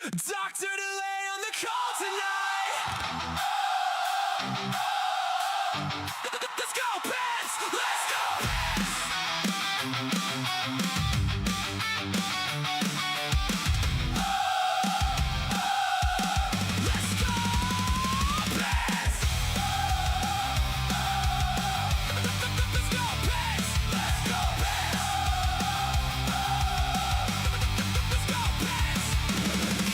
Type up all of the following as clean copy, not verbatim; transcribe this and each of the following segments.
Doctor delay on the call tonight. Let's go, Pets! Let's go, Pets! Let's go, Pets! Let's go, Pets! Let's go, Pets! Let's go, Pets!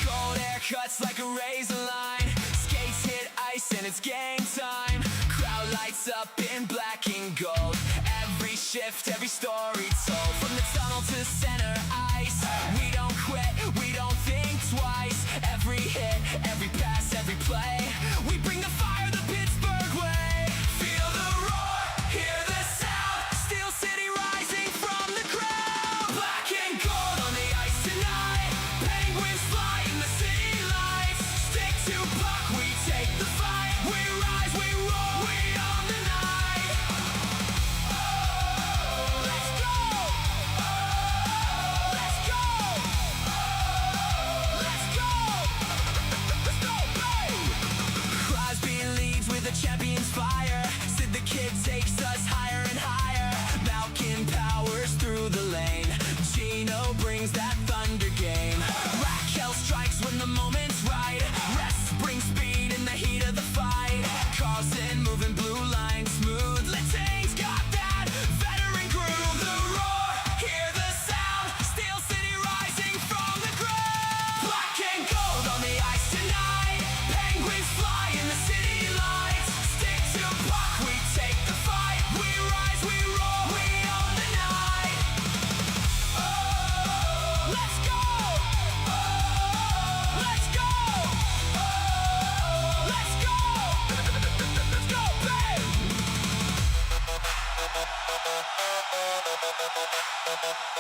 Cold air cuts like a razor line. Skates hit ice and it's game time. Crowd lights up in black and gold. Every shift, every story told. From the tunnel to the center ice. We don't quit, we don't think twice. Every hit, every pass, every play. We bring the fire the Pittsburgh way. Feel the roar, hear the sound. Steel City rising from the crowd. Black and gold on the ice tonight. Penguins fly in the city lights. Stick to puck, we take the fight. We rise, we roar, we own the night. Let's go! Let's go! Let's go! Let's go, babe! Crosby leads with a champion's fire. Sid the Kid takes us higher and higher. Malkin powers through the lane. Gino brings that thunder game. Raquel strikes when the moment's right. Rest brings speed in the heat of the fight. Carlson moving blue line smooth. Letang's got that veteran groove. The roar, hear the sound. Steel City rising from the ground. Black and gold on the ice tonight. Penguins fly in the city lights. Stick to puck, we take the fight. We rise, we roar, we own the night. Let's go! Let's go! Let's go! Let's go, babe!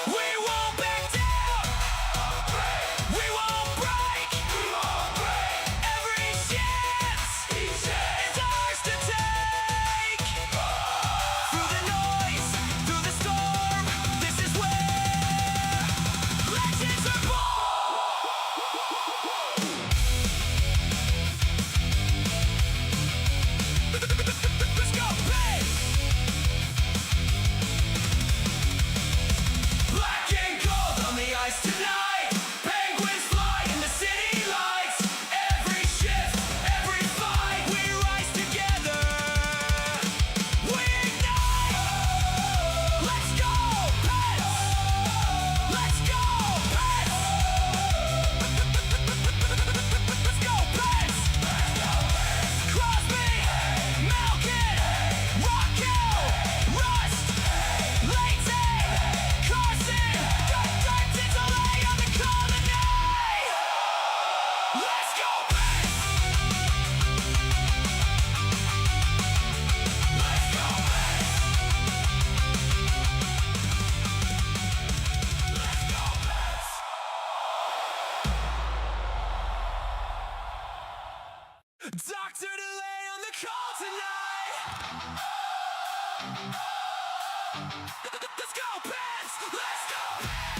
We won't back down! We won't break! Every chance is ours to take! Through the noise, through the storm, this is where legends are born! Let's go, babe! Black and gold on the ice tonight. Penguins fly in the city lights. Every shift, every fight, we rise together. We ignite. Let's go, Pets! Let's go, Pets! Let's go, Pets! Crosby, Malkin, Raquel, Rust, Layton, Carson, Dr. delay on the call tonight. Let's go, Pets! Let's go, Pets! Let's go, Pets! Doctor delay on the call tonight. Let's go, Pets! Let's go, Pets!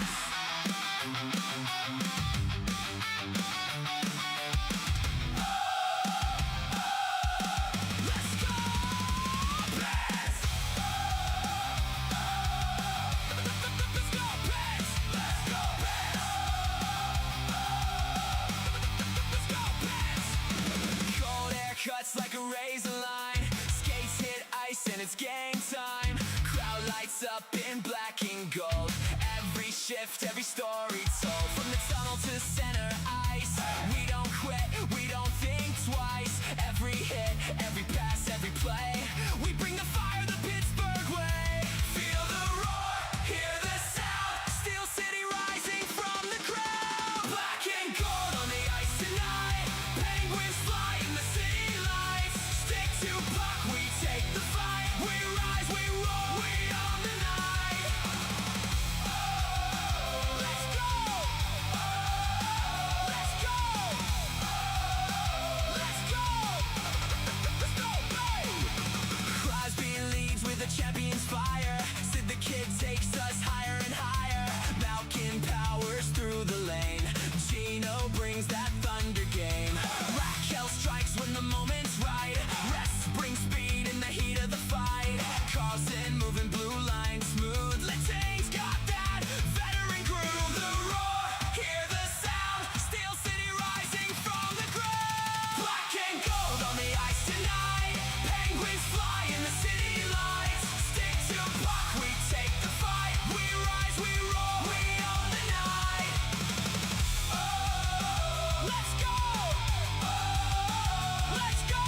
Let's go, Pets! Let's go, Pets! Let's go, Pets! Let's go, Pets! Cold air cuts like a razor line. Skates hit ice and it's game time. Crowd lights up in black and gold. Every shift, every story told. From the tunnel to the center ice. We don't quit, we don't think twice. Every hit, every pass, every play. We bring the fire the Pittsburgh way. Feel the roar, hear the sound. Steel City rising from the crowd. Black and gold on the ice tonight. Penguins fly in the city lights. Stick to puck, we take the fight. We rise, we roar, we own the night. Let's go! when the moment's right. Rest brings speed in the heat of the fight. Carlson moving blue line smooth. Letang's got that veteran groove. The roar, hear the sound. Steel City rising from the ground. Black and gold on the ice tonight. Penguins fly in the city lights. Stick to puck, we take the fight. We rise, we roar, we own the night. Oh, let's go. Oh, let's go.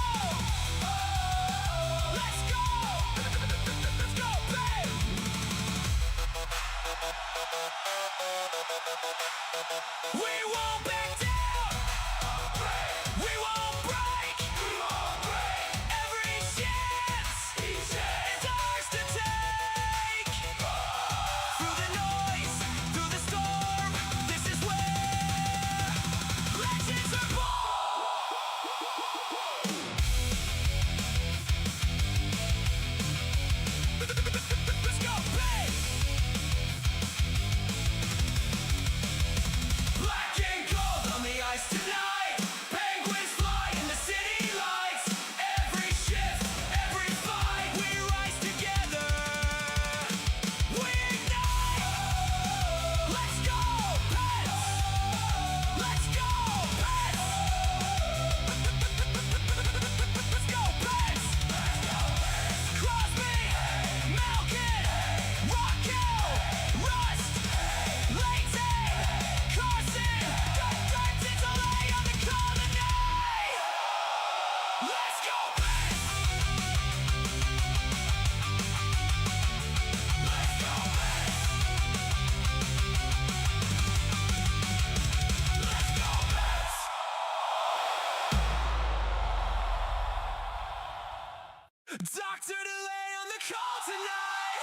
Oh, let's go. Let's go, babe. We won't back down. We won't break. Every chance is ours to take. Through the noise, through the storm, this is where legends are born. Let's go, babe. Black and gold on the ice tonight. Penguins fly in the city lights. Every shift, every fight, we rise together. We ignite. Let's go, Pets. Let's go, Pets. Let's go, Pets. Crosby, Malkin, Rockwell, Rust, Layton, Carson, Dixon to lay on the call tonight. Let's go, Pets. Let's go, Pets. Let's go, Pets. Dr. Delay on the call tonight.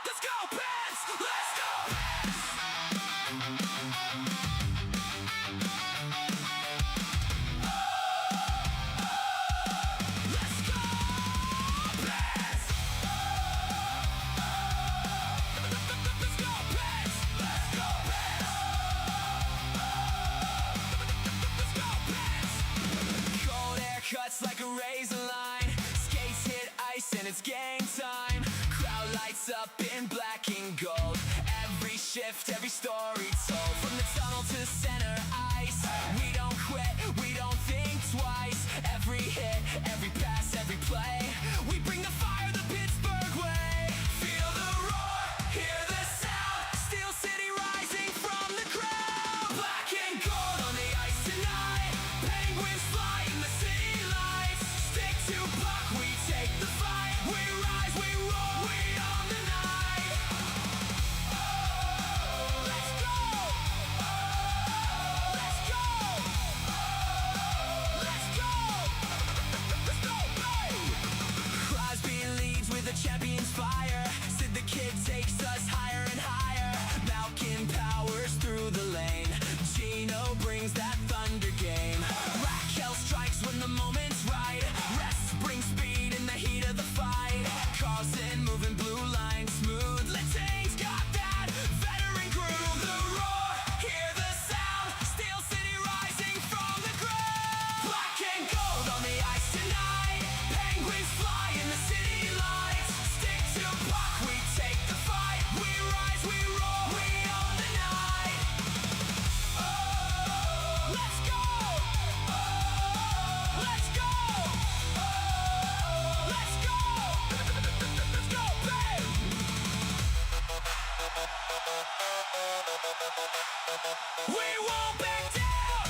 Let's go, Pets. Let's go, Pets. Let's go, Pets. Let's go, Pets. Let's go, Pets. Let's go, Pets. Cold air cuts like a razor line. Skates hit ice and it's game time. Crowd lights up in black and gold. Every shift, every story told. From the tunnel to the center ice. We don't quit, we don't think twice. Every hit, every pass, every play. We bring the fire the Pittsburgh way. Feel the roar, hear the sound. Steel City rising from the crowd. Black and gold on the ice tonight. Penguins fly in the city lights. Stick to puck, we take the fight. We rise, we roar, we own the night. Oh, let's go. Oh, let's go. Oh, let's go. Let's go, babe. Crosby leads with a champion's fire. Sid the Kid takes us higher and higher. Malkin powers through the lane. Gino brings that thunder game. Raquel strikes when the moment's right. Rest brings speed in the heat of the fight. Carlson moving blue line smooth. Letang's got that veteran groove. The roar, hear the sound. Steel City rising from the ground. Black and gold on the ice tonight. Penguins fly in the city lights. Stick to puck, we take the fight. We rise, we roar, we own the night. Oh, let's go. Oh, let's go. Oh, let's go. Let's go, babe. We won't back down.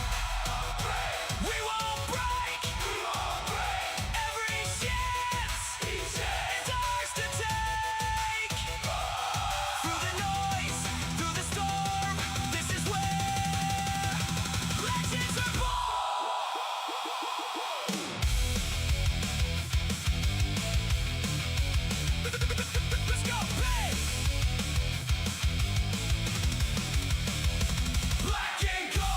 We won't break. Every chance is ours to take. Through the noise, through the storm, this is where legends are born. Let's go, babe. Black and gold.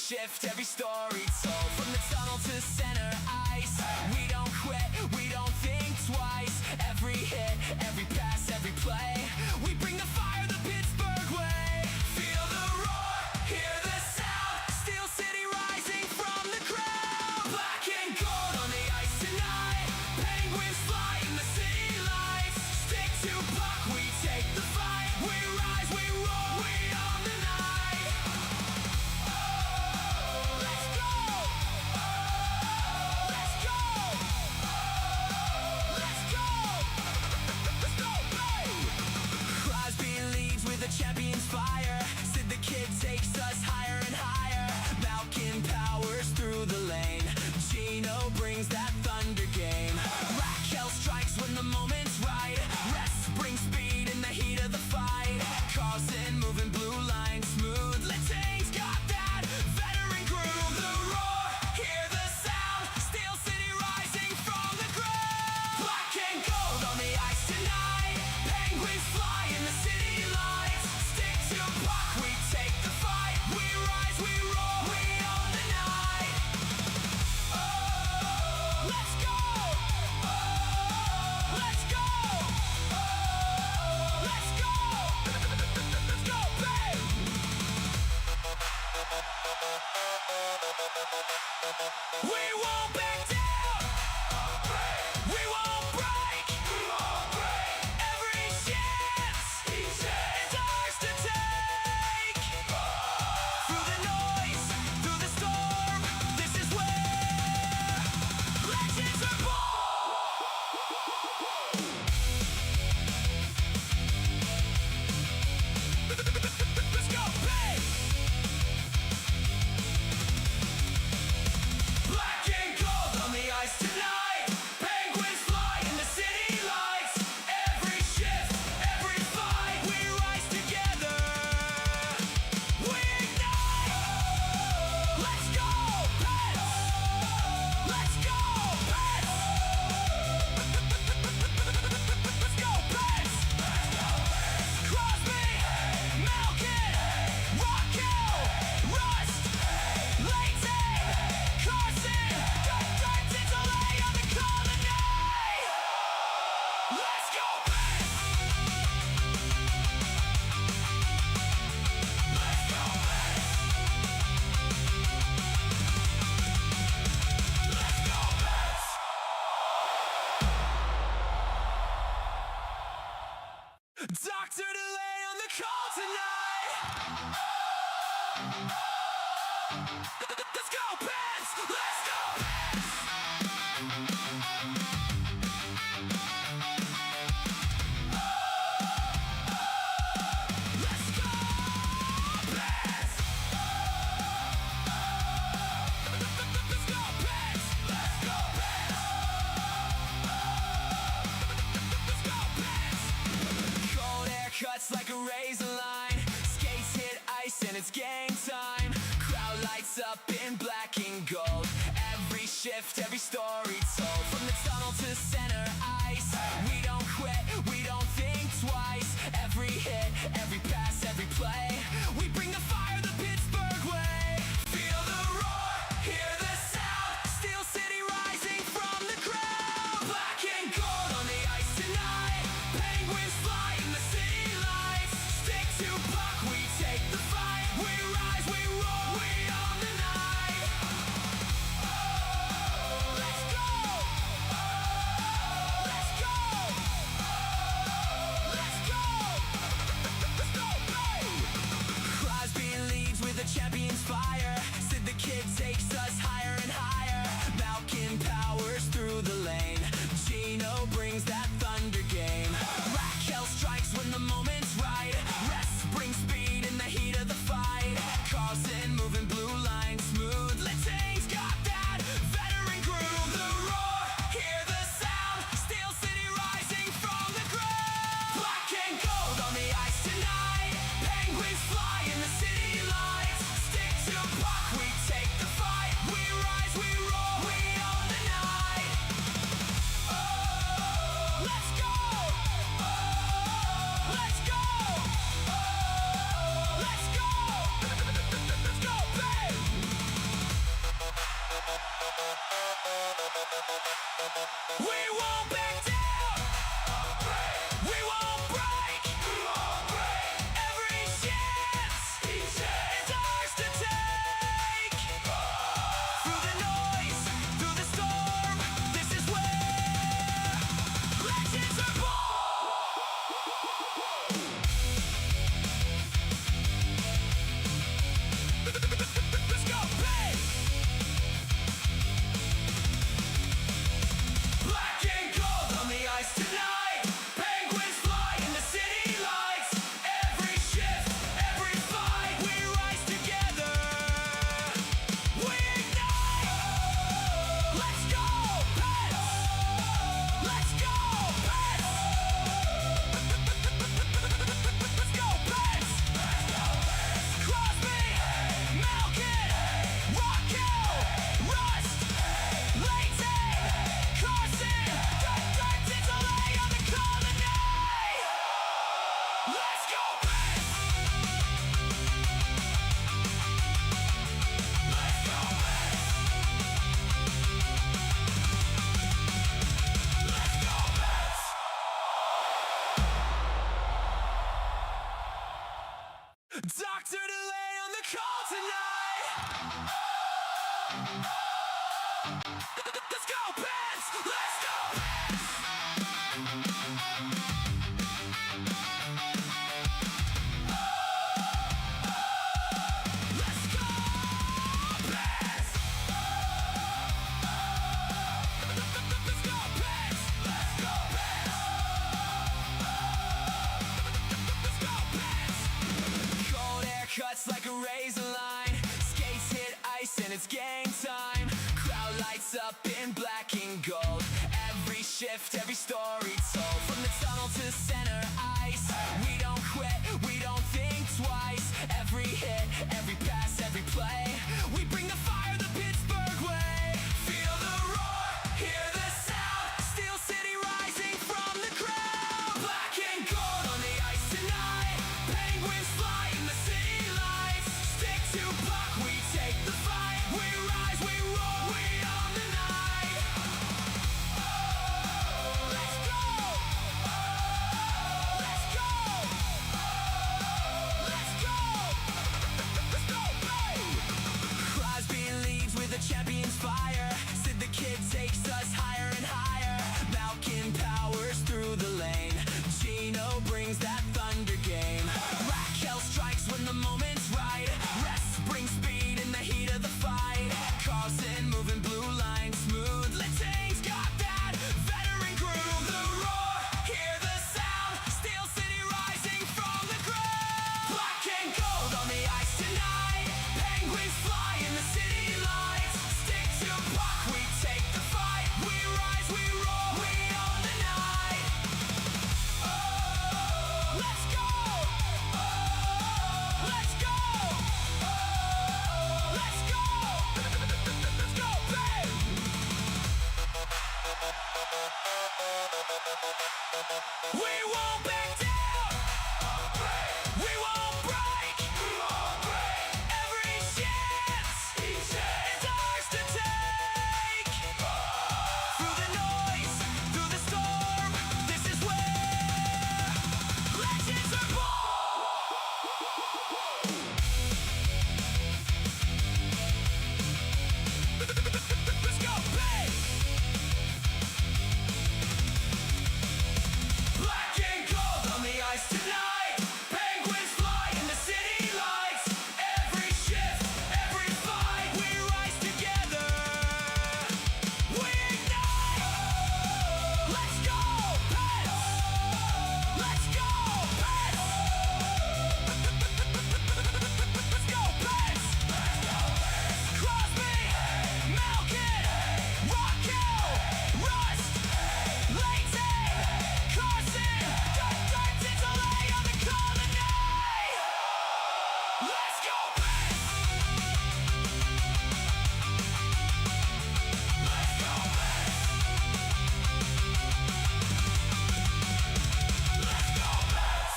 shift, every story told. From the tunnel to center ice, we don't quit, we don't think twice. Every hit, every pass, every play, we bring the fire the Pittsburgh way. Feel the roar, hear the sound, Steel City rising from the crowd. Black and gold on the ice tonight, penguins fly in the city lights. Stick to puck, we take the fight, we rise, we roar, we own the night. Let's go! Let's go! Let's go! Let's go, babe! Crosby leads with a champion's fire. Sid the Kid takes us higher and higher. Malkin powers through the lane. Gino brings that thunder game. Raquel strikes when the moment's right. Rest brings speed in the heat of the fight. Carlson moving blue line smooth. Letang's got that veteran groove. The roar, hear the sound. Steel City rising from the ground. Black and gold on the ice tonight. Penguins fly in the city lights. Stick to puck, we take the fight. We rise, we roar, we own the night. Let's go! Let's go! Let's go! Let's go, babe! We won't back down! We won't break! Every chance is ours to take! Through the noise, through the storm, this is where legends are born! Let's go, babe! Black and gold on the ice tonight. Penguins fly in the city lights. Every shift, every fight, we rise together. We ignite. Let's go, Pets! Let's go, Pets! Let's go, Pets! Crosby, Malkin, Raquel, Rust, Layton, Carson, Dutton to lay on the call tonight. Let's go, Pets! Let's go, Pets! Let's go, Pets! Dr. Delay on the call tonight. Let's go, Pets! Let's go, Pets! Let's go, Pets! Let's go, Pets! Let's go, Pets! Let's go, Pets! Cold air cuts like a razor line. Skates hit ice and it's game time. Crowd lights up in black and gold. Every shift, every story told. From the tunnel to center ice, we don't quit, we don't think twice. Every hit, every pass, every play, we bring the fire the Pittsburgh way. Feel the roar, hear the sound. Steel City rising from the crowd. Black and gold on the ice tonight. Penguins fly in the city lights. Stick to puck, we take the fight. We rise, we roar, we own the night. Let's go! Let's go! Let's go! Let's go, We won't back down. We won't break. Every chance is ours to take. Through the noise, through the storm, this is where legends are born. Let's go, babe. Black and gold on the ice tonight. Penguins fly in the city lights. Every shift, every fight, we rise together. We ignite. Let's go, Pets. Let's go, Pets. Let's go, Pets. Crosby, Malkin, Rocco, Rust, Layton, Carson, Titolay on the call tonight. Let's go, Pets. Let's go, Pets. Let's go, Pets. Dr. Delay on the call tonight. Let's go, Pets. Let's go, Pets. Let's go, Pets. Let's go, Pets. Let's go, Pets. Let's go, Pets. Cold air cuts like a razor line. Skates hit ice and it's game time. Crowd lights up in black and gold. Every shift, every story told. From the tunnel to center ice. We don't quit, we don't think twice. Every hit, every pass, every play. We bring the fire the Pittsburgh way. Feel the roar, hear the sound. Steel City rising from the crowd. Black and gold on the ice tonight. Penguins fly in the city lights. Stick to puck, we take the fight. We rise, we roar, we own the night. Let's go. Let's go. Let's go. Let's go, babe. Crosby leads with a champion's fire. Sid the Kid takes us higher and higher. Malkin powers through the lane. Gino brings that thunder game. Raquel strikes when the moment's right. Rest brings speed in the heat of the fight. Carlson moving blue line smooth. Letang's got that veteran groove. The roar, hear the sound. Steel City rising from the ground. Black and gold on the ice tonight. Penguins fly in the city lights. Stick to puck, we take the fight. We rise, we roar, we own the night. Let's go. Let's go. Let's go. Let's go, babe. We won't back down. We won't break. Every chance is ours to take. Through the noise, through the storm, this is where legends are born. Let's go, babe. Black and gold on the ice tonight. Penguins fly in the city lights. Every shift, every fight, we rise together. We ignite. Let's go, Pets. Let's go, Pets. Let's go, Pets. Crosby, Malkin, Rocco, Rust, Layton, Carson, Titolay on the call tonight. Let's go, Pets. Let's go, Pets. Let's go, Pets.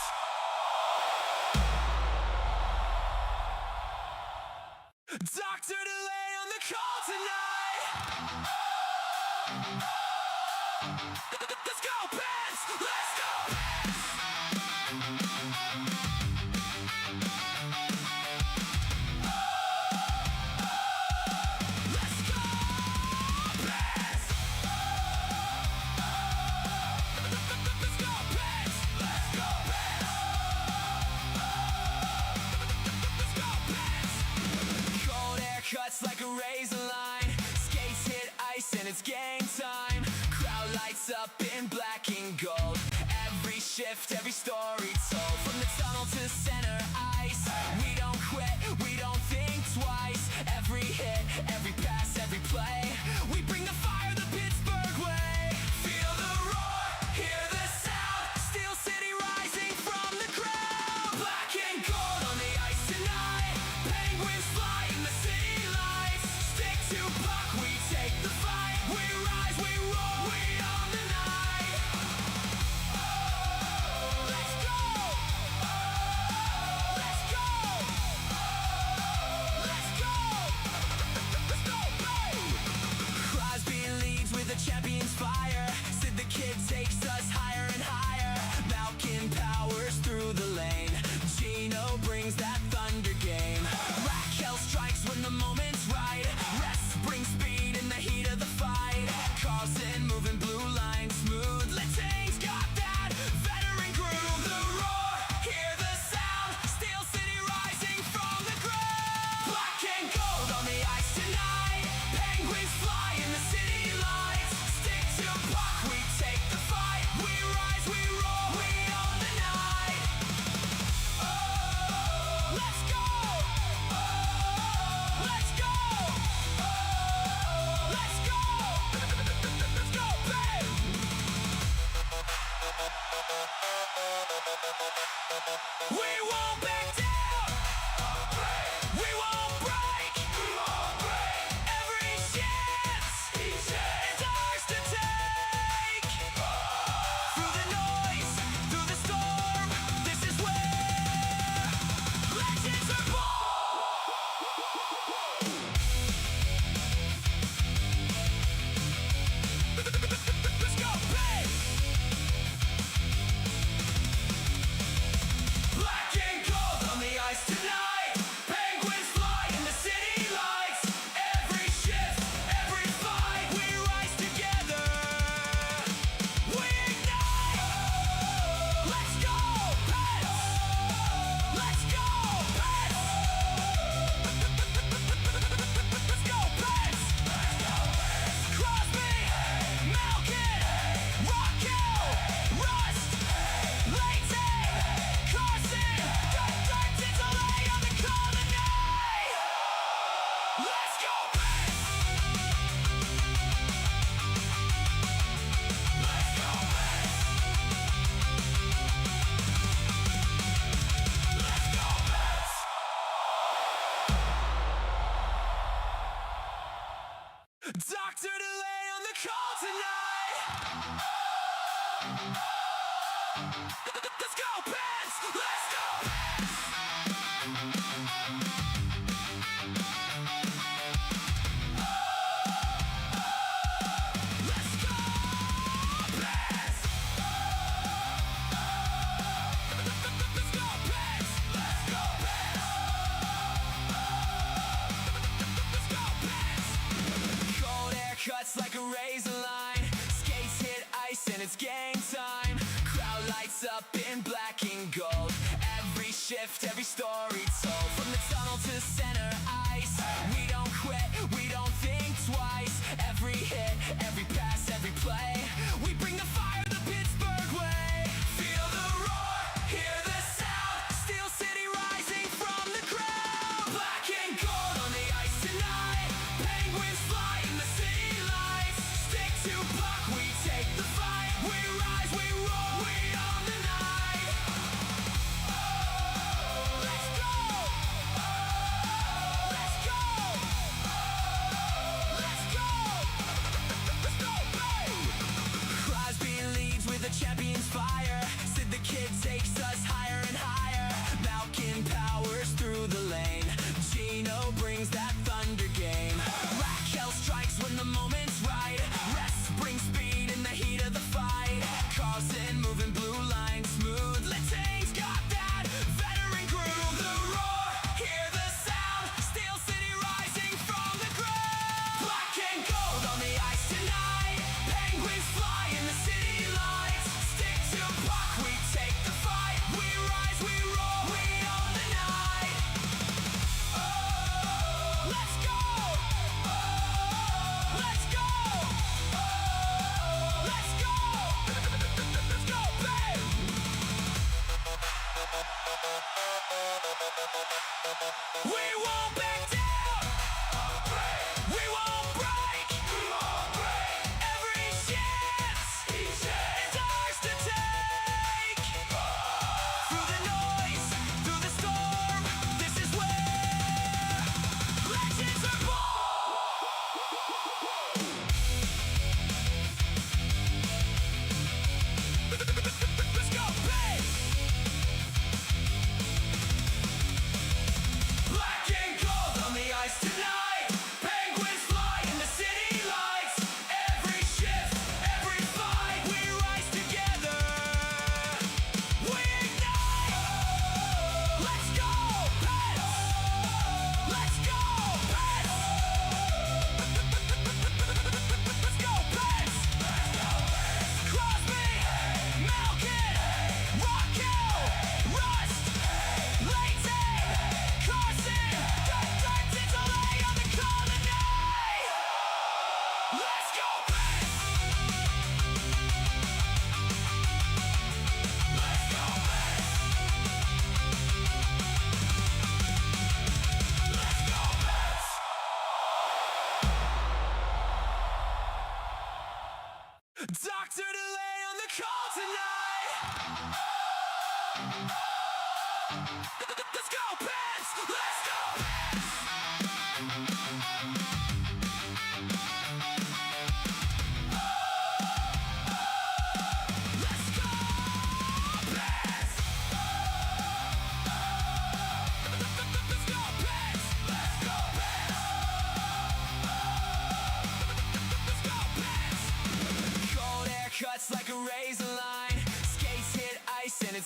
Dr. Delay on the call tonight. Let's go, Pats! Let's go, Pats! Let's go, Pats! Let's go, Pats! Let's go, Pats! Let's go, Pats! Cold air cuts like a razor line. Skates hit ice and it's game time. Crowd lights up in black and gold. Every shift, every story told. From the tunnel to center ice. We don't quit, we don't think twice. Every hit, every pass, every play. We bring the fire the Pittsburgh way. Feel the roar, hear the sound. Steel City rising from the crowd. Black and gold on the ice tonight. Penguins fly in the city lights. Stick to puck, we take the fight. We rise, we roar, we own the night. Let's go! Let's go! Let's go! Let's go, babe! Crosby leads with a champion's fire. Sid the Kid takes us higher and higher. Malkin powers through the lane. Gino brings that thunder game. Raquel strikes when the moment's right. Rest brings speed in the heat of the fight. Carlson moving blue line smooth. Letang's got that veteran groove. The roar, hear the sound. Steel City rising from the ground. Black and gold on the ice tonight. Penguins fly in the city lights. Stick to puck, we take the fight. We rise, we roar, we own the night. Let's go! Let's go! Let's go! Let's go, babe! We won't back down! We won't break! Every chance is ours to take! Through the noise, through the storm, this is where legends are born! Let's go, babe! Black and gold on the ice tonight. Penguins fly in the city lights. Every shift, every fight, we rise together. We ignite. Let's go, Pats! Let's go, Pats! Let's go, Pats! Crosby, Malkin, Raquel, Rust, Layton, Carson, Dirk delay on the call tonight. Let's go, Pats! Let's go, Pats! Let's go, Pats! Dr. Delay on the call tonight. Let's go, Pats! Let's go, Pats! Let's go, Pats! Let's go, Pats! Let's go, Pats! Let's go, Pats! Cold air cuts like a razor line. Skates hit ice and it's game time. Crowd lights up in black and gold. Every shift, every story told. From the tunnel to center ice. We don't quit, we don't think twice. Every hit, every pass, every play. We bring the fire the Pittsburgh way. Feel the roar, hear the sound. Steel City rising from the crowd. Black and gold on the ice tonight. Penguins fly in the city lights. Stick to puck, we take the fight. We rise, we roar, we own the night. Let's go! Let's go! Let's go! Let's go, babe! Crosby leads with a champion's fire. Sid the Kid takes us higher and higher. Malkin powers through the lane. Gino brings that thunder game. Raquel strikes when the moment's right. Rest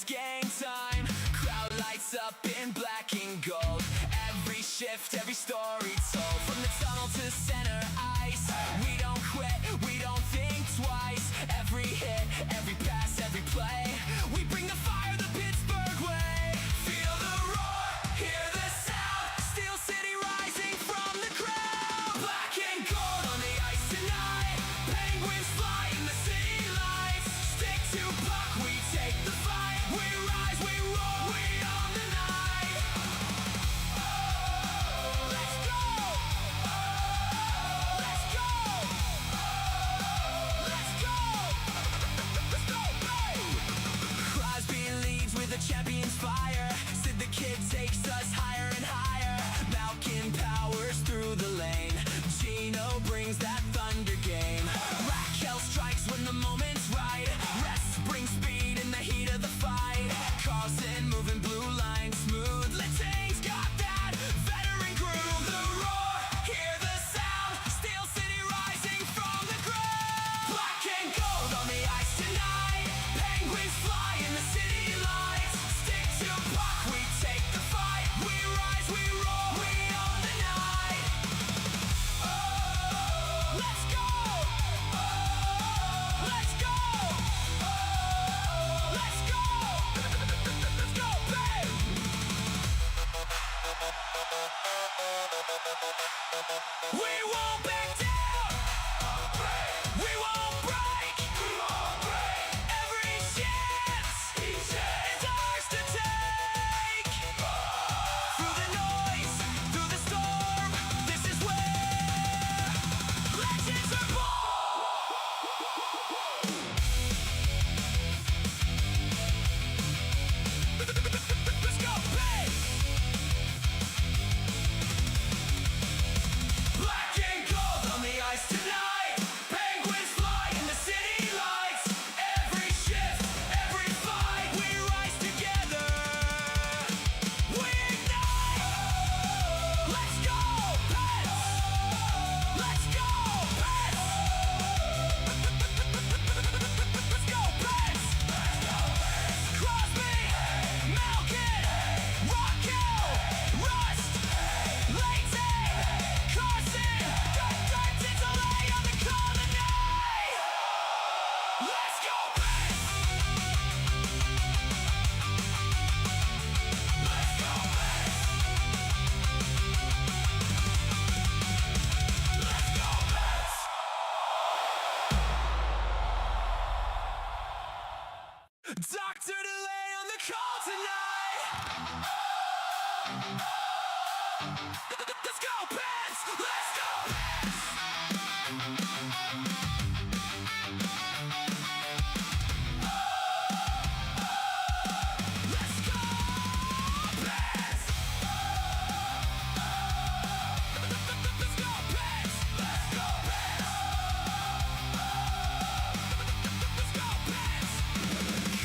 game time. Crowd lights up in black and gold. Every shift, every story told. From the tunnel to center ice, we don't quit, we don't think twice. Every hit, every pass, every play, we bring the fire the Pittsburgh way. Feel the roar, hear the sound, Steel City rising from the crowd. Black and gold on the ice tonight, penguins fly in the city lights. Stick to puck, we take the fight. We rise, we roar, we own the night. Oh, let's go! Oh, let's go! Oh, let's go! Let's go, babe! Crosby leads with a champion's fire. Sid the Kid takes us higher and higher. Malkin powers through the lane. Gino brings that thunder game. Raquel strikes when the moment's right. Rest brings speed in the heat of the fight. Carlson moving blue line smooth. Letang's got that veteran groove. The roar, hear the sound. Steel City rising from the ground. Black and gold on the ice tonight. Penguins fly in the city lights. Stick to puck, we take the fight. We rise, we roar, we own the night. Oh, let's go! Oh, let's go! Oh, let's go! Let's go, babe! We won't back down! We won't break! Every chance is ours to take! Through the noise, through the storm, this is where legends are born! Let's go, babe! Black and gold on the ice tonight. Penguins fly in the city lights. Every shift, every fight, we rise together. We ignite. Let's go, Pets! Let's go, Pets! Let's go, Pets! Crosby, Malkin, Raquel, Rust, Layton, Carson, Tinsley on the call tonight. Let's go, Pets! Let's go, Pets! Let's go, Pets! Dr. Delay on the call tonight. Let's go, Pets! Let's go, Pets! Let's go, Pets! Let's go, Pets! Let's go, Pets! Let's go, Pets!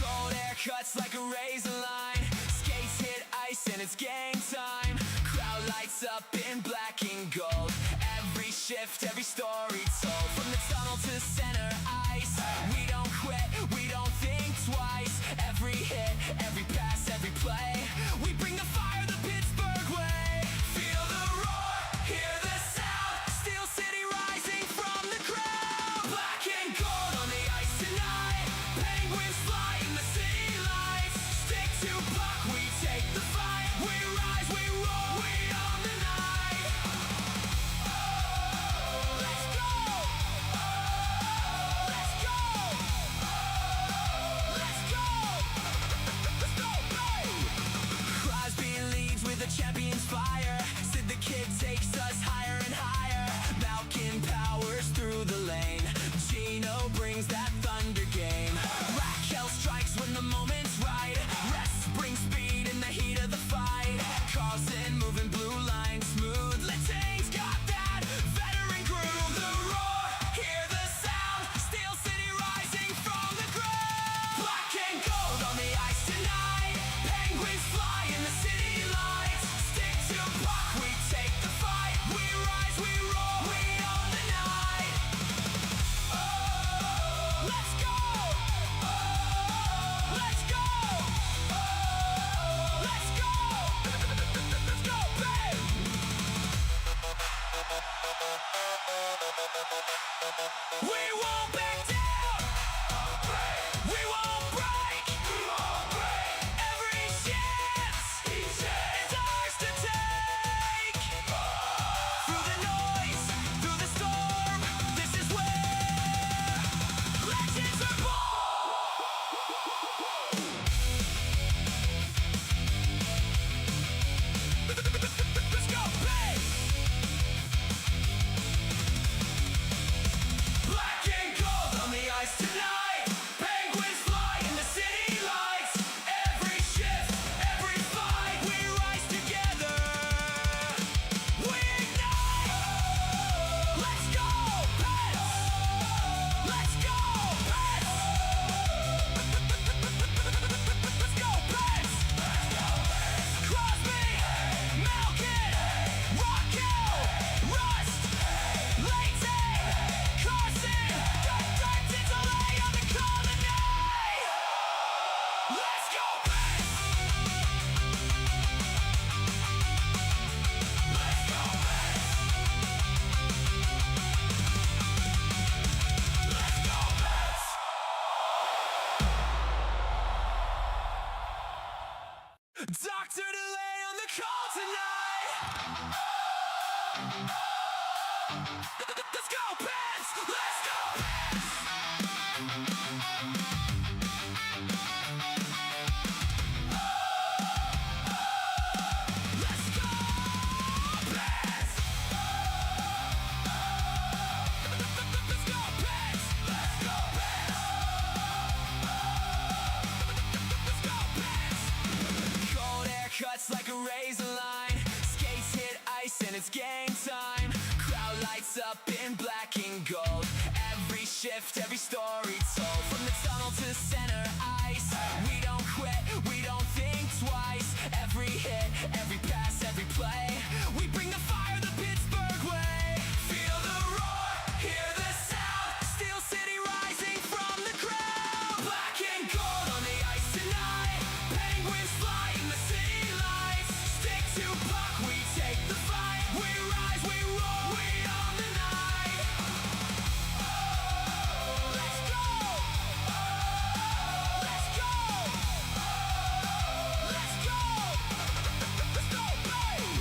Cold air cuts like a razor line. Skates hit ice and it's game time. Crowd lights up in black and gold. Every shift, every story told. From the tunnel to center ice, we don't quit, we don't think twice. Every hit, every pass, every play, we bring the fire the Pittsburgh way. Feel the roar, hear the sound. Steel City rising from the crowd. Black and gold on the ice tonight. Penguins fly in the city lights. Stick to puck, we take the fight. We rise, we roar, we own the night. Oh, let's go! Oh, let's go! We won't back down. We won't break. Every chance is ours to take. Through the noise, through the storm, this is where legends are born. Let's go, babe. Black and gold on the ice tonight. Penguins fly in the city lights. Every shift, every fight, we rise together. We ignite. Let's go, Pets. Let's go, Pets. Let's go, Pets. Crosby, Malkin, Rocco, Rust, Layton, Carson, Dunton's a lay on the call tonight. Let's go, Pets. Let's go, Pets. Let's go, Pets. Dr. Delay on the call tonight. Let's go, Pets. Let's go, Pets. Let's go, Pets. Let's go, Pets. Let's go, Pets. Let's go, Pets. Cold air cuts like a razor line. Skates hit ice and it's game time. Crowd lights up in black and gold. Every shift, every story told. From the tunnel to center ice. We don't quit, we don't think twice. Every hit, every pass, every play. We bring the fire the Pittsburgh way. Feel the roar, hear the sound. Steel City rising from the ground. Black and gold on the ice tonight. Penguins fly in the city lights. Stick to puck, we take the fight. We rise, we roar, we own the night. Let's go. Let's go. Let's go. Let's go, babe.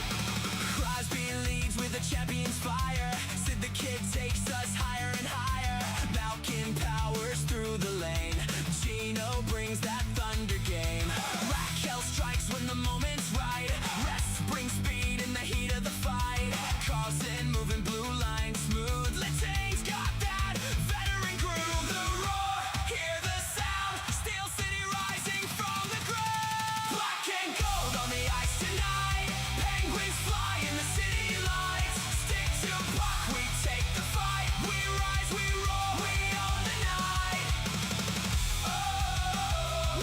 Crosby leads with a champion's fire. Sid the Kid takes us higher and higher. Malkin powers through the lane. Gino brings that thunder game. Raquel strikes when the moment's right. Rest brings speed in the heat of the fight. Carlson moving blue line smooth. Letang's got that veteran groove. The roar, hear the sound. Steel City rising from the ground. Black and gold on the ice tonight. Penguins fly in the city lights. Stick to puck, we take the fight. We rise, we roar, we own the night.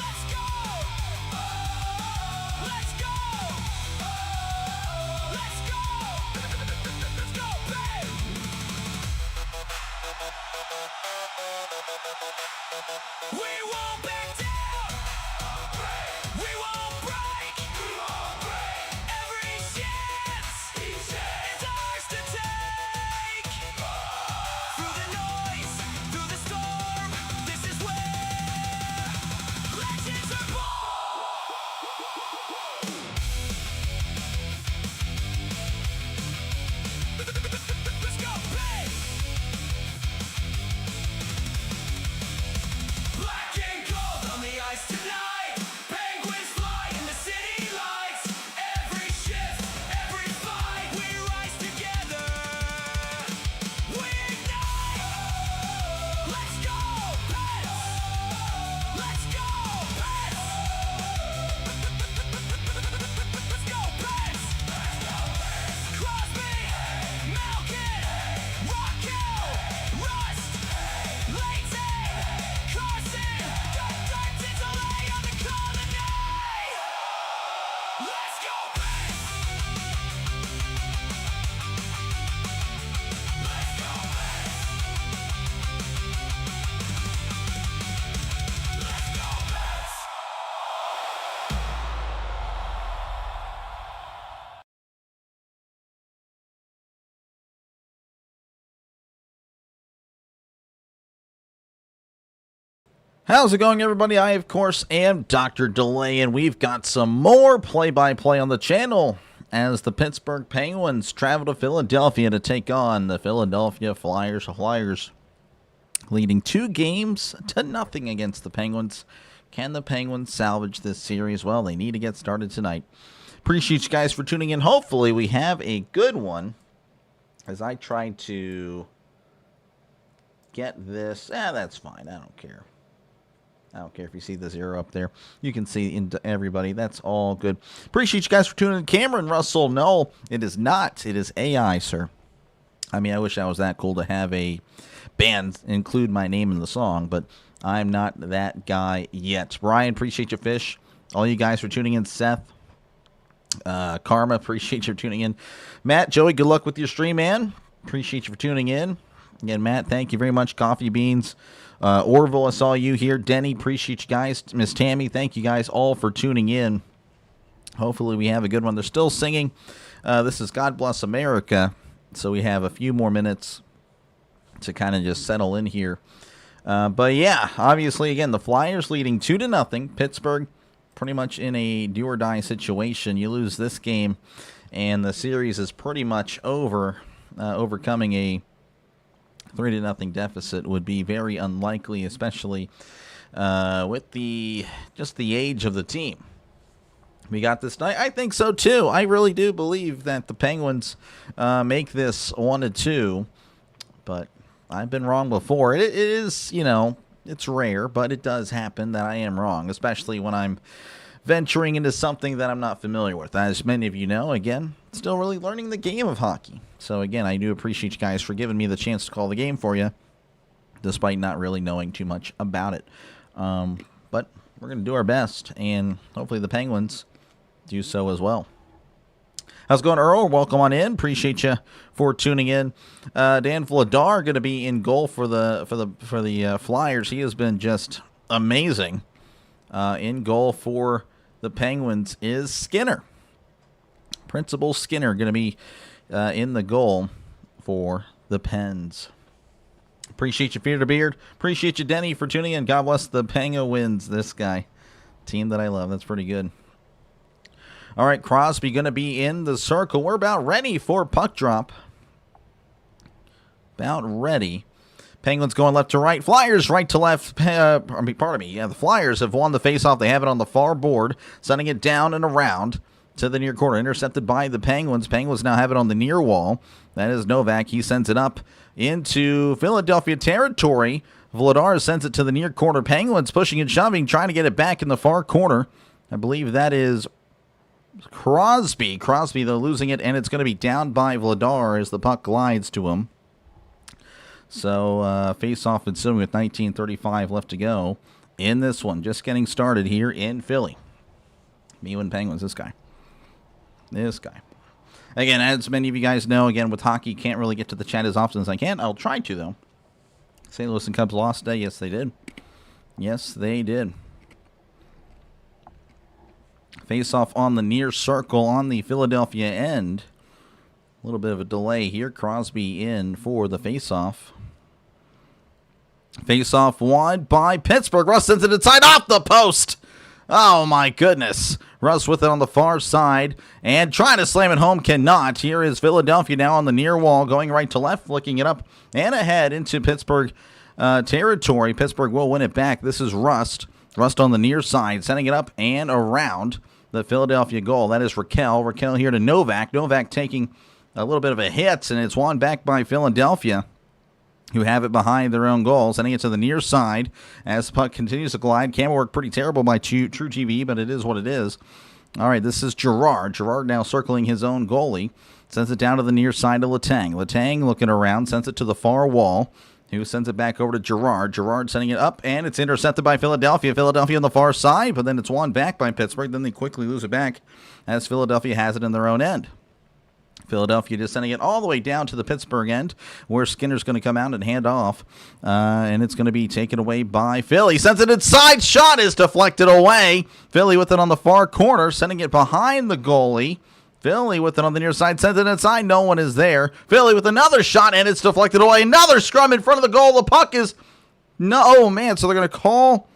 Let's go. Let's go. Let's go. Let's go, babe. We won't back down. We won't break. Every chance is ours to take. Through the noise, through the storm, this is where legends are born. Let's go, babe. Black and gold How's it going, everybody? I, of course, am Dr. Delay, and we've got some more play-by-play on the channel as the Pittsburgh Penguins travel to Philadelphia to take on the Philadelphia Flyers. The Flyers leading 2-0 against the Penguins. Can the Penguins salvage this series? Well, they need to get started tonight. Appreciate you guys for tuning in. Hopefully, we have a good one as I try to get this. That's fine. I don't care. I don't care if you see the 0 up there. You can see into everybody. That's all good. Appreciate you guys for tuning in. Cameron Russell, no, it is not. It is AI, sir. I mean, I wish I was that cool to have a band include my name in the song, but I'm not that guy yet. Brian, appreciate you, Fish. All you guys for tuning in. Seth, Karma, appreciate you for tuning in. Matt, Joey, good luck with your stream, man. Appreciate you for tuning in. Again, Matt, thank you very much. Coffee Beans. Orville, I saw you here. Denny, appreciate you guys. Miss Tammy, thank you guys all for tuning in. Hopefully we have a good one. They're still singing. This is God Bless America, so we have a few more minutes to kind of just settle in here. But yeah, obviously, again, the Flyers leading 2-0. Pittsburgh pretty much in a do-or-die situation. You lose this game, and the series is pretty much over. Overcoming a 3-0 deficit would be very unlikely, especially with the age of the team. We got this night. I think so too. I really do believe that the Penguins make this 1-2, but I've been wrong before. It is, it's rare, but it does happen that I am wrong, especially when I'm venturing into something that I'm not familiar with. As many of you know, again, still really learning the game of hockey. So again, I do appreciate you guys for giving me the chance to call the game for you, despite not really knowing too much about it. But we're going to do our best, and hopefully the Penguins do so as well. How's it going, Earl? Welcome on in. Appreciate you for tuning in. Dan Vladar going to be in goal for the Flyers. He has been just amazing. In goal for the Penguins is Skinner. Principal Skinner going to be in the goal for the Pens. Appreciate you, Peter Beard. Appreciate you, Denny, for tuning in. God bless the Penguins. This guy. Team that I love. That's pretty good. All right, Crosby going to be in the circle. We're about ready for puck drop. About ready. Penguins going left to right. Flyers right to left. Pardon me. Yeah, the Flyers have won the faceoff. They have it on the far board, sending it down and around to the near corner. Intercepted by the Penguins. Penguins now have it on the near wall. That is Novak. He sends it up into Philadelphia territory. Vladar sends it to the near corner. Penguins pushing and shoving, trying to get it back in the far corner. I believe that is Crosby. Crosby, though, losing it, and it's going to be down by Vladar as the puck glides to him. So, face-off ensuing with 19:35 left to go in this one. Just getting started here in Philly. Mewin Penguins, this guy. This guy. Again, as many of you guys know, again, with hockey, can't really get to the chat as often as I can. I'll try to, though. St. Louis and Cubs lost today. Yes, they did. Yes, they did. Face-off on the near circle on the Philadelphia end. A little bit of a delay here. Crosby in for the face-off. Face-off won by Pittsburgh. Russ sends it inside off the post. Oh, my goodness. Russ with it on the far side and trying to slam it home, cannot. Here is Philadelphia now on the near wall, going right to left, flicking it up and ahead into Pittsburgh territory. Pittsburgh will win it back. This is Rust. Rust on the near side, sending it up and around the Philadelphia goal. That is Raquel. Raquel here to Novak. Novak taking a little bit of a hit, and it's won back by Philadelphia, who have it behind their own goal, sending it to the near side as the puck continues to glide. Camera work pretty terrible by True TV, but it is what it is. All right, this is Gerard. Gerard now circling his own goalie. Sends it down to the near side to Letang. Letang looking around, sends it to the far wall, who sends it back over to Gerard. Gerard sending it up, and it's intercepted by Philadelphia. Philadelphia on the far side, but then it's won back by Pittsburgh. Then they quickly lose it back as Philadelphia has it in their own end. Philadelphia just sending it all the way down to the Pittsburgh end, where Skinner's going to come out and hand off, and it's going to be taken away by Philly. Sends it inside. Shot is deflected away. Philly with it on the far corner, sending it behind the goalie. Philly with it on the near side, sends it inside. No one is there. Philly with another shot, and it's deflected away. Another scrum in front of the goal. The puck is... No, oh, man, so they're going to call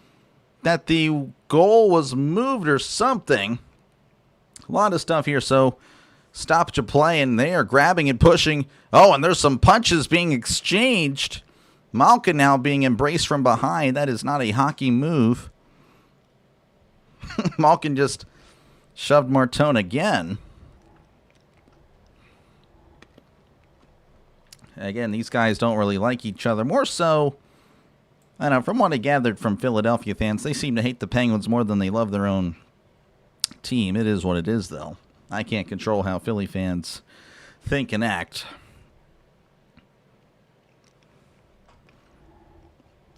that the goal was moved or something. A lot of stuff here, so stoppage of play, and they are grabbing and pushing. Oh, and there's some punches being exchanged. Malkin now being embraced from behind. That is not a hockey move. Malkin just shoved Martone again. Again, these guys don't really like each other. More so, I don't know, from what I gathered from Philadelphia fans, they seem to hate the Penguins more than they love their own team. It is what it is, though. I can't control how Philly fans think and act.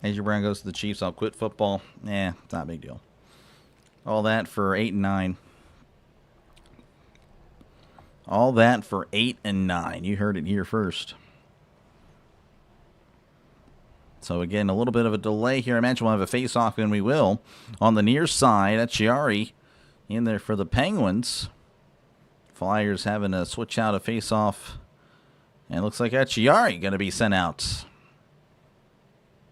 Adrian Brown goes to the Chiefs. I'll quit football. It's not a big deal. All that for 8 and 9. All that for 8 and 9. You heard it here first. So again, a little bit of a delay here. I imagine we'll have a face-off, and we will. On the near side, Acciari in there for the Penguins. Flyers having to switch out a face-off. And it looks like Acciari going to be sent out.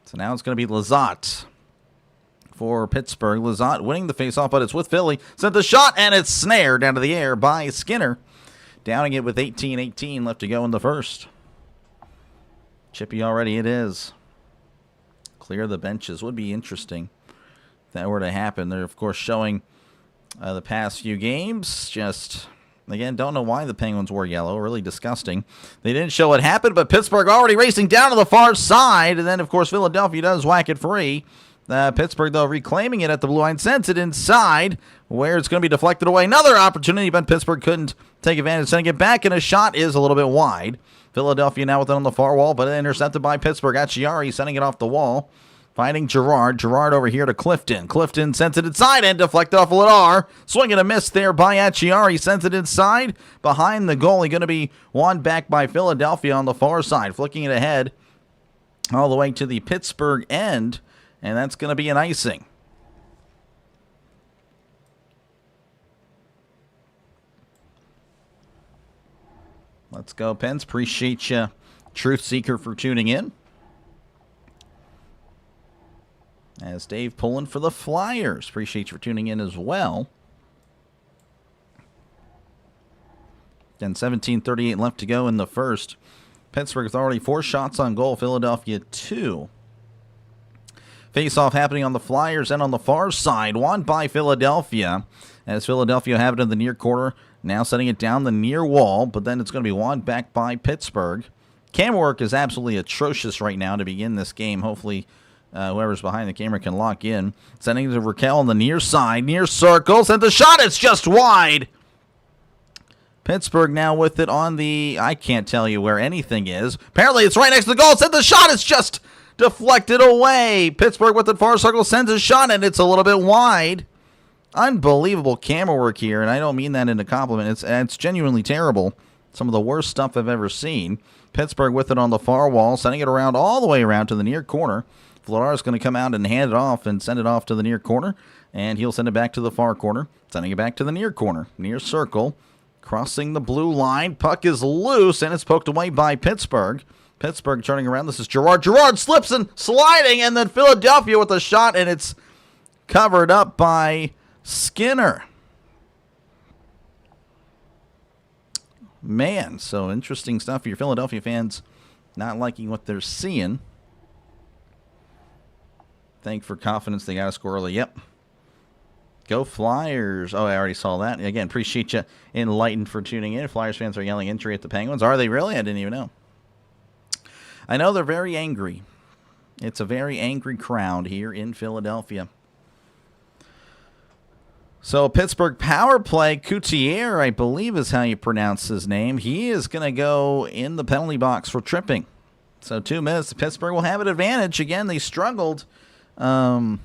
So now it's going to be Lizotte for Pittsburgh. Lizotte winning the face-off, but it's with Philly. Sent the shot, and it's snared out of the air by Skinner. Downing it with 18-18 left to go in the first. Chippy already it is. Clear the benches. Would be interesting if that were to happen. They're, of course, showing the past few games. Just, again, don't know why the Penguins wore yellow. Really disgusting. They didn't show what happened, but Pittsburgh already racing down to the far side. And then, of course, Philadelphia does whack it free. Pittsburgh, though, reclaiming it at the blue line. Sends it inside where it's going to be deflected away. Another opportunity, but Pittsburgh couldn't take advantage. Sending it back, and a shot is a little bit wide. Philadelphia now with it on the far wall, but intercepted by Pittsburgh. Acciari sending it off the wall. Finding Gerard. Gerard over here to Clifton. Clifton sends it inside and deflected off Ladar. Swing and a miss there by Acciari. Sends it inside. Behind the goalie. Going to be won back by Philadelphia on the far side. Flicking it ahead all the way to the Pittsburgh end. And that's going to be an icing. Let's go, Pens. Appreciate you, Truth Seeker, for tuning in. As Dave pulling for the Flyers. Appreciate you for tuning in as well. Then 17:38 left to go in the first. Pittsburgh with already 4 shots on goal. Philadelphia 2. Face-off happening on the Flyers and on the far side. Won by Philadelphia. As Philadelphia have it in the near corner. Now setting it down the near wall. But then it's going to be won back by Pittsburgh. Camera work is absolutely atrocious right now to begin this game. Hopefully whoever's behind the camera can lock in. Sending it to Raquel on the near side. Near circle. Sent the shot. It's just wide. Pittsburgh now with it on the... I can't tell you where anything is. Apparently it's right next to the goal. Sent the shot. It's just deflected away. Pittsburgh with the far circle sends a shot, and it's a little bit wide. Unbelievable camera work here, and I don't mean that in a compliment. It's genuinely terrible. Some of the worst stuff I've ever seen. Pittsburgh with it on the far wall, sending it around all the way around to the near corner. Vladar going to come out and hand it off and send it off to the near corner, and he'll send it back to the far corner, sending it back to the near corner. Near circle, crossing the blue line. Puck is loose, and it's poked away by Pittsburgh. Pittsburgh turning around. This is Gerard. Gerard slips and sliding, and then Philadelphia with a shot, and it's covered up by Skinner. Man, so interesting stuff for your Philadelphia fans not liking what they're seeing. Thank for confidence. They got to score early. Yep. Go Flyers. Oh, I already saw that. Again, appreciate you, Enlightened, for tuning in. Flyers fans are yelling injury at the Penguins. Are they really? I didn't even know. I know they're very angry. It's a very angry crowd here in Philadelphia. So Pittsburgh power play, Coutier, I believe is how you pronounce his name. He is going to go in the penalty box for tripping. So 2 minutes. Pittsburgh will have an advantage. Again, they struggled, of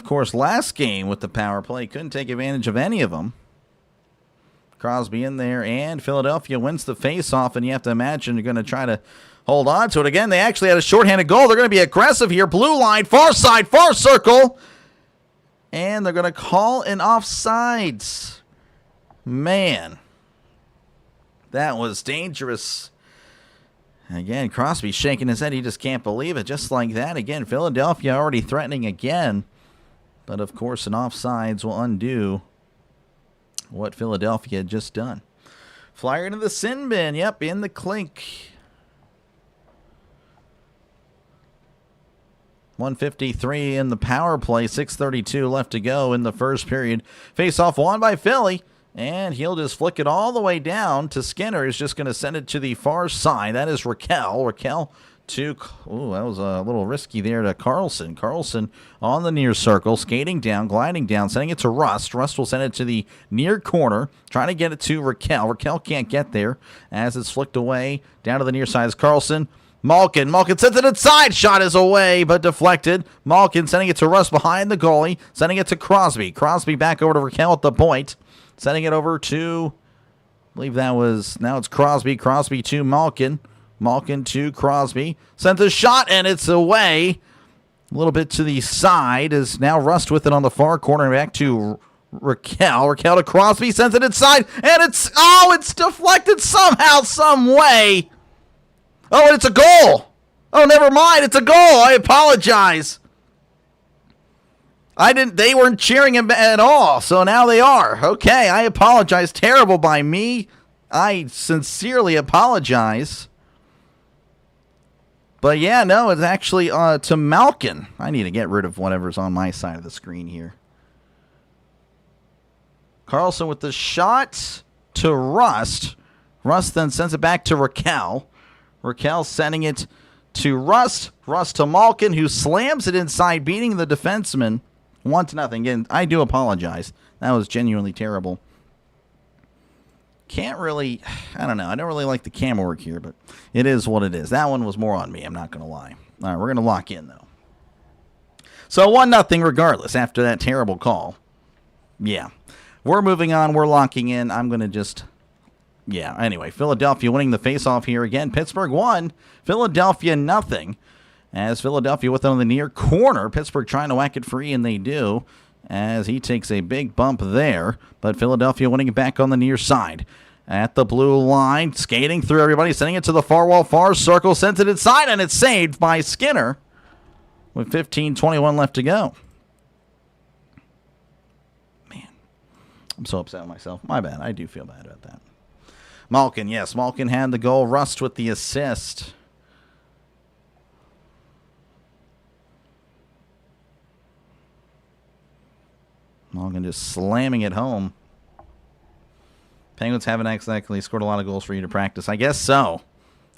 course, last game with the power play. Couldn't take advantage of any of them. Crosby in there, and Philadelphia wins the face-off, and you have to imagine they're going to try to hold on to it. Again, they actually had a shorthanded goal. They're going to be aggressive here. Blue line, far side, far circle. And they're going to call an offsides. Man, that was dangerous. Again, Crosby shaking his head. He just can't believe it. Just like that. Again, Philadelphia already threatening again. But, of course, an offsides will undo what Philadelphia had just done. Flyer into the sin bin. Yep, in the clink. 153 in the power play. 6:32 left to go in the first period. Face-off won by Philly. And he'll just flick it all the way down to Skinner. He's just going to send it to the far side. That is Raquel. Raquel to... Ooh, that was a little risky there to Carlson. Carlson on the near circle, skating down, gliding down, sending it to Rust. Rust will send it to the near corner, trying to get it to Raquel. Raquel can't get there as it's flicked away down to the near side. Is Carlson. Malkin sends it inside. Shot is away, but deflected. Malkin sending it to Rust behind the goalie, sending it to Crosby. Crosby back over to Raquel at the point. Sending it over to, I believe that was, now it's Crosby. Crosby to Malkin. Malkin to Crosby. Sends a shot, and it's away. A little bit to the side is now Rust with it on the far corner. Back to Raquel. Raquel to Crosby. Sends it inside, and it's deflected somehow, some way. Oh, and it's a goal. Oh, never mind. It's a goal. I apologize. They weren't cheering him at all, so now they are. Okay, I apologize. Terrible by me. I sincerely apologize. But yeah, no, it's actually to Malkin. I need to get rid of whatever's on my side of the screen here. Carlson with the shot to Rust. Rust then sends it back to Raquel. Raquel sending it to Rust. Rust to Malkin, who slams it inside, beating the defenseman. 1-0. Again, I do apologize. That was genuinely terrible. Can't really, I don't know. I don't really like the camera work here, but it is what it is. That one was more on me, I'm not going to lie. All right, we're going to lock in, though. So 1-0 regardless after that terrible call. Yeah. We're moving on. We're locking in. I'm going to just, yeah. Anyway, Philadelphia winning the faceoff here again. Pittsburgh 1, Philadelphia 0. As Philadelphia with it on the near corner. Pittsburgh trying to whack it free, and they do, as he takes a big bump there. But Philadelphia winning it back on the near side. At the blue line, skating through everybody, sending it to the far wall, far circle, sends it inside, and it's saved by Skinner with 15:21 left to go. Man, I'm so upset with myself. My bad. I do feel bad about that. Malkin, yes, Malkin had the goal. Rust with the assist. Malkin just slamming it home. Penguins haven't exactly scored a lot of goals for you to practice. I guess so.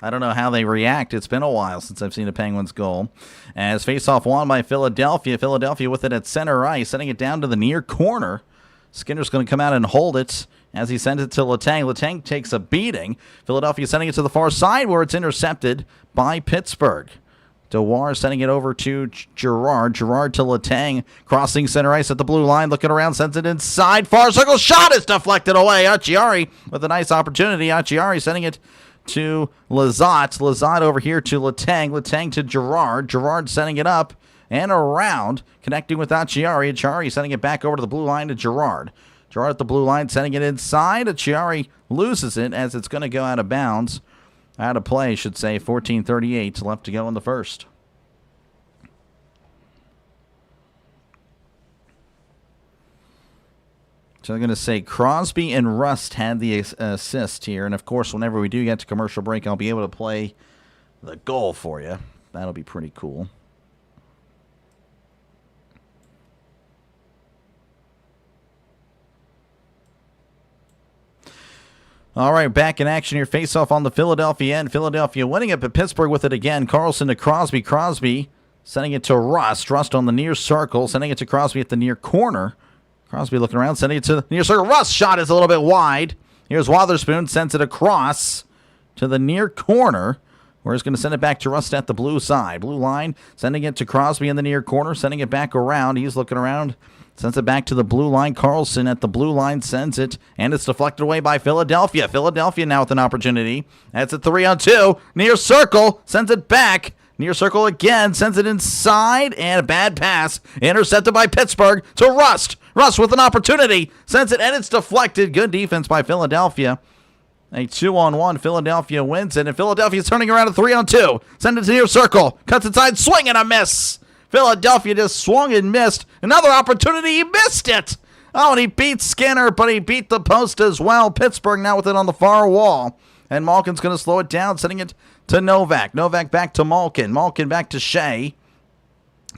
I don't know how they react. It's been a while since I've seen a Penguins goal. As faceoff won by Philadelphia. Philadelphia with it at center ice, sending it down to the near corner. Skinner's going to come out and hold it as he sends it to Letang. Letang takes a beating. Philadelphia sending it to the far side where it's intercepted by Pittsburgh. Dewar sending it over to Girard. Girard to Letang. Crossing center ice at the blue line. Looking around. Sends it inside. Far circle. Shot is deflected away. Acciari with a nice opportunity. Acciari sending it to Lizotte. Lizotte over here to Letang. Letang to Girard. Girard sending it up and around. Connecting with Acciari. Acciari sending it back over to the blue line to Girard. Girard at the blue line sending it inside. Acciari loses it as it's going to go out of bounds. Out of play, should say. 14:38 left to go in the first. So I'm going to say Crosby and Rust had the assist here. And, of course, whenever we do get to commercial break, I'll be able to play the goal for you. That'll be pretty cool. All right, back in action here. Face-off on the Philadelphia end. Philadelphia winning it, but Pittsburgh with it again. Carlson to Crosby. Crosby sending it to Rust. Rust on the near circle. Sending it to Crosby at the near corner. Crosby looking around. Sending it to the near circle. Rust shot is a little bit wide. Here's Wotherspoon. Sends it across to the near corner, where he's going to send it back to Rust at the blue side. Blue line. Sending it to Crosby in the near corner. Sending it back around. He's looking around. Sends it back to the blue line. Carlson at the blue line sends it, and it's deflected away by Philadelphia. Philadelphia now with an opportunity. That's a 3-on-2. Near circle. Sends it back. Near circle again. Sends it inside, and a bad pass. Intercepted by Pittsburgh to Rust. Rust with an opportunity. Sends it, and it's deflected. Good defense by Philadelphia. A 2-on-1. Philadelphia wins it, and Philadelphia's turning around a 3-on-2. Send it to near circle. Cuts inside, swing and a miss. Philadelphia just swung and missed. Another opportunity, he missed it. Oh, and he beat Skinner, but he beat the post as well. Pittsburgh now with it on the far wall. And Malkin's going to slow it down, sending it to Novak. Novak back to Malkin. Malkin back to Shea.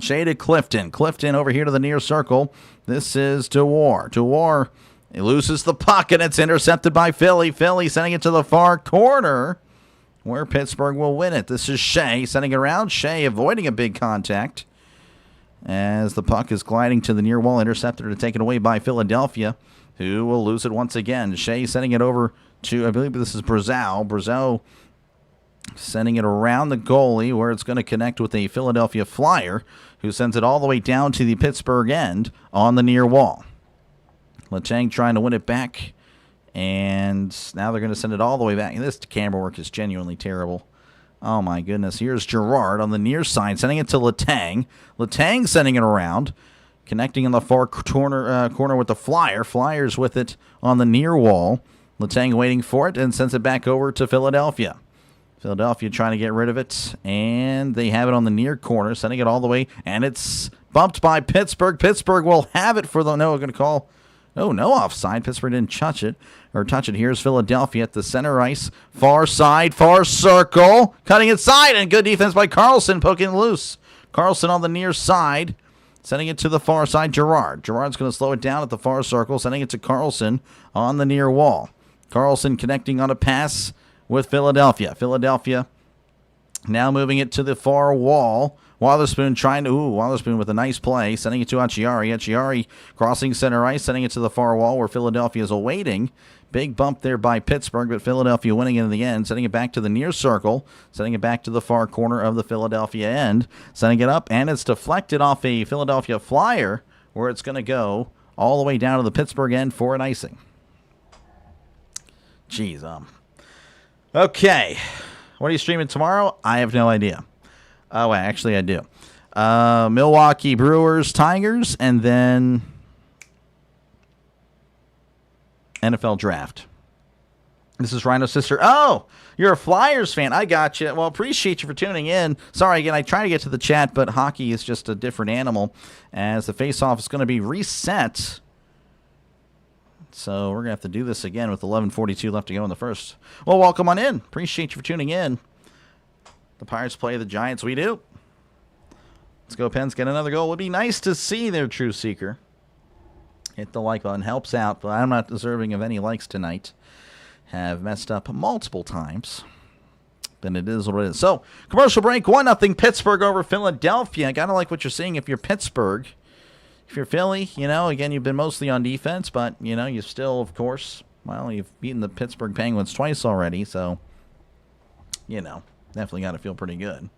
Shea to Clifton. Clifton over here to the near circle. This is DeWar. DeWar, he loses the puck, and it's intercepted by Philly. Philly sending it to the far corner, where Pittsburgh will win it. This is Shea sending it around. Shea avoiding a big contact as the puck is gliding to the near wall. Intercepted to take it away by Philadelphia, who will lose it once again. Shea sending it over to, I believe this is Brazeau. Brazeau sending it around the goalie, where it's going to connect with a Philadelphia Flyer, who sends it all the way down to the Pittsburgh end on the near wall. Letang trying to win it back, and now they're going to send it all the way back. And this camera work is genuinely terrible. Oh, my goodness. Here's Girard on the near side, sending it to Letang. Letang sending it around, connecting in the far corner with the Flyer. Flyers with it on the near wall. Letang waiting for it and sends it back over to Philadelphia. Philadelphia trying to get rid of it, and they have it on the near corner, sending it all the way, and it's bumped by Pittsburgh. Pittsburgh will have it for the, no, we're going to call, oh, no offside. Pittsburgh didn't touch it. Here's Philadelphia at the center ice, far side, far circle, cutting inside, and good defense by Carlson, poking it loose. Carlson on the near side, sending it to the far side, Girard. Girard's going to slow it down at the far circle, sending it to Carlson on the near wall. Carlson connecting on a pass with Philadelphia. Philadelphia now moving it to the far wall. Wotherspoon Wotherspoon with a nice play, sending it to Acciari. Acciari crossing center ice, sending it to the far wall where Philadelphia is awaiting. Big bump there by Pittsburgh, but Philadelphia winning in the end, sending it back to the near circle, sending it back to the far corner of the Philadelphia end, sending it up, and it's deflected off a Philadelphia Flyer, where it's going to go all the way down to the Pittsburgh end for an icing. Jeez, okay. What are you streaming tomorrow? I have no idea. Oh, actually, I do. Milwaukee Brewers, Tigers, and then NFL Draft. This is Rhino's sister. Oh, you're a Flyers fan. I got you. Well, appreciate you for tuning in. Sorry, again, I try to get to the chat, but hockey is just a different animal, as the face-off is going to be reset. So we're going to have to do this again with 11:42 left to go in the first. Well, welcome on in. Appreciate you for tuning in. The Pirates play the Giants. We do. Let's go, Pens. Get another goal. It would be nice to see their true seeker. Hit the like button. Helps out, but I'm not deserving of any likes tonight. Have messed up multiple times. Then it is what it is. So, commercial break. 1-0 Pittsburgh over Philadelphia. I got to like what you're seeing if you're Pittsburgh. If you're Philly, again, you've been mostly on defense, but, you still, of course, well, you've beaten the Pittsburgh Penguins twice already, so, definitely got to feel pretty good.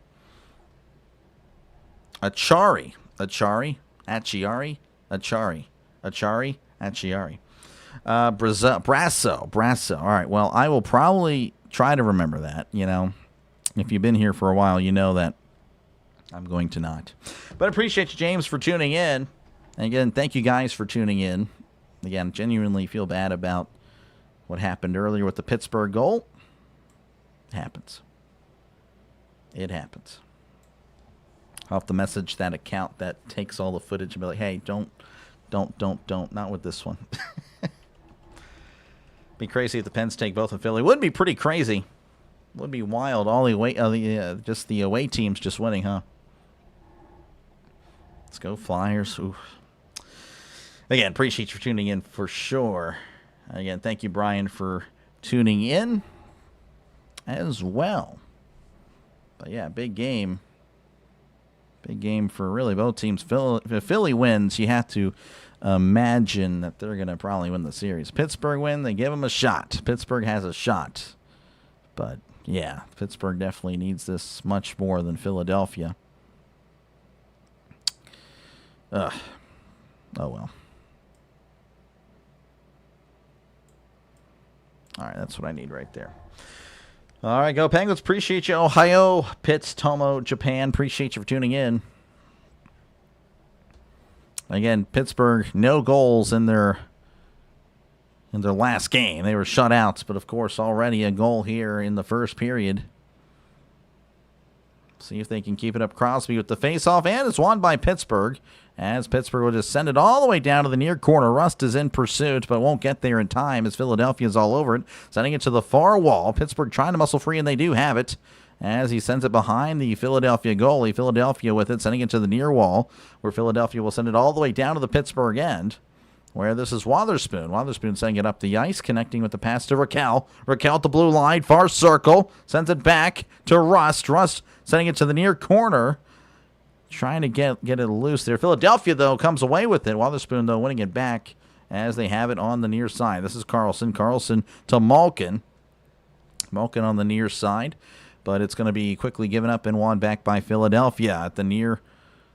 Acciari. Brasso. All right, well, I will probably try to remember that, If you've been here for a while, you know that I'm going to not. But I appreciate you, James, for tuning in. And again, thank you guys for tuning in. Again, genuinely feel bad about what happened earlier with the Pittsburgh goal. It happens. I'll have to message that account that takes all the footage and be like, hey, don't, not with this one. Be crazy if the Pens take both of Philly. Would be pretty crazy. Would be wild. All the away, just the away teams just winning, huh? Let's go Flyers. Oof. Again, appreciate you for tuning in for sure. Again, thank you, Brian, for tuning in as well. But yeah, big game. Big game for really both teams. If Philly wins, you have to imagine that they're going to probably win the series. Pittsburgh win, they give them a shot. Pittsburgh has a shot. But yeah, Pittsburgh definitely needs this much more than Philadelphia. Oh well. All right, that's what I need right there. All right, go Penguins. Appreciate you, Ohio, Pitts, Tomo, Japan. Appreciate you for tuning in. Again, Pittsburgh, no goals in their in their last game. They were shut out, but of course already a goal here in the first period. See if they can keep it up. Crosby with the faceoff, and it's won by Pittsburgh, as Pittsburgh will just send it all the way down to the near corner. Rust is in pursuit, but won't get there in time as Philadelphia's all over it, sending it to the far wall. Pittsburgh trying to muscle free, and they do have it, as he sends it behind the Philadelphia goalie. Philadelphia with it, sending it to the near wall, where Philadelphia will send it all the way down to the Pittsburgh end, where this is Wotherspoon. Wotherspoon sending it up the ice, connecting with the pass to Raquel. Raquel at the blue line, far circle, sends it back to Rust. Rust sending it to the near corner, trying to get it loose there. Philadelphia, though, comes away with it. Wotherspoon, though, winning it back as they have it on the near side. This is Carlson. Carlson to Malkin. Malkin on the near side, but it's going to be quickly given up and won back by Philadelphia at the near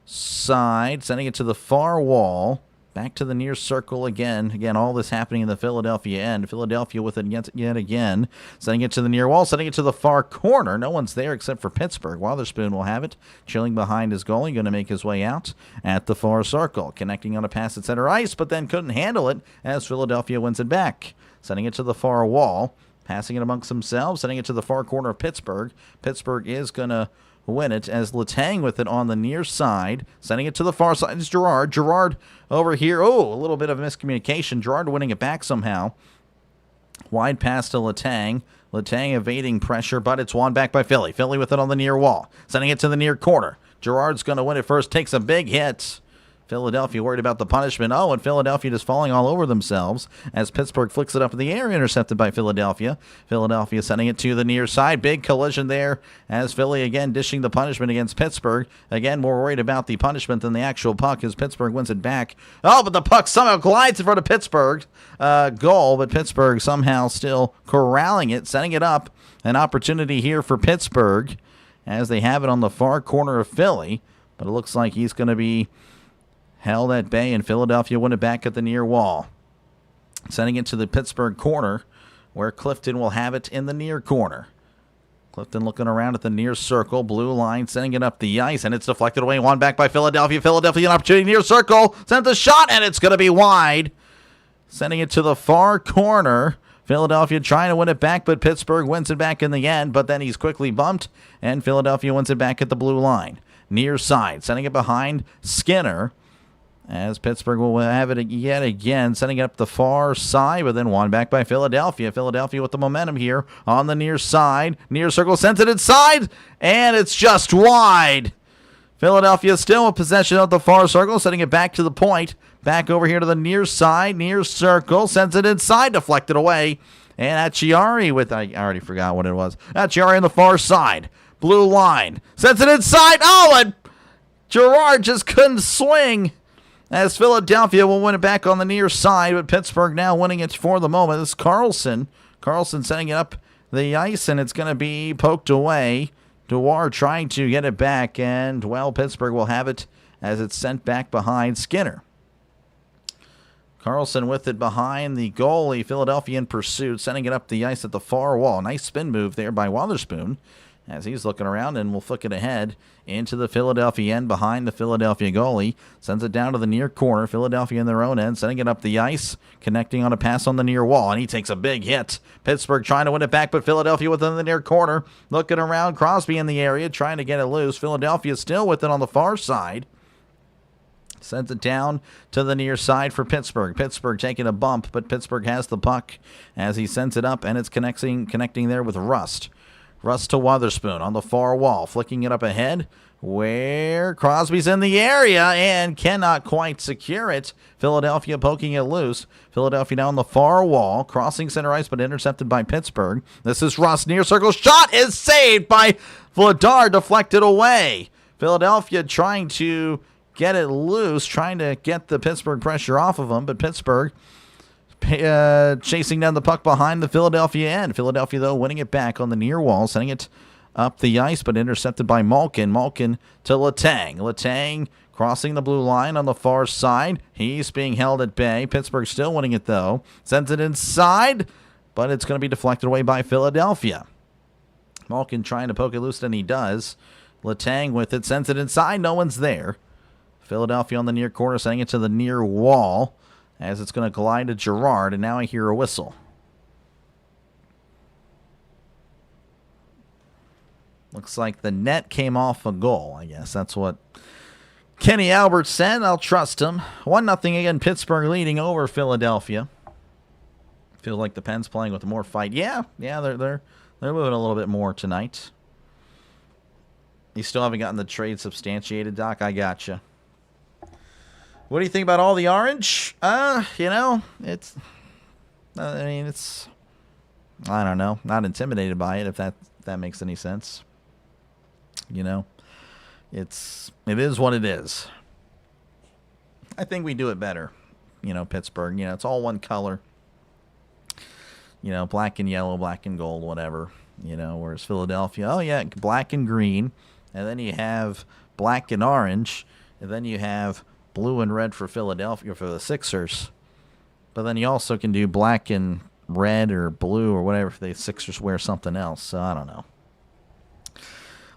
side, sending it to the far wall. Back to the near circle again. Again, all this happening in the Philadelphia end. Philadelphia with it yet again. Sending it to the near wall. Sending it to the far corner. No one's there except for Pittsburgh. Wotherspoon will have it. Chilling behind his goalie. Going to make his way out at the far circle. Connecting on a pass at center ice, but then couldn't handle it as Philadelphia wins it back. Sending it to the far wall. Passing it amongst themselves. Sending it to the far corner of Pittsburgh. Pittsburgh is going to win it as Letang with it on the near side, sending it to the far side. It's Gerard. Gerard over here. Oh, a little bit of miscommunication. Gerard winning it back somehow. Wide pass to Letang. Letang evading pressure, but it's won back by Philly. Philly with it on the near wall, sending it to the near corner. Gerard's going to win it first. Takes a big hit. Philadelphia worried about the punishment. Oh, and Philadelphia just falling all over themselves as Pittsburgh flicks it up in the air, intercepted by Philadelphia. Philadelphia sending it to the near side. Big collision there as Philly again dishing the punishment against Pittsburgh. Again, more worried about the punishment than the actual puck as Pittsburgh wins it back. Oh, but the puck somehow glides in front of Pittsburgh's goal, but Pittsburgh somehow still corralling it, setting it up. An opportunity here for Pittsburgh as they have it on the far corner of Philly, but it looks like he's going to be held at bay, and Philadelphia win it back at the near wall. Sending it to the Pittsburgh corner, where Clifton will have it in the near corner. Clifton looking around at the near circle, blue line, sending it up the ice, and it's deflected away, won back by Philadelphia. Philadelphia an opportunity near circle, sent the shot, and it's going to be wide. Sending it to the far corner. Philadelphia trying to win it back, but Pittsburgh wins it back in the end, but then he's quickly bumped, and Philadelphia wins it back at the blue line. Near side, sending it behind Skinner, as Pittsburgh will have it yet again, sending it up the far side, but then won back by Philadelphia. Philadelphia with the momentum here on the near side. Near circle, sends it inside, and it's just wide. Philadelphia still in possession of the far circle, sending it back to the point. Back over here to the near side, near circle, sends it inside, deflected away. And Acciari with, I already forgot what it was. Acciari on the far side. Blue line, sends it inside. Oh, and Gerard just couldn't swing, as Philadelphia will win it back on the near side, but Pittsburgh now winning it for the moment. This is Carlson. Carlson setting it up the ice, and it's going to be poked away. Dewar trying to get it back, and, well, Pittsburgh will have it as it's sent back behind Skinner. Carlson with it behind the goalie. Philadelphia in pursuit, sending it up the ice at the far wall. Nice spin move there by Wotherspoon, as he's looking around and will flick it ahead into the Philadelphia end behind the Philadelphia goalie. Sends it down to the near corner. Philadelphia in their own end, sending it up the ice, connecting on a pass on the near wall, and he takes a big hit. Pittsburgh trying to win it back, but Philadelphia within the near corner. Looking around, Crosby in the area, trying to get it loose. Philadelphia still with it on the far side. Sends it down to the near side for Pittsburgh. Pittsburgh taking a bump, but Pittsburgh has the puck as he sends it up, and it's connecting there with Rust. Rust to Wotherspoon on the far wall, flicking it up ahead, where Crosby's in the area and cannot quite secure it. Philadelphia poking it loose. Philadelphia now on the far wall, crossing center ice, but intercepted by Pittsburgh. This is Rust, near circle, shot is saved by Vladar, deflected away. Philadelphia trying to get it loose, trying to get the Pittsburgh pressure off of them, but Pittsburgh chasing down the puck behind the Philadelphia end. Philadelphia, though, winning it back on the near wall, sending it up the ice, but intercepted by Malkin. Malkin to Letang. Letang crossing the blue line on the far side. He's being held at bay. Pittsburgh still winning it, though. Sends it inside, but it's going to be deflected away by Philadelphia. Malkin trying to poke it loose, and he does. Letang with it, sends it inside. No one's there. Philadelphia on the near corner, sending it to the near wall. as it's going to glide to Girard, and now I hear a whistle. Looks like the net came off a goal. I guess that's what Kenny Albert said. I'll trust him. 1-0 again, Pittsburgh leading over Philadelphia. Feels like the Pens playing with more fight. Yeah, they're moving a little bit more tonight. You still haven't gotten the trade substantiated, Doc? I gotcha. What do you think about all the orange? It's... I don't know. Not intimidated by it, if that makes any sense. It is what it is. I think we do it better. Pittsburgh. It's all one color. Black and yellow, black and gold, whatever. Whereas Philadelphia, oh yeah, black and green. And then you have black and orange. And then you have blue and red for Philadelphia for the Sixers. But then you also can do black and red or blue or whatever if the Sixers wear something else. So I don't know.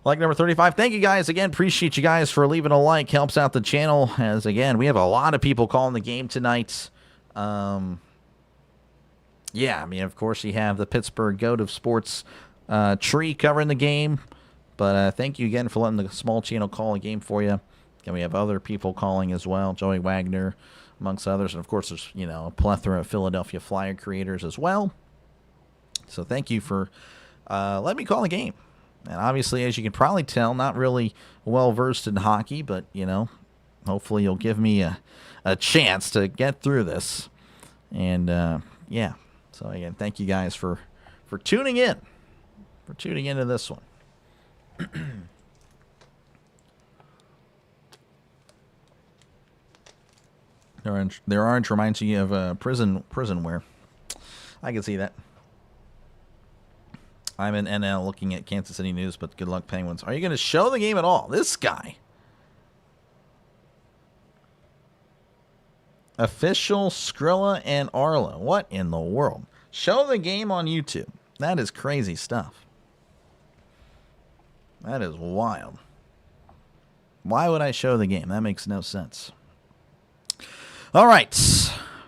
Like number 35. Thank you guys again. Appreciate you guys for leaving a like. Helps out the channel. As again, we have a lot of people calling the game tonight. Of course, you have the Pittsburgh Goat of Sports tree covering the game. But thank you again for letting the small channel call a game for you. And we have other people calling as well. Joey Wagner, amongst others. And, of course, there's, a plethora of Philadelphia Flyer creators as well. So thank you for letting me call the game. And obviously, as you can probably tell, not really well-versed in hockey. But, hopefully you'll give me a chance to get through this. And, So, again, thank you guys for tuning in. For tuning into this one. Their orange reminds you of prison wear. I can see that. I'm in NL looking at Kansas City news, but good luck, Penguins. Are you going to show the game at all? This guy. Official Skrilla and Arlo. What in the world? Show the game on YouTube. That is crazy stuff. That is wild. Why would I show the game? That makes no sense. All right.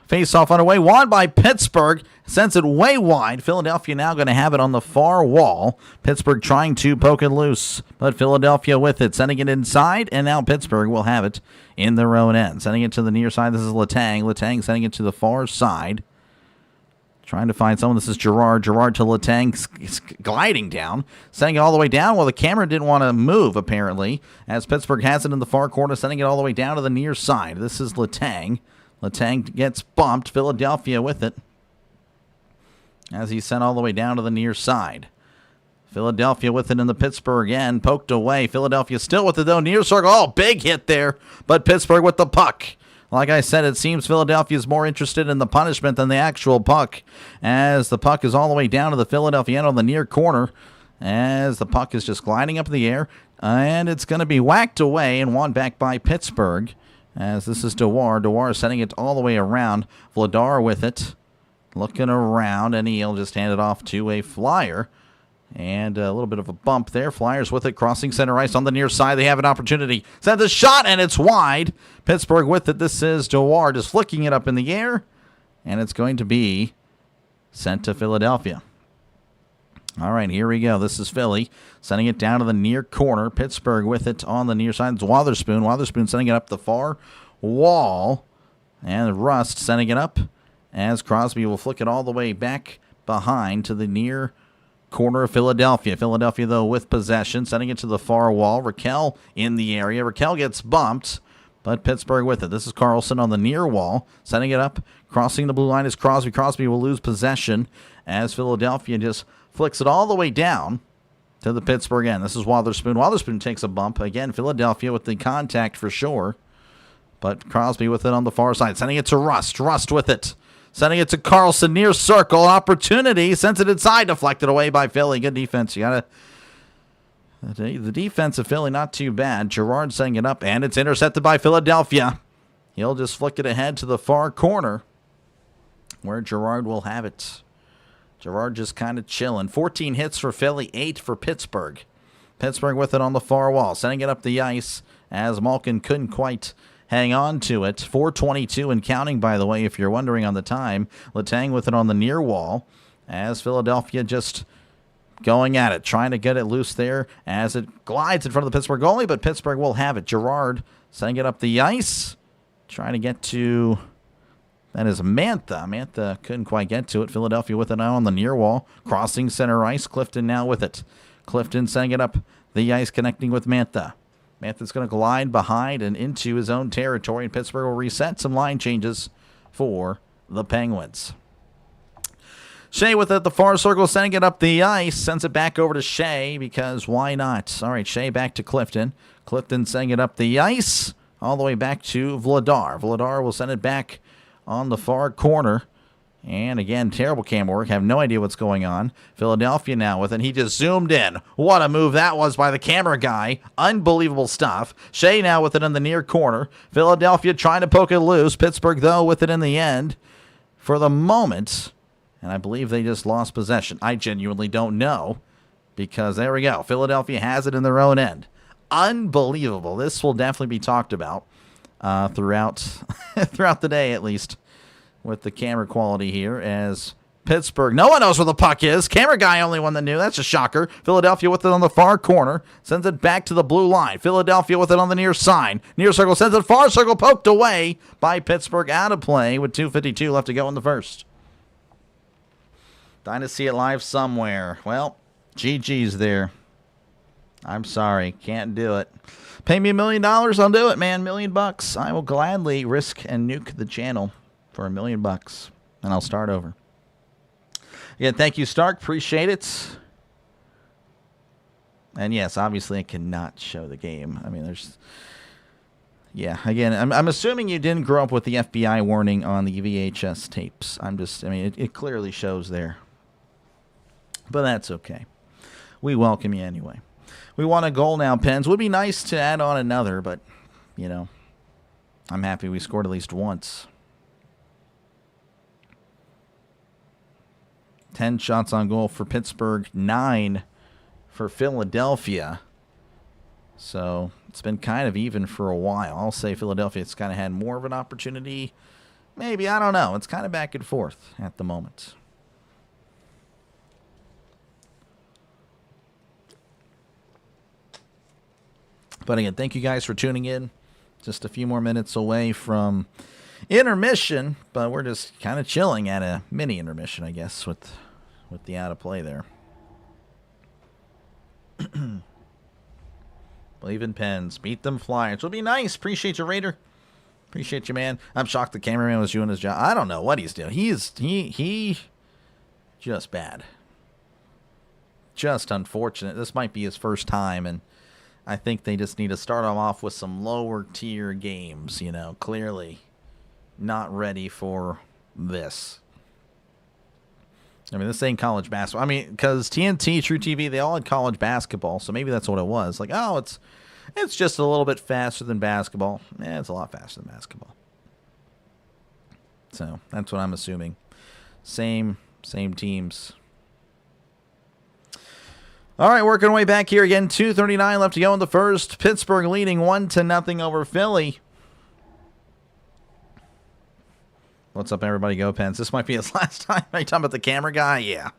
Face-off underway. Won by Pittsburgh. Sends it way wide. Philadelphia now going to have it on the far wall. Pittsburgh trying to poke it loose. But Philadelphia with it. Sending it inside. And now Pittsburgh will have it in their own end. Sending it to the near side. This is Letang. Letang sending it to the far side. Trying to find someone. This is Girard. Girard to Letang, gliding down. Sending it all the way down. Well, the camera didn't want to move, apparently, as Pittsburgh has it in the far corner, sending it all the way down to the near side. This is Letang. Letang gets bumped. Philadelphia with it, as he's sent all the way down to the near side. Philadelphia with it in the Pittsburgh end. Poked away. Philadelphia still with it, though. Near circle. Oh, big hit there. But Pittsburgh with the puck. Like I said, it seems Philadelphia is more interested in the punishment than the actual puck, as the puck is all the way down to the Philadelphia end on the near corner, as the puck is just gliding up in the air, and it's going to be whacked away and won back by Pittsburgh, as this is Dewar. Dewar is sending it all the way around. Vladar with it, looking around, and he'll just hand it off to a Flyer. And a little bit of a bump there. Flyers with it, crossing center ice on the near side. They have an opportunity. Sends a shot, and it's wide. Pittsburgh with it. This is Dewar just flicking it up in the air. And it's going to be sent to Philadelphia. All right, here we go. This is Philly sending it down to the near corner. Pittsburgh with it on the near side. It's Wotherspoon. Wotherspoon sending it up the far wall. And Rust sending it up, as Crosby will flick it all the way back behind to the near corner of Philadelphia. Philadelphia, though, with possession, sending it to the far wall. Raquel in the area. Raquel gets bumped, but Pittsburgh with it. This is Carlson on the near wall, sending it up. Crossing the blue line is Crosby. Crosby will lose possession, as Philadelphia just flicks it all the way down to the Pittsburgh end. This is Wotherspoon. Wotherspoon takes a bump. Again, Philadelphia with the contact for sure, but Crosby with it on the far side, sending it to Rust. Rust with it. Sending it to Carlson, near circle, opportunity, sends it inside, deflected away by Philly. Good defense. The defense of Philly, not too bad. Girard setting it up, and it's intercepted by Philadelphia. He'll just flick it ahead to the far corner, where Girard will have it. Girard just kind of chilling. 14 hits for Philly, 8 for Pittsburgh. Pittsburgh with it on the far wall, sending it up the ice, as Malkin couldn't quite hang on to it. 4:22 and counting, by the way, if you're wondering on the time. Letang with it on the near wall as Philadelphia just going at it, trying to get it loose there as it glides in front of the Pittsburgh goalie, but Pittsburgh will have it. Gerard setting it up the ice, trying to get to, that is Mantha. Mantha couldn't quite get to it. Philadelphia with it now on the near wall, crossing center ice. Clifton now with it. Clifton setting it up the ice, connecting with Mantha. Mantha's going to glide behind and into his own territory, and Pittsburgh will reset some line changes for the Penguins. Shea with it at the far circle, sending it up the ice. Sends it back over to Shea because why not? All right, Shea back to Clifton. Clifton sending it up the ice all the way back to Vladar. Vladar will send it back on the far corner. And again, terrible cam work. Have no idea what's going on. Philadelphia now with it. He just zoomed in. What a move that was by the camera guy. Unbelievable stuff. Shea now with it in the near corner. Philadelphia trying to poke it loose. Pittsburgh, though, with it in the end for the moment. And I believe they just lost possession. I genuinely don't know because there we go. Philadelphia has it in their own end. Unbelievable. This will definitely be talked about throughout the day, at least, with the camera quality here as Pittsburgh. No one knows where the puck is. Camera guy only one that knew. That's a shocker. Philadelphia with it on the far corner. Sends it back to the blue line. Philadelphia with it on the near side. Near circle. Sends it far circle. Poked away by Pittsburgh. Out of play with 2:52 left to go in the first. Dying to see it live somewhere. Well, GG's there. I'm sorry. Can't do it. Pay me $1 million. I'll do it, man. $1 million. I will gladly risk and nuke the channel for $1 million, and I'll start over. Again, thank you, Stark. Appreciate it. And yes, obviously I cannot show the game. I mean, there's... Yeah, again, I'm assuming you didn't grow up with the FBI warning on the VHS tapes. I mean, it clearly shows there. But that's okay. We welcome you anyway. We want a goal now, Pens. Would be nice to add on another, but, you know, I'm happy we scored at least once. 10 shots on goal for Pittsburgh, 9 for Philadelphia. So it's been kind of even for a while. I'll say Philadelphia's kind of had more of an opportunity. Maybe, I don't know. It's kind of back and forth at the moment. But again, thank you guys for tuning in. Just a few more minutes away from intermission, but we're just kind of chilling at a mini intermission, I guess, with the out of play there. Believe in Pens. Beat them Flyers. It'll be nice. Appreciate you, Raider. Appreciate you, man. I'm shocked the cameraman was doing his job. I don't know what he's doing. He just bad. Just unfortunate. This might be his first time, and I think they just need to start him off with some lower tier games, you know, clearly not ready for this. I mean, this ain't college basketball. I mean, because TNT, True TV, they all had college basketball, so maybe that's what it was. Like, oh, it's just a little bit faster than basketball. Yeah, it's a lot faster than basketball. So that's what I'm assuming. Same teams. All right, working our way back here again. 2:39 left to go in the first. Pittsburgh leading 1-0 over Philly. What's up, everybody? Go Pens. This might be his last time. Are you talking about the camera guy? Yeah.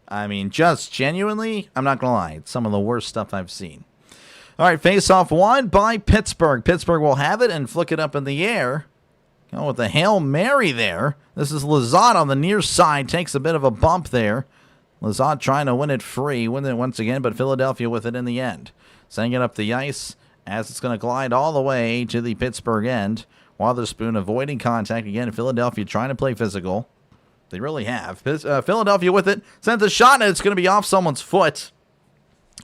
I mean, just genuinely, I'm not going to lie. It's some of the worst stuff I've seen. All right, face-off won by Pittsburgh. Pittsburgh will have it and flick it up in the air. Oh, with a Hail Mary there. This is Lizotte on the near side. Takes a bit of a bump there. Lizotte trying to win it free. Win it once again, but Philadelphia with it in the end. Sending it up the ice as it's going to glide all the way to the Pittsburgh end. Wotherspoon avoiding contact. Again, Philadelphia trying to play physical. They really have. Philadelphia with it. Sends a shot, and it's going to be off someone's foot.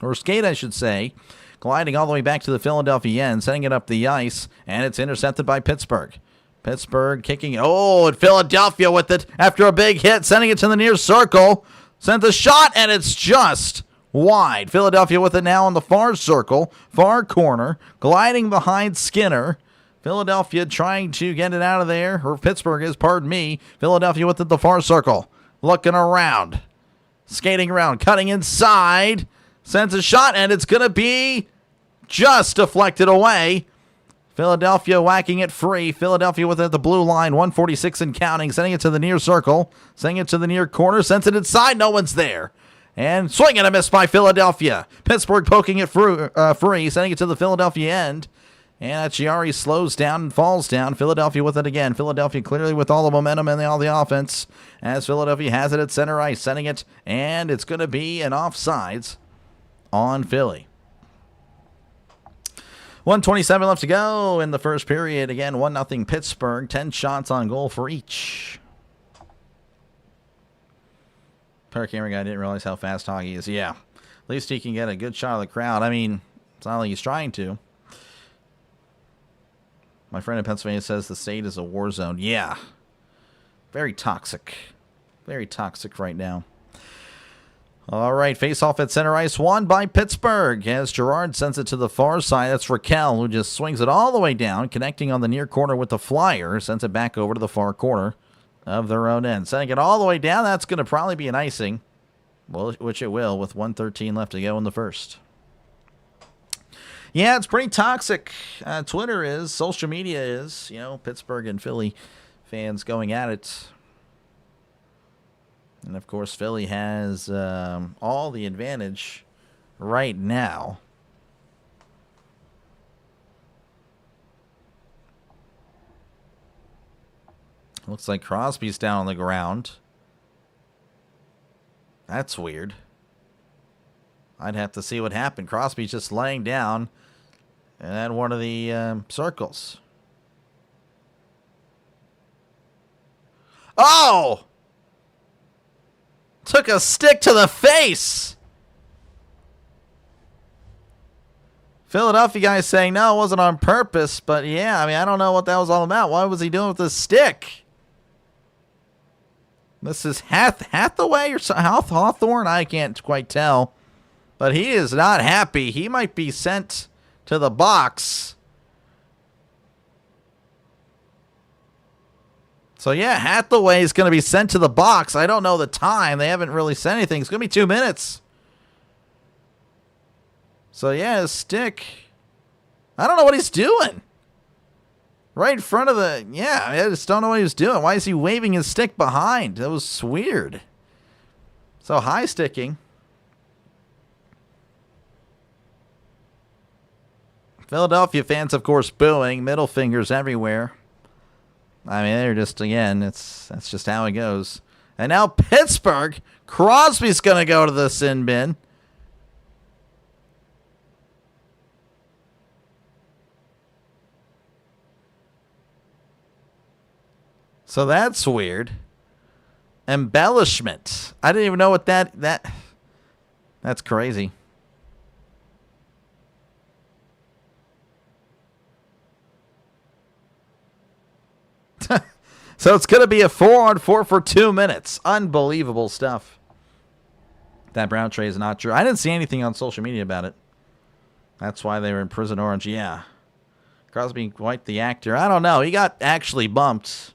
Or skate, I should say. Gliding all the way back to the Philadelphia end. Sending it up the ice, and it's intercepted by Pittsburgh. Pittsburgh kicking. Oh, and Philadelphia with it after a big hit. Sending it to the near circle. Sends a shot, and it's just wide. Philadelphia with it now on the far circle, far corner, gliding behind Skinner. Philadelphia trying to get it out of there, or Pittsburgh is, pardon me. Philadelphia with it the far circle, looking around, skating around, cutting inside, sends a shot, and it's going to be just deflected away. Philadelphia whacking it free. Philadelphia with it at the blue line. 146 and counting. Sending it to the near circle. Sending it to the near corner. Sends it inside. No one's there. And swing and a miss by Philadelphia. Pittsburgh poking it free. Sending it to the Philadelphia end. And Chiari slows down and falls down. Philadelphia with it again. Philadelphia clearly with all the momentum and all the offense. As Philadelphia has it at center ice. Sending it. And it's going to be an offsides on Philly. 1:27 left to go in the first period. Again, 1-0 Pittsburgh. 10 shots on goal for each. Per camera guy didn't realize how fast hockey is. Yeah. At least he can get a good shot of the crowd. I mean, it's not like he's trying to. My friend in Pennsylvania says the state is a war zone. Yeah. Very toxic. Very toxic right now. All right, face-off at center ice, won by Pittsburgh as Gerard sends it to the far side. That's Raquel, who just swings it all the way down, connecting on the near corner with the flyer, sends it back over to the far corner of their own end. Sending it all the way down, that's going to probably be an icing, well, which it will with 1:13 left to go in the first. Yeah, it's pretty toxic. Twitter is, social media is, Pittsburgh and Philly fans going at it. And, of course, Philly has all the advantage right now. Looks like Crosby's down on the ground. That's weird. I'd have to see what happened. Crosby's just laying down at one of the circles. Oh! Took a stick to the face. Philadelphia guy saying, no, it wasn't on purpose. But, yeah, I mean, I don't know what that was all about. What was he doing with the stick? This is Hathaway or Hawthorne? I can't quite tell. But he is not happy. He might be sent to the box. So, yeah, Hathaway is going to be sent to the box. I don't know the time. They haven't really said anything. It's going to be 2 minutes. So, yeah, his stick. I don't know what he's doing. Right in front of the... Yeah, I just don't know what he was doing. Why is he waving his stick behind? That was weird. So, high sticking. Philadelphia fans, of course, booing. Middle fingers everywhere. I mean, they're just, again, that's just how it goes. And now Pittsburgh, Crosby's going to go to the sin bin. So that's weird. Embellishment. I didn't even know what that's crazy. So it's going to be a 4-on-4 for 2 minutes. Unbelievable stuff. That brown tray is not true. I didn't see anything on social media about it. That's why they were in prison orange. Yeah. Crosby, quite the actor. I don't know. He got actually bumped.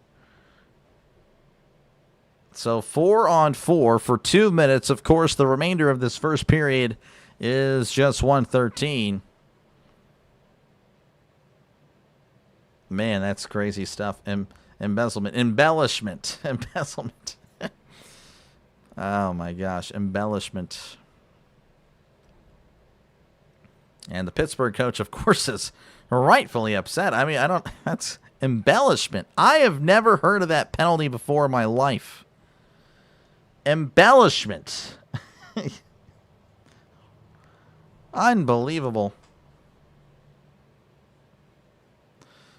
So 4-on-4 for 2 minutes. Of course, the remainder of this first period is just 1:13. Man, that's crazy stuff. Embellishment. Oh my gosh, embellishment. And the Pittsburgh coach, of course, is rightfully upset. I mean, that's embellishment. I have never heard of that penalty before in my life. Embellishment. Unbelievable.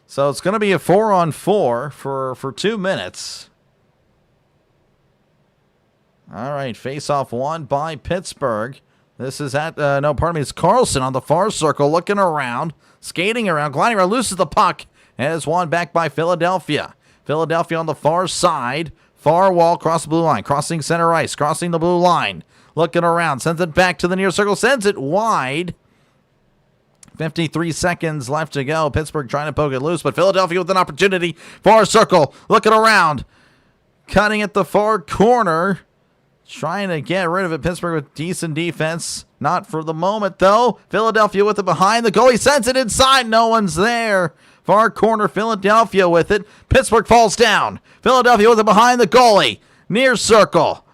So it's going to be a 4-on-4 for 2 minutes. All right, face-off won by Pittsburgh. This is it's Carlson on the far circle, looking around, skating around, gliding around, loses the puck, and is won back by Philadelphia. Philadelphia on the far side, far wall, cross the blue line, crossing center ice, crossing the blue line, looking around, sends it back to the near circle, sends it wide. 53 seconds left to go. Pittsburgh trying to poke it loose, but Philadelphia with an opportunity. Far circle, looking around, cutting at the far corner, trying to get rid of it. Pittsburgh with decent defense. Not for the moment, though. Philadelphia with it behind the goal. He sends it inside. No one's there. Far corner, Philadelphia with it. Pittsburgh falls down. Philadelphia with it behind the goalie. Near circle.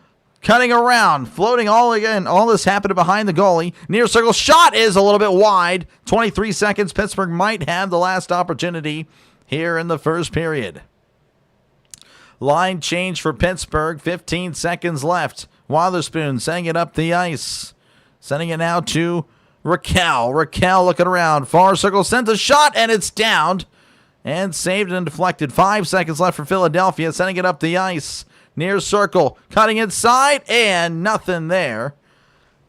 Cutting around. Floating all again. All this happened behind the goalie. Near circle. Shot is a little bit wide. 23 seconds. Pittsburgh might have the last opportunity here in the first period. Line change for Pittsburgh. 15 seconds left. Witherspoon sending it up the ice. Sending it now to Raquel. Raquel looking around. Far circle. Sends a shot, and it's downed. And saved and deflected. 5 seconds left for Philadelphia. Sending it up the ice. Near circle. Cutting inside, and nothing there.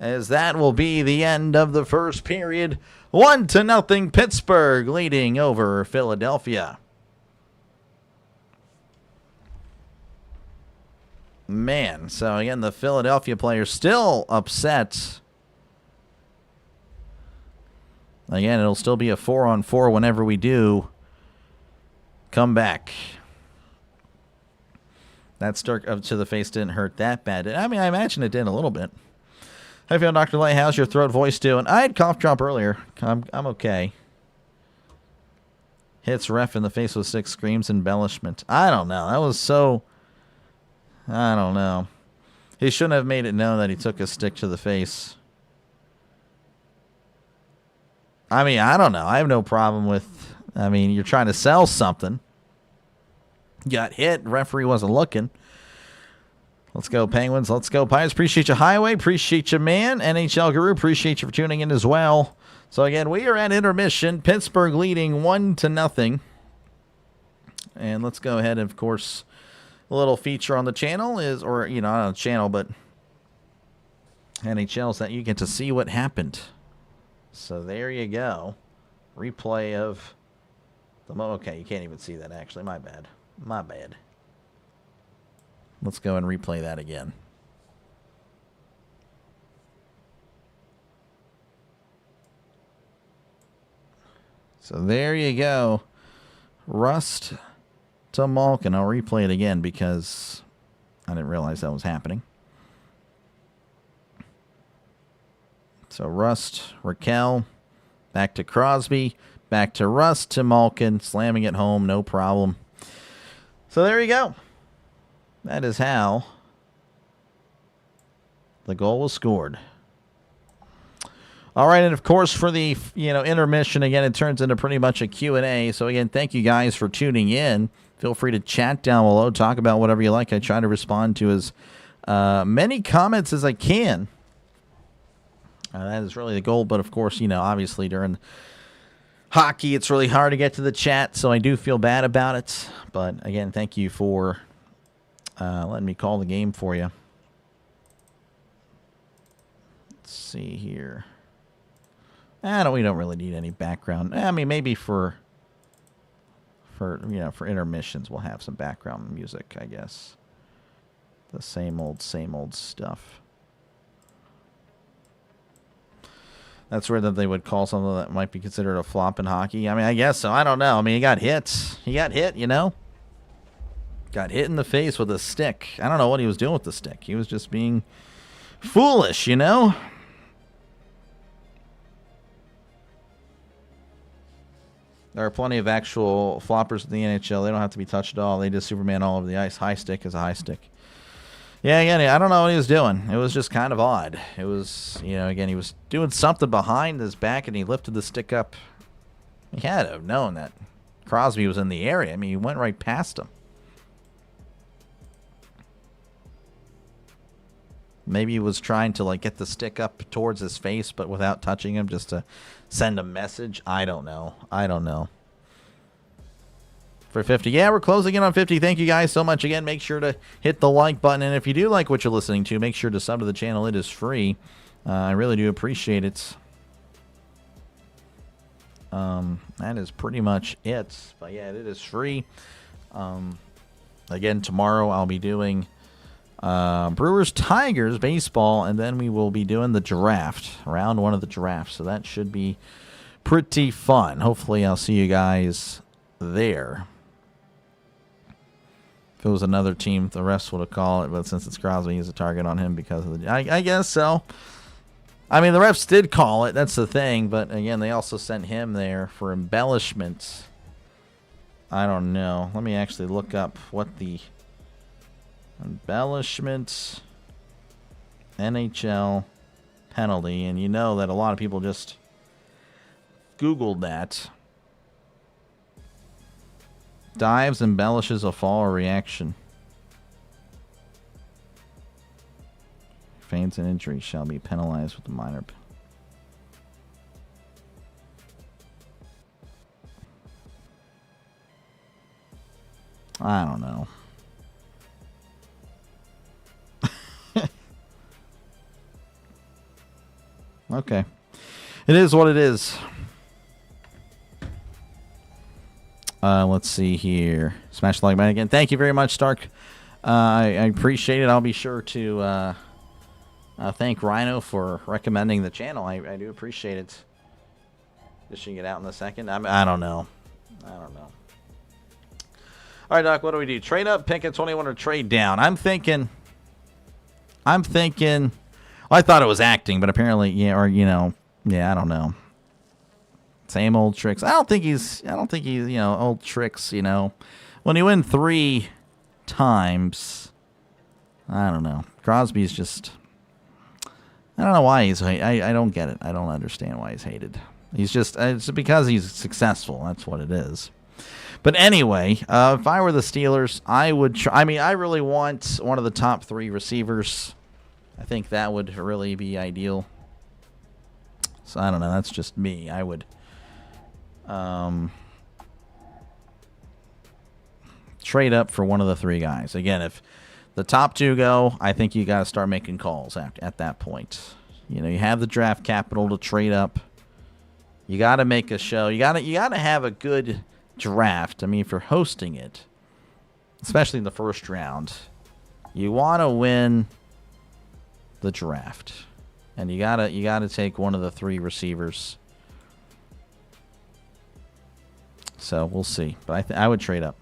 As that will be the end of the first period. 1-0 Pittsburgh leading over Philadelphia. Man, so again, the Philadelphia players still upset. Again, it'll still be a 4-on-4 whenever we do come back. That stirk up to the face didn't hurt that bad. I mean, I imagine it did a little bit. How you feeling, Dr. Lay? How's your throat voice doing? I had cough drop earlier. I'm okay. Hits ref in the face with 6 screams, embellishment. I don't know. That was so... I don't know. He shouldn't have made it known that he took a stick to the face. I mean, I don't know. I have no problem with... I mean, you're trying to sell something. Got hit. Referee wasn't looking. Let's go, Penguins. Let's go, Pirates. Appreciate you, Highway. Appreciate you, man. NHL Guru. Appreciate you for tuning in as well. So, again, we are at intermission. Pittsburgh leading 1-0. And let's go ahead and, of course... A little feature on the channel is, or, you know, not on the channel, but NHL's that you get to see what happened. So there you go. Replay of the okay, you can't even see that actually. My bad. My bad. Let's go and replay that again. So there you go. Rust to Malkin. I'll replay it again because I didn't realize that was happening. So Rust, Raquel, back to Crosby, back to Rust to Malkin, slamming it home, no problem. So there you go. That is how the goal was scored. All right, and of course for the intermission, again, it turns into pretty much a Q&A. So again, thank you guys for tuning in. Feel free to chat down below, talk about whatever you like. I try to respond to as many comments as I can. That is really the goal, but of course, obviously during hockey, it's really hard to get to the chat, so I do feel bad about it. But again, thank you for letting me call the game for you. Let's see here. We don't really need any background. I mean, maybe for intermissions, we'll have some background music, I guess. The same old stuff. That's weird that they would call something that might be considered a flop in hockey. I mean, I guess so. I don't know. I mean, he got hit. Got hit in the face with a stick. I don't know what he was doing with the stick. He was just being foolish, There are plenty of actual floppers in the NHL. They don't have to be touched at all. They just Superman all over the ice. High stick is a high stick. Yeah, again, I don't know what he was doing. It was just kind of odd. It was, again, he was doing something behind his back, and he lifted the stick up. He had to have known that Crosby was in the area. I mean, he went right past him. Maybe he was trying to, get the stick up towards his face, but without touching him, just to send a message. I don't know. For 50. Yeah, we're closing in on 50. Thank you guys so much. Again, make sure to hit the like button. And if you do like what you're listening to, make sure to sub to the channel. It is free. I really do appreciate it. That is pretty much it. But yeah, it is free. Again, tomorrow I'll be doing Brewers Tigers baseball, and then we will be doing the draft, round 1 of the draft. So that should be pretty fun. Hopefully I'll see you guys there. If it was another team, the refs would have called it, but since it's Crosby, he's a target on him because of the... I guess so. I mean, the refs did call it. That's the thing. But, again, they also sent him there for embellishment. I don't know. Let me actually look up what the embellishment NHL penalty, and you know that a lot of people just Googled that. Dives, embellishes a fall or reaction. Feigns and injury shall be penalized with a minor. I don't know. Okay. It is what it is. Let's see here. Smash the like button again. Thank you very much, Stark. I appreciate it. I'll be sure to thank Rhino for recommending the channel. I do appreciate it. Dishing it out in a second. I don't know. I don't know. All right, Doc, what do we do? Trade up, pick at 21, or trade down? I'm thinking. Well, I thought it was acting, but apparently, yeah, or yeah, I don't know. Same old tricks. I don't think he's, old tricks, When you win 3 times, I don't know. Crosby's just, I don't know why he's, I don't get it. I don't understand why he's hated. He's just, it's because he's successful. That's what it is. But anyway, if I were the Steelers, I would try. I mean, I really want one of the top 3 receivers. I think that would really be ideal. So I don't know. That's just me. I would trade up for one of the 3 guys. Again, if the top 2 go, I think you got to start making calls at that point. You have the draft capital to trade up. You got to make a show. You got to have a good draft. I mean, if you're hosting it, especially in the first round, you want to win the draft, and you gotta take one of the 3 receivers. So we'll see, but I would trade up.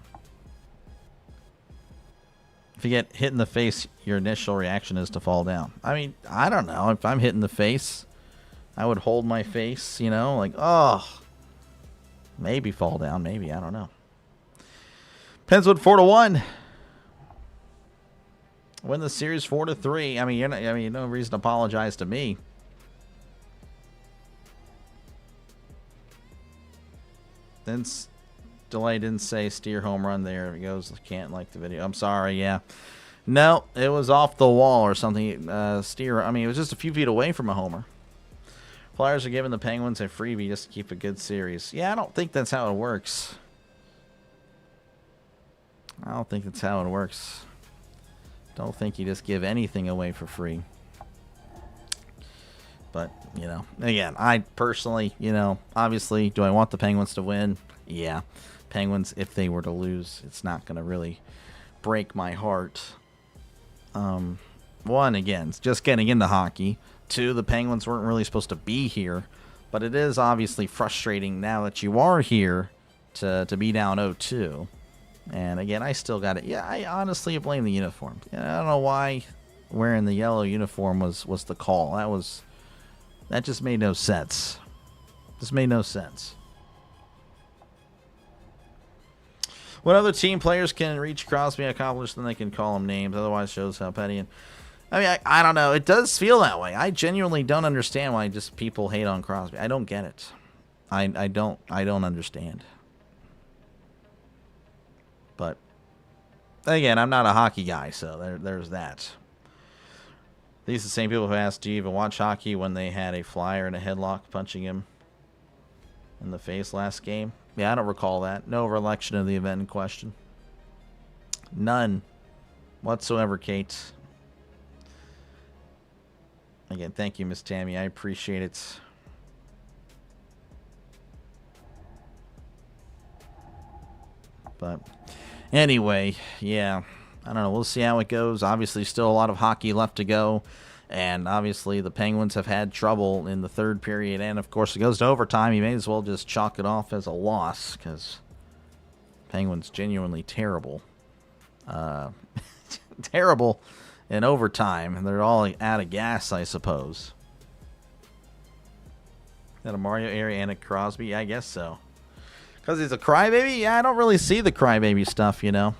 If you get hit in the face, your initial reaction is to fall down. I mean, I don't know. If I'm hit in the face, I would hold my face, like, oh, maybe fall down, maybe, I don't know. Pennswood 4-1. Win the series 4-3. I mean, no reason to apologize to me. Then Delay didn't say steer home run. There it goes. Can't like the video. I'm sorry. Yeah, no, it was off the wall or something. Steer. I mean, it was just a few feet away from a homer. Flyers are giving the Penguins a freebie just to keep a good series. Yeah, I don't think that's how it works. I don't think that's how it works. Don't think you just give anything away for free. But, again, I personally, obviously, do I want the Penguins to win? Yeah. Penguins, if they were to lose, it's not going to really break my heart. 1, again, it's just getting into hockey. 2, the Penguins weren't really supposed to be here. But it is obviously frustrating now that you are here to be down 0-2. And again, I still got it. Yeah, I honestly blame the uniform. I don't know why wearing the yellow uniform was the call. That just made no sense. Just made no sense. When other team players can reach Crosby accomplished, then they can call him names. Otherwise, shows how petty. And I mean, I don't know. It does feel that way. I genuinely don't understand why just people hate on Crosby. I don't get it. I don't understand. But again, I'm not a hockey guy, so there's that. These are the same people who asked, do you even watch hockey, when they had a Flyer in a headlock punching him in the face last game? Yeah, I don't recall that. No recollection of the event in question. None whatsoever, Kate. Again, thank you, Miss Tammy. I appreciate it. But anyway, yeah, I don't know. We'll see how it goes. Obviously, still a lot of hockey left to go. And obviously, the Penguins have had trouble in the 3rd period. And, of course, it goes to overtime. You may as well just chalk it off as a loss, because Penguins genuinely terrible. Terrible in overtime. And they're all out of gas, I suppose. Is that a Mario area and a Crosby? I guess so. Because he's a crybaby? Yeah, I don't really see the crybaby stuff, you know.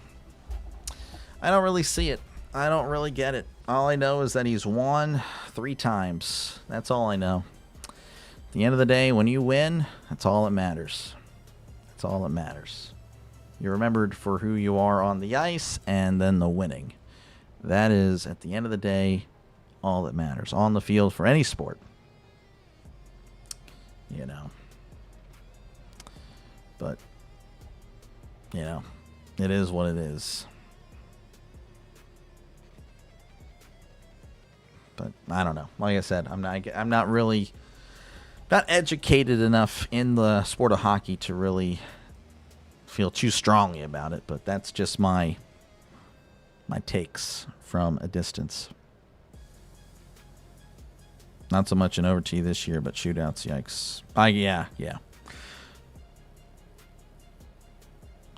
I don't really see it. I don't really get it. All I know is that he's won 3 times. That's all I know. At the end of the day, when you win, that's all that matters. That's all that matters. You're remembered for who you are on the ice and then the winning. That is, at the end of the day, all that matters. On the field for any sport. You know. But, you know, it is what it is. But I don't know. Like I said, I'm not really not educated enough in the sport of hockey to really feel too strongly about it. But that's just my takes from a distance. Not so much in overtime this year, but shootouts. Yikes! Yeah.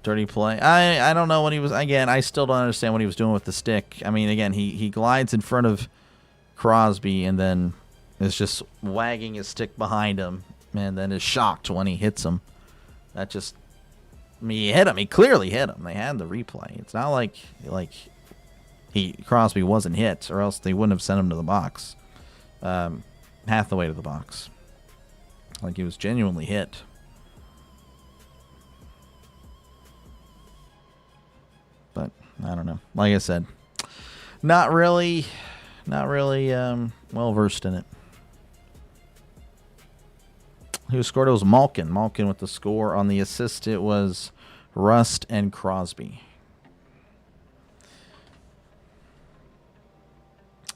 Dirty play. I don't know what he was. Again, I still don't understand what he was doing with the stick. I mean, again, he glides in front of Crosby and then is just wagging his stick behind him and then is shocked when he hits him. That just, I mean, he hit him. He clearly hit him. They had the replay. It's not like Crosby wasn't hit, or else they wouldn't have sent him to the box. Half the way to the box. Like he was genuinely hit. But I don't know. Like I said, not really well versed in it. Who scored? It was Malkin. Malkin with the score. On the assist, it was Rust and Crosby.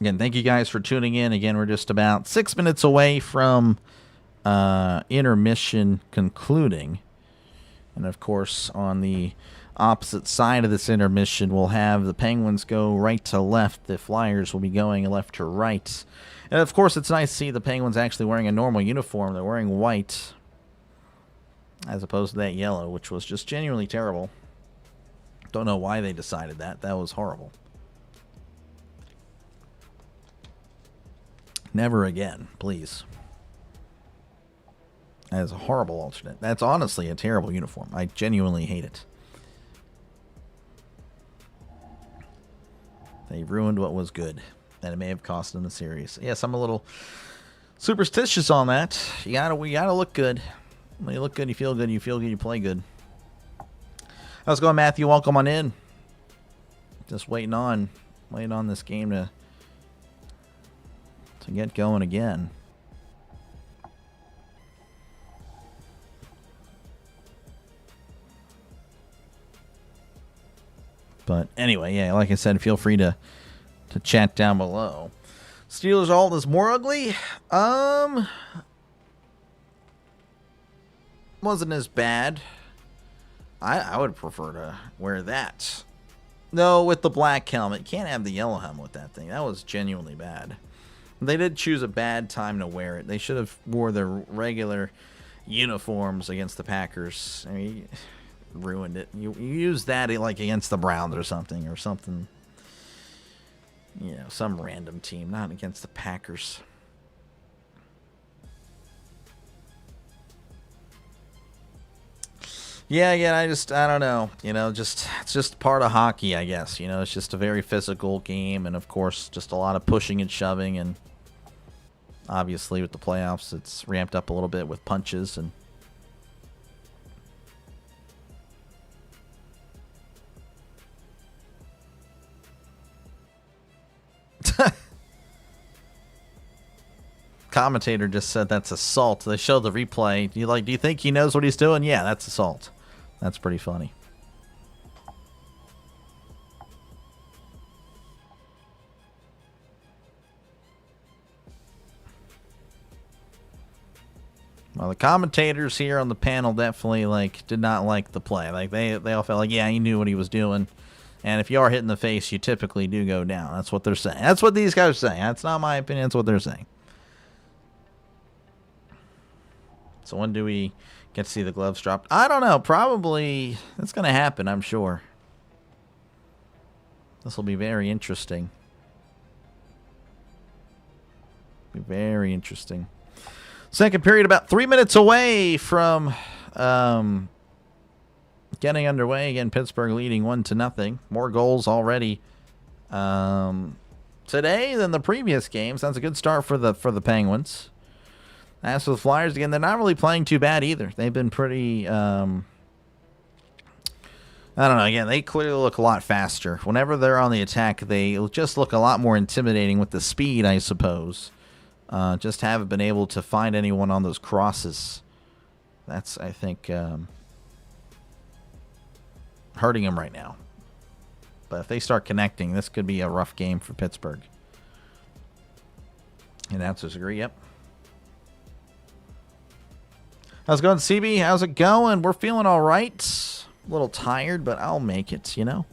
Again, thank you guys for tuning in. Again, we're just about 6 minutes away from intermission concluding. And, of course, on the opposite side of this intermission, we'll have the Penguins go right to left. The Flyers will be going left to right. And, of course, it's nice to see the Penguins actually wearing a normal uniform. They're wearing white as opposed to that yellow, which was just genuinely terrible. Don't know why they decided that. That was horrible. Never again, please. That is a horrible alternate. That's honestly a terrible uniform. I genuinely hate it. They ruined what was good, and it may have cost them the series. Yes, I'm a little superstitious on that. We gotta look good. When you look good, you feel good. You feel good, you play good. How's it going, Matthew? Welcome on in. Just waiting on this game to get going again. But anyway, yeah, like I said, feel free to chat down below. Steelers alt is more ugly. Wasn't as bad. I would prefer to wear that. No, with the black helmet. Can't have the yellow helmet with that thing. That was genuinely bad. They did choose a bad time to wear it. They should have wore their regular uniforms against the Packers. I mean, ruined it. You use that like against the Browns or something. You know, some random team, not against the Packers. Yeah, I don't know. You know, it's just part of hockey, I guess. You know, it's just a very physical game, and of course, just a lot of pushing and shoving, and obviously with the playoffs, it's ramped up a little bit with punches and. Commentator just said that's assault. They show the replay. Do you think he knows what he's doing? Yeah, that's assault. That's pretty funny. Well, the commentators here on the panel definitely did not like the play. They all felt like, yeah, he knew what he was doing. And if you are hit in the face, you typically do go down. That's what they're saying. That's what these guys are saying. That's not my opinion. That's what they're saying. So when do we get to see the gloves dropped? I don't know. Probably it's going to happen, I'm sure. This will be very interesting. Be very interesting. Second period about 3 minutes away from getting underway. Again, Pittsburgh leading 1-0. More goals already today than the previous games. That's a good start for the Penguins. As for the Flyers, again, they're not really playing too bad either. They've been pretty, I don't know. Again, they clearly look a lot faster. Whenever they're on the attack, they just look a lot more intimidating with the speed, I suppose. Just haven't been able to find anyone on those crosses. That's, I think, hurting them right now. But if they start connecting, this could be a rough game for Pittsburgh. Announcers agree, yep. How's it going, CB? How's it going? We're feeling all right. A little tired, but I'll make it, you know.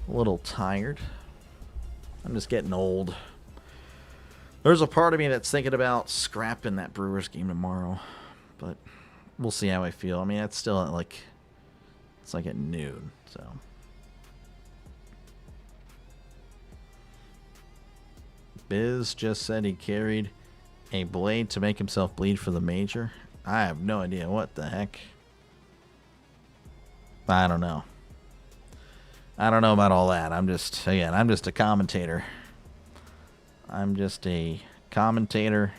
A little tired. I'm just getting old. There's a part of me that's thinking about scrapping that Brewers game tomorrow. But we'll see how I feel. I mean, it's still at like... It's like at noon, so... Biz just said he carried a blade to make himself bleed for the major. I have no idea what the heck. I don't know. I don't know about all that. I'm just a commentator. I'm just a commentator.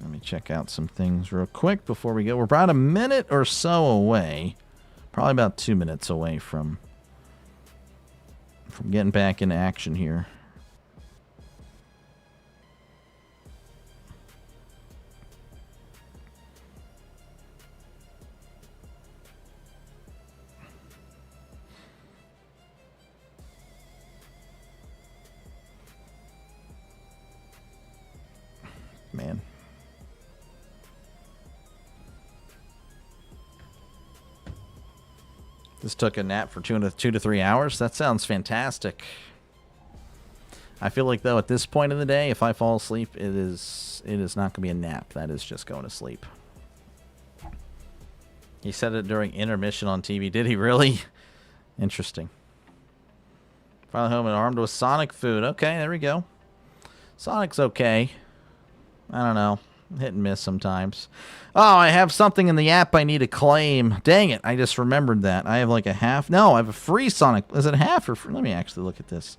Let me check out some things real quick before we go. We're about a minute or so away. Probably about 2 minutes away from getting back into action here. Man. This took a nap for 2 to 3 hours. That sounds fantastic. I feel like, though, at this point in the day, if I fall asleep, it is not going to be a nap. That is just going to sleep. He said it during intermission on TV. Did he really? Interesting. Finally home and armed with Sonic food. Okay, there we go. Sonic's okay. I don't know. Hit and miss sometimes. Oh, I have something in the app I need to claim. Dang it. I just remembered that. I have like a half. No, I have a free Sonic. Is it half or free? Let me actually look at this.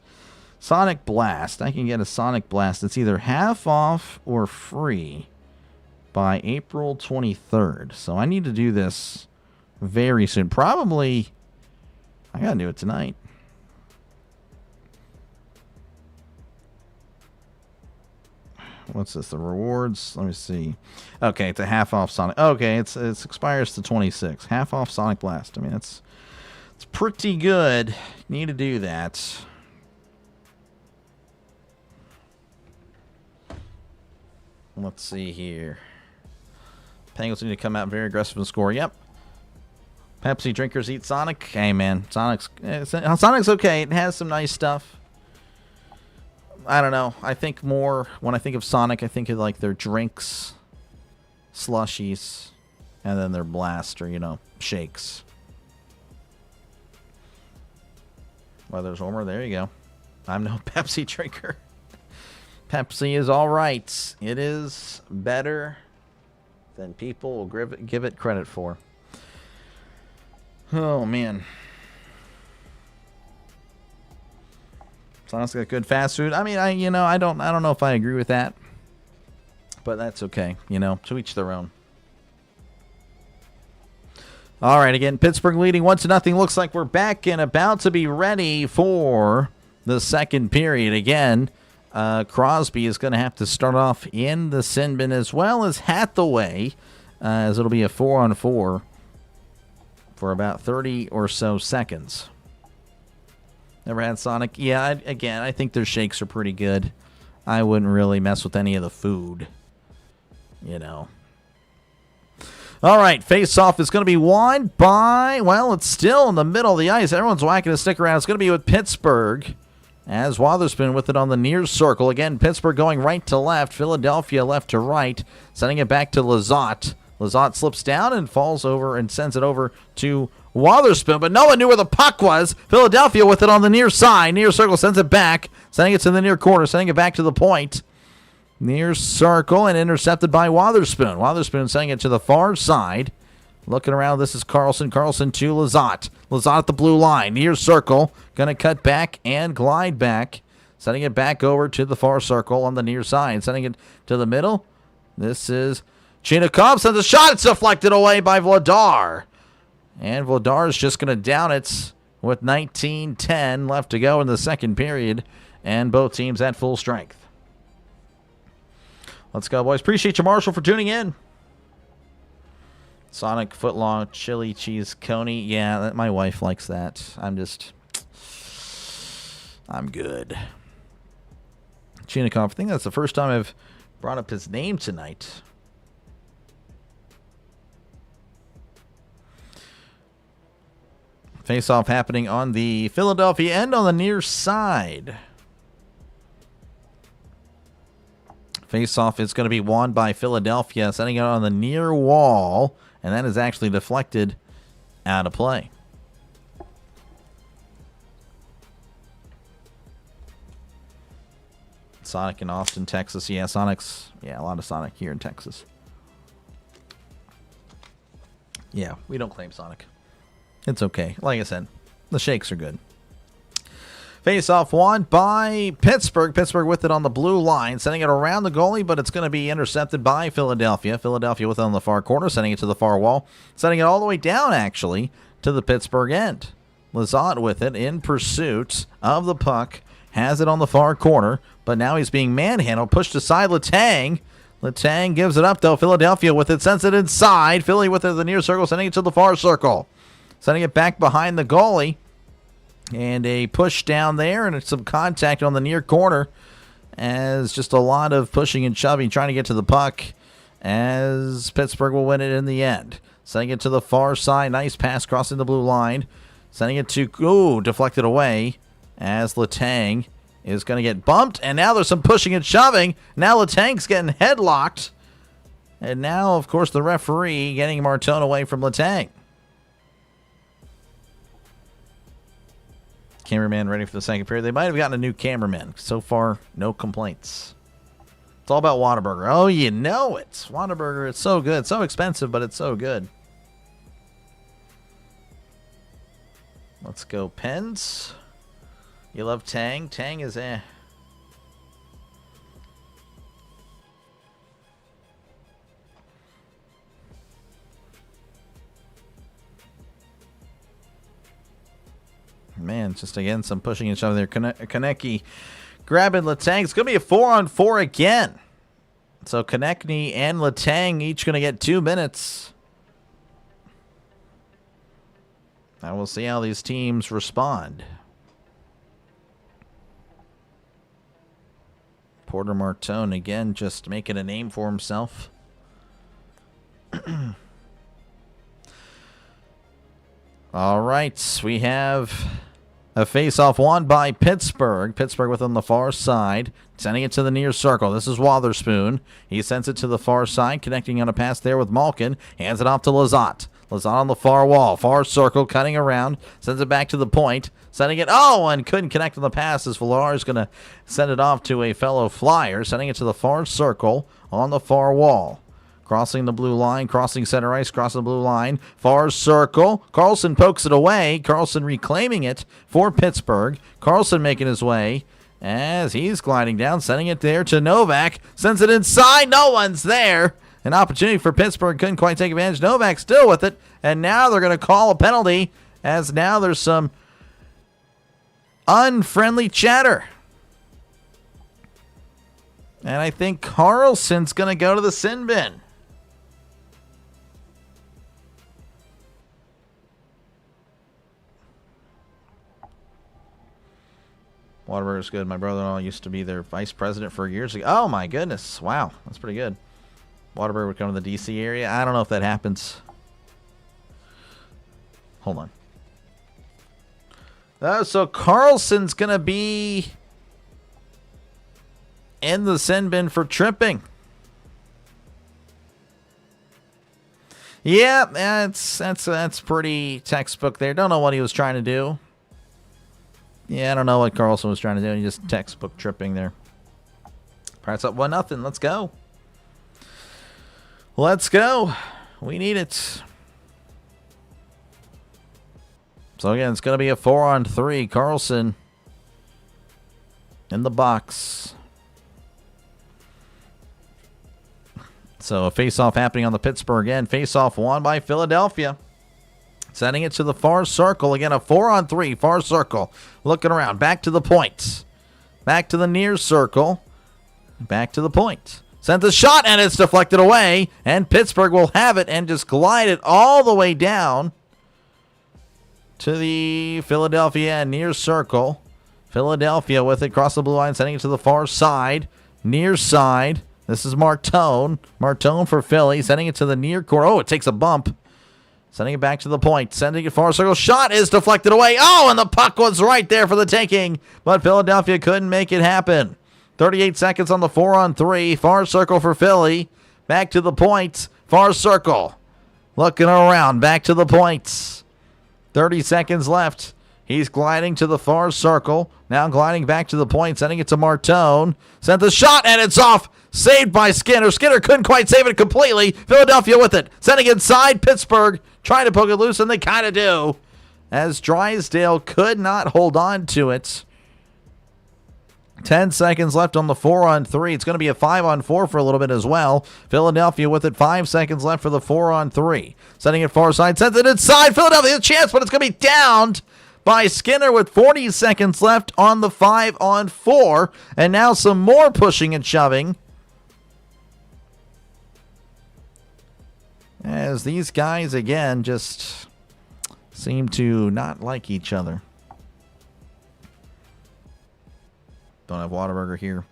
Sonic Blast. I can get a Sonic Blast. It's either half off or free by April 23rd. So I need to do this very soon. Probably, I got to do it tonight. What's this? The rewards? Let me see. Okay, it's a half off Sonic. Okay, it expires to 26. Half off Sonic Blast. I mean, it's pretty good. Need to do that. Let's see here. Penguins need to come out very aggressive and score. Yep. Pepsi drinkers eat Sonic. Hey man, Sonic's okay. It has some nice stuff. I don't know. I think more, when I think of Sonic, I think of like their drinks, slushies, and then their blast or, you know, shakes. Well, there's Homer. There you go. I'm no Pepsi drinker. Pepsi is all right. It is better than people will give it credit for. Oh, man. Sonic's got good fast food. I mean, I don't know if I agree with that, but that's okay. You know, to each their own. All right, again, Pittsburgh leading 1-0. Looks like we're back and about to be ready for the second period. Again, Crosby is going to have to start off in the sin bin as well as Hathaway, as it'll be a 4-on-4 for about 30 or so seconds. Never had Sonic. Yeah, I think their shakes are pretty good. I wouldn't really mess with any of the food, you know. All right, face-off is going to be won by, well, it's still in the middle of the ice. Everyone's whacking a stick around. It's going to be with Pittsburgh, as Wotherspoon with it on the near circle. Again, Pittsburgh going right to left. Philadelphia left to right, sending it back to Lizotte. Lizotte slips down and falls over and sends it over to Wotherspoon, but no one knew where the puck was. Philadelphia with it on the near side. Near circle sends it back, sending it to the near corner, sending it back to the point. Near circle and intercepted by Wotherspoon. Wotherspoon sending it to the far side. Looking around, this is Carlson. Carlson to Lizotte. Lizotte at the blue line. Near circle. Going to cut back and glide back. Sending it back over to the far circle on the near side. Sending it to the middle. This is Chinikov. Sends a shot. It's deflected away by Vladar. And Vladar is just going to down it with 19:10 left to go in the second period. And both teams at full strength. Let's go, boys. Appreciate you, Marshall, for tuning in. Sonic footlong chili cheese coney. Yeah, my wife likes that. I'm good. Chinikov. I think that's the first time I've brought up his name tonight. Face-off happening on the Philadelphia end on the near side. Face-off is going to be won by Philadelphia, sending it on the near wall, and that is actually deflected out of play. Sonic in Austin, Texas. Yeah, Sonic's, a lot of Sonic here in Texas. Yeah, we don't claim Sonic. It's okay. Like I said, the shakes are good. Face-off won by Pittsburgh. Pittsburgh with it on the blue line, sending it around the goalie, but it's going to be intercepted by Philadelphia. Philadelphia with it on the far corner, sending it to the far wall, sending it all the way down, actually, to the Pittsburgh end. Lizotte with it in pursuit of the puck, has it on the far corner, but now he's being manhandled, pushed aside Letang. Letang gives it up, though. Philadelphia with it, sends it inside. Philly with it in the near circle, sending it to the far circle. Sending it back behind the goalie. And a push down there and some contact on the near corner as just a lot of pushing and shoving, trying to get to the puck as Pittsburgh will win it in the end. Sending it to the far side. Nice pass crossing the blue line. Sending it to, deflected away as Letang is going to get bumped. And now there's some pushing and shoving. Now Letang's getting headlocked. And now, of course, the referee getting Martone away from Letang. Cameraman ready for the second period. They might have gotten a new cameraman. So far, no complaints. It's all about Whataburger. Oh, you know it. Whataburger, it's so good. It's so expensive, but it's so good. Let's go Pens. You love Tang. Tang is Man, just again, some pushing and shoving there. Konecny grabbing Letang. It's going to be a 4-on-4 again. So Konecny and Letang each going to get 2 minutes. And we'll see how these teams respond. Porter Martone, again, just making a name for himself. All right, we have a face-off won by Pittsburgh. Pittsburgh within the far side, sending it to the near circle. This is Wotherspoon. He sends it to the far side, connecting on a pass there with Malkin. Hands it off to Lizotte. Lizotte on the far wall, far circle, cutting around, sends it back to the point, sending it, and couldn't connect on the pass as Villar is going to send it off to a fellow Flyer, sending it to the far circle on the far wall. Crossing the blue line, crossing center ice, crossing the blue line, far circle. Carlson pokes it away. Carlson reclaiming it for Pittsburgh. Carlson making his way as he's gliding down, sending it there to Novak. Sends it inside. No one's there. An opportunity for Pittsburgh. Couldn't quite take advantage. Novak still with it. And now they're going to call a penalty as now there's some unfriendly chatter. And I think Carlson's going to go to the sin bin. Whataburger's good. My brother-in-law used to be their vice president for years ago. Oh, my goodness. Wow. That's pretty good. Whataburger would come to the D.C. area. I don't know if that happens. Hold on. So Carlson's going to be in the sin bin for tripping. Yeah, that's pretty textbook there. Don't know what he was trying to do. Yeah, I don't know what Carlson was trying to do. He just textbook tripping there. Pirates up 1-0. Let's go. Let's go. We need it. So again, it's going to be a 4-on-3. Carlson in the box. So a face-off happening on the Pittsburgh end. Face-off won by Philadelphia. Sending it to the far circle. Again, a 4-on-3. Far circle. Looking around. Back to the point. Back to the near circle. Back to the point. Sent the shot, and it's deflected away. And Pittsburgh will have it and just glide it all the way down to the Philadelphia near circle. Philadelphia with it. Across the blue line. Sending it to the far side. Near side. This is Martone. Martone for Philly. Sending it to the near corner. Oh, it takes a bump. Sending it back to the point. Sending it far circle. Shot is deflected away. Oh, and the puck was right there for the taking. But Philadelphia couldn't make it happen. 38 seconds on the 4-on-3. Far circle for Philly. Back to the point. Far circle. Looking around. Back to the points. 30 seconds left. He's gliding to the far circle. Now gliding back to the point. Sending it to Martone. Sent the shot, and it's off. Saved by Skinner. Skinner couldn't quite save it completely. Philadelphia with it. Sending inside Pittsburgh. Trying to poke it loose, and they kind of do. As Drysdale could not hold on to it. 10 seconds left on the 4-on-3. It's going to be a 5-on-4 for a little bit as well. Philadelphia with it. 5 seconds left for the 4-on-3. Sending it far side. Sends it inside. Philadelphia a chance, but it's going to be downed by Skinner with 40 seconds left on the 5-on-4. And now some more pushing and shoving. As these guys, again, just seem to not like each other. Don't have Whataburger here.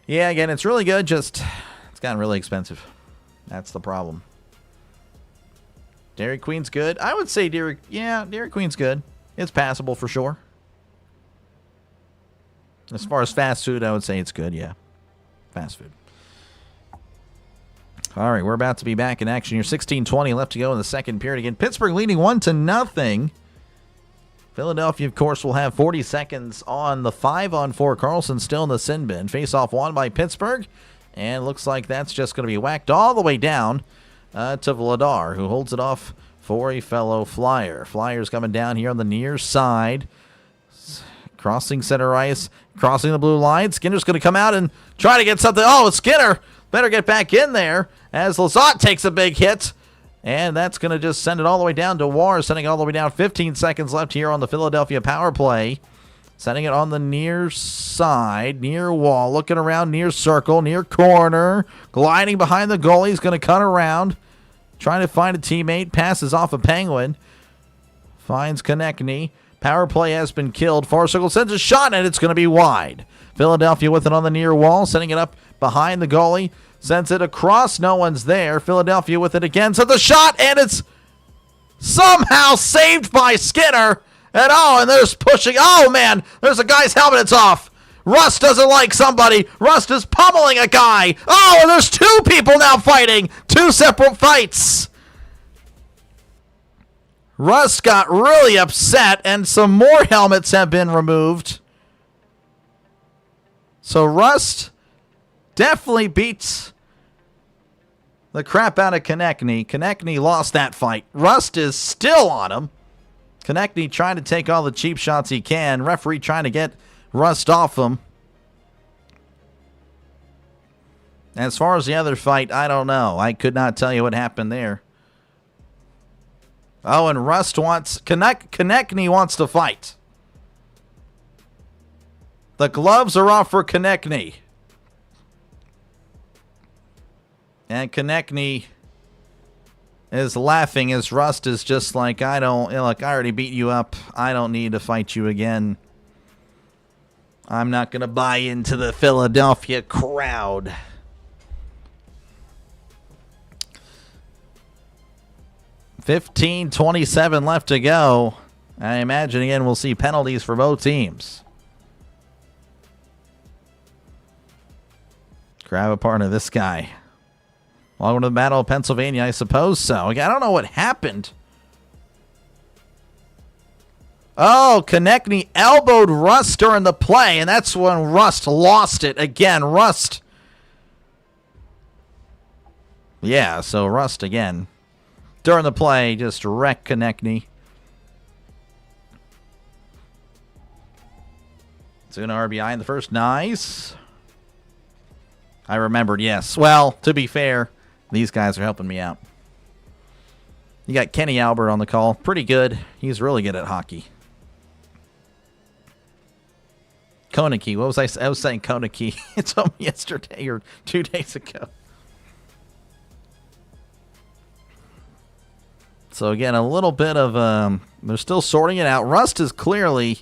Yeah, again, it's really good, just it's gotten really expensive. That's the problem. Dairy Queen's good. I would say Dairy Queen's good. It's passable for sure. As far as fast food, I would say it's good, yeah. Fast food. All right, we're about to be back in action here. 16:20 left to go in the second period. Again, Pittsburgh leading 1-0. Philadelphia, of course, will have 40 seconds on the 5-on-4. Carlson still in the sin bin. Face-off won by Pittsburgh. And looks like that's just going to be whacked all the way down to Vladar, who holds it off for a fellow Flyer. Flyers coming down here on the near side. Crossing center ice. Crossing the blue line. Skinner's going to come out and try to get something. Oh, Skinner better get back in there as Lizotte takes a big hit. And that's going to just send it all the way down to War, sending it all the way down. 15 seconds left here on the Philadelphia power play. Sending it on the near side, near wall, looking around, near circle, near corner. Gliding behind the goalie. He's going to cut around. Trying to find a teammate. Passes off a Penguin. Finds Konechny. Power play has been killed. Far circle sends a shot, and it's going to be wide. Philadelphia with it on the near wall, sending it up behind the goalie. Sends it across. No one's there. Philadelphia with it again. Sends the shot, and it's somehow saved by Skinner. And there's pushing. Oh, man. There's a guy's helmet. It's off. Rust doesn't like somebody. Rust is pummeling a guy. Oh, and there's two people now fighting. Two separate fights. Rust got really upset, and some more helmets have been removed. So Rust definitely beats the crap out of Konechny. Konechny lost that fight. Rust is still on him. Konechny trying to take all the cheap shots he can. Referee trying to get Rust off him. As far as the other fight, I don't know. I could not tell you what happened there. Oh, and Rust wants... Konechny wants to fight. The gloves are off for Konechny. And Konechny is laughing as Rust is just like, I already beat you up. I don't need to fight you again. I'm not going to buy into the Philadelphia crowd. $15:27 left to go. I imagine, again, we'll see penalties for both teams. Grab a part of this guy. Welcome to the Battle of Pennsylvania, I suppose so. I don't know what happened. Oh, Konechny elbowed Rust during the play, and that's when Rust lost it. Again, Rust Yeah, so Rust again. During the play, just wreck Konechny. So an RBI in the first. Nice. I remembered, yes. Well, to be fair, these guys are helping me out. You got Kenny Albert on the call. Pretty good. He's really good at hockey. Konecki. What was I was saying Konecki. It's on yesterday or 2 days ago. So again, a little bit of they're still sorting it out. Rust is clearly,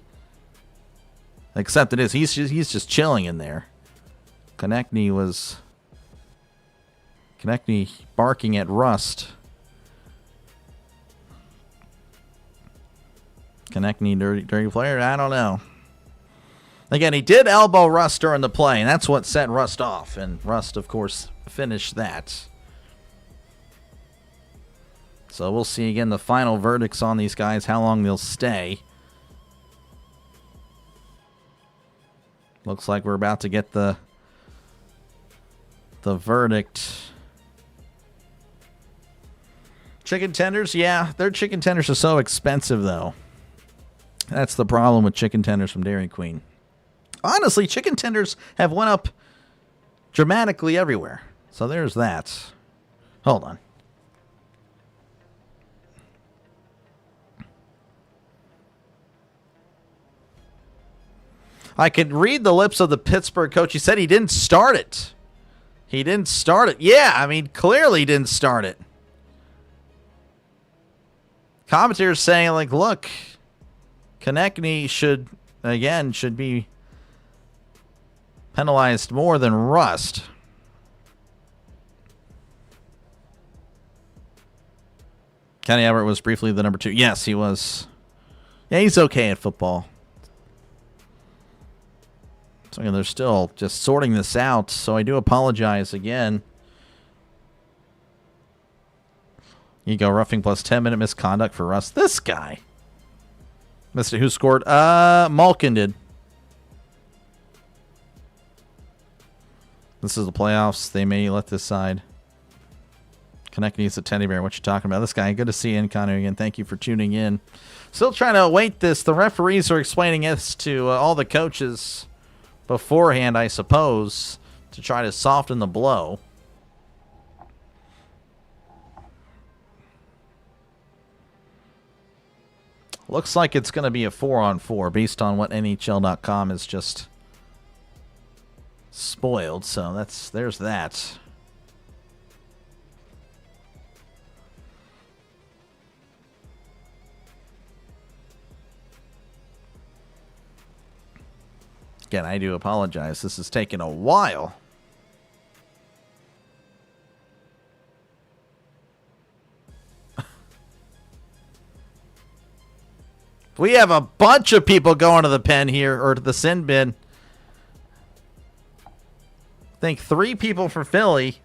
except it is he's just chilling in there. Konechny barking at Rust. Konechny dirty player. I don't know. Again, he did elbow Rust during the play, and that's what set Rust off. And Rust, of course, finished that. So we'll see again the final verdicts on these guys, how long they'll stay. Looks like we're about to get the verdict. Chicken tenders, yeah, their chicken tenders are so expensive, though. That's the problem with chicken tenders from Dairy Queen. Honestly, chicken tenders have went up dramatically everywhere. So there's that. Hold on. I could read the lips of the Pittsburgh coach. He said he didn't start it. He didn't start it. Yeah, I mean, clearly didn't start it. Commentators saying, like, look, Konechny should be penalized more than Rust. Kenny Albert was briefly the number 2. Yes, he was. Yeah, he's okay at football. So again, they're still just sorting this out, so I do apologize again. You go roughing plus 10-minute misconduct for Rust. This guy. Mr. Who scored? Malkin did. This is the playoffs. They may let this side. Konechny's a teddy bear. What you talking about? This guy. Good to see you in, Connor, again. Thank you for tuning in. Still trying to await this. The referees are explaining this to all the coaches beforehand, I suppose, to try to soften the blow. Looks like it's going to be a 4-on-4 based on what NHL.com has just spoiled. So there's that. Again, I do apologize. This is taking a while. We have a bunch of people going to the pen here, or to the sin bin. I think 3 people for Philly.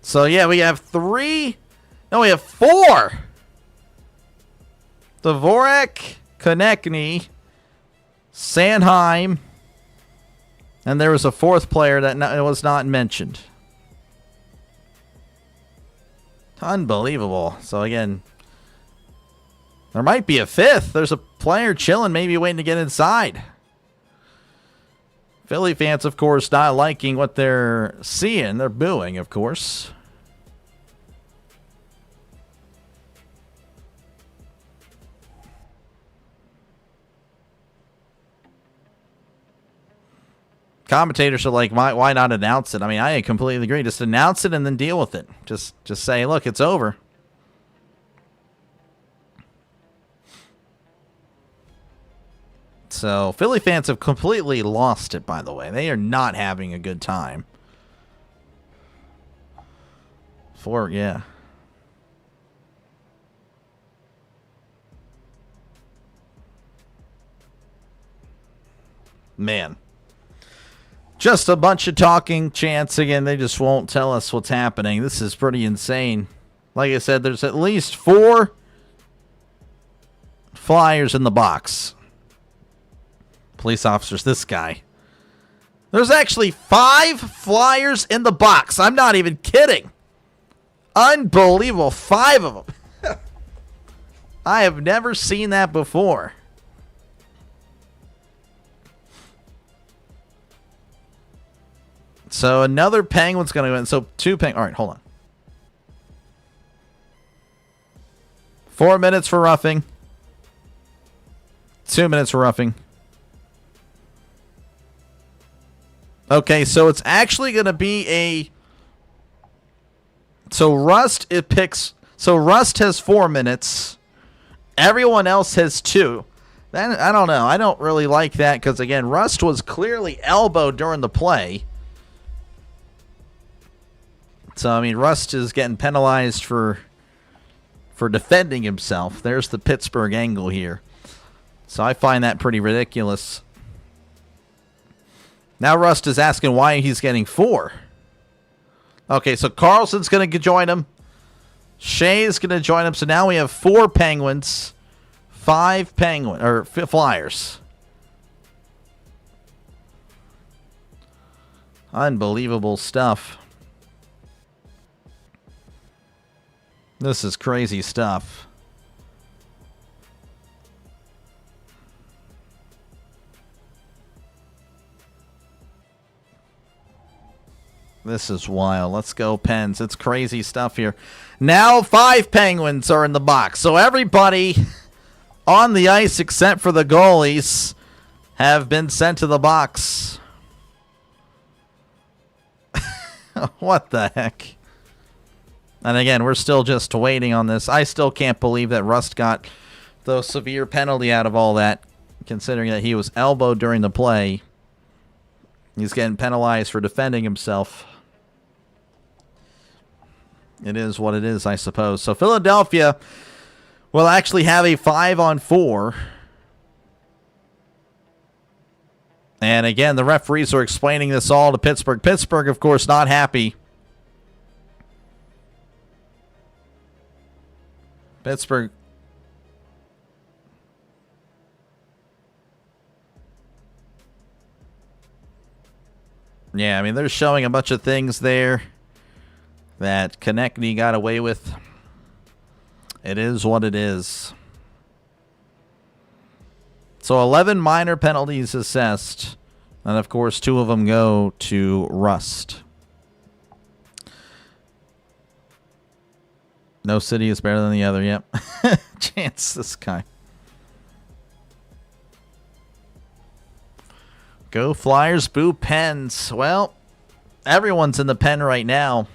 So, yeah, we have 3. No, we have 4. Dvorak, Konechny, Sanheim, and there was a 4th player that was not mentioned. Unbelievable. So again, there might be a 5th. There's a player chilling, maybe waiting to get inside. Philly fans, of course, not liking what they're seeing. They're booing, of course. Commentators are like, why not announce it? I mean, I completely agree. Just announce it and then deal with it. Just say, look, it's over. So, Philly fans have completely lost it, by the way. They are not having a good time. Yeah. Man. Just a bunch of talking chants again. They just won't tell us what's happening. This is pretty insane. Like I said, there's at least 4 flyers in the box. Police officers, this guy. There's actually 5 Flyers in the box. I'm not even kidding. Unbelievable. 5 of them. I have never seen that before. So another Penguin's going to go in. So 2 Penguins. All right, hold on. 4 minutes for roughing. 2 minutes for roughing. Okay, so it's actually going to be a... So Rust, it picks... So Rust has 4 minutes. Everyone else has 2. Then I don't know. I don't really like that because, again, Rust was clearly elbowed during the play. So, I mean, Rust is getting penalized for defending himself. There's the Pittsburgh angle here. So I find that pretty ridiculous. Now Rust is asking why he's getting 4. Okay, so Carlson's going to join him. Shea's going to join him. So now we have 4 Penguins, 5 Flyers. Unbelievable stuff. This is crazy stuff. This is wild. Let's go, Pens. It's crazy stuff here. Now 5 Penguins are in the box. So everybody on the ice except for the goalies have been sent to the box. What the heck? And again, we're still just waiting on this. I still can't believe that Rust got the severe penalty out of all that, considering that he was elbowed during the play. He's getting penalized for defending himself. It is what it is, I suppose. So Philadelphia will actually have a 5-on-4. And again, the referees are explaining this all to Pittsburgh. Pittsburgh, of course, not happy. Pittsburgh. Yeah, I mean, they're showing a bunch of things there that Konechny got away with. It is what it is. So 11 minor penalties assessed. And, of course, 2 of them go to Rust. No city is better than the other. Yep. Chance, this guy. Go Flyers, boo Pens. Well, everyone's in the pen right now.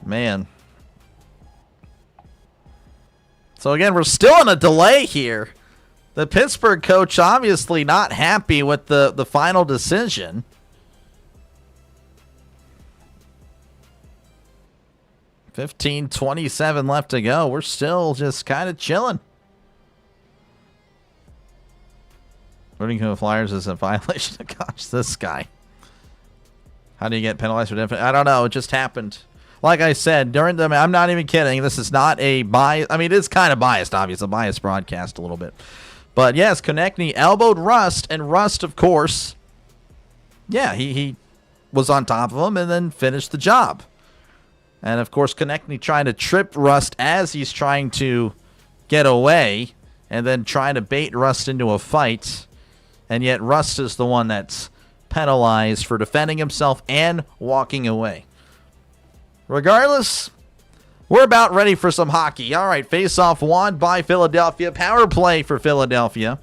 Man. So again, we're still in a delay here. The Pittsburgh coach obviously not happy with the final decision. $15:27 left to go. We're still just kind of chilling. Rooting for the Flyers is a violation of gosh, this guy. How do you get penalized for defense? I don't know. It just happened. Like I said, I'm not even kidding. This is not a bias. I mean, it is kind of biased, obviously. A biased broadcast a little bit. But yes, Konechny elbowed Rust, and Rust, of course, yeah, he was on top of him and then finished the job. And, of course, Konechny trying to trip Rust as he's trying to get away and then trying to bait Rust into a fight. And yet Rust is the one that's penalized for defending himself and walking away. Regardless, we're about ready for some hockey. All right, face-off won by Philadelphia. Power play for Philadelphia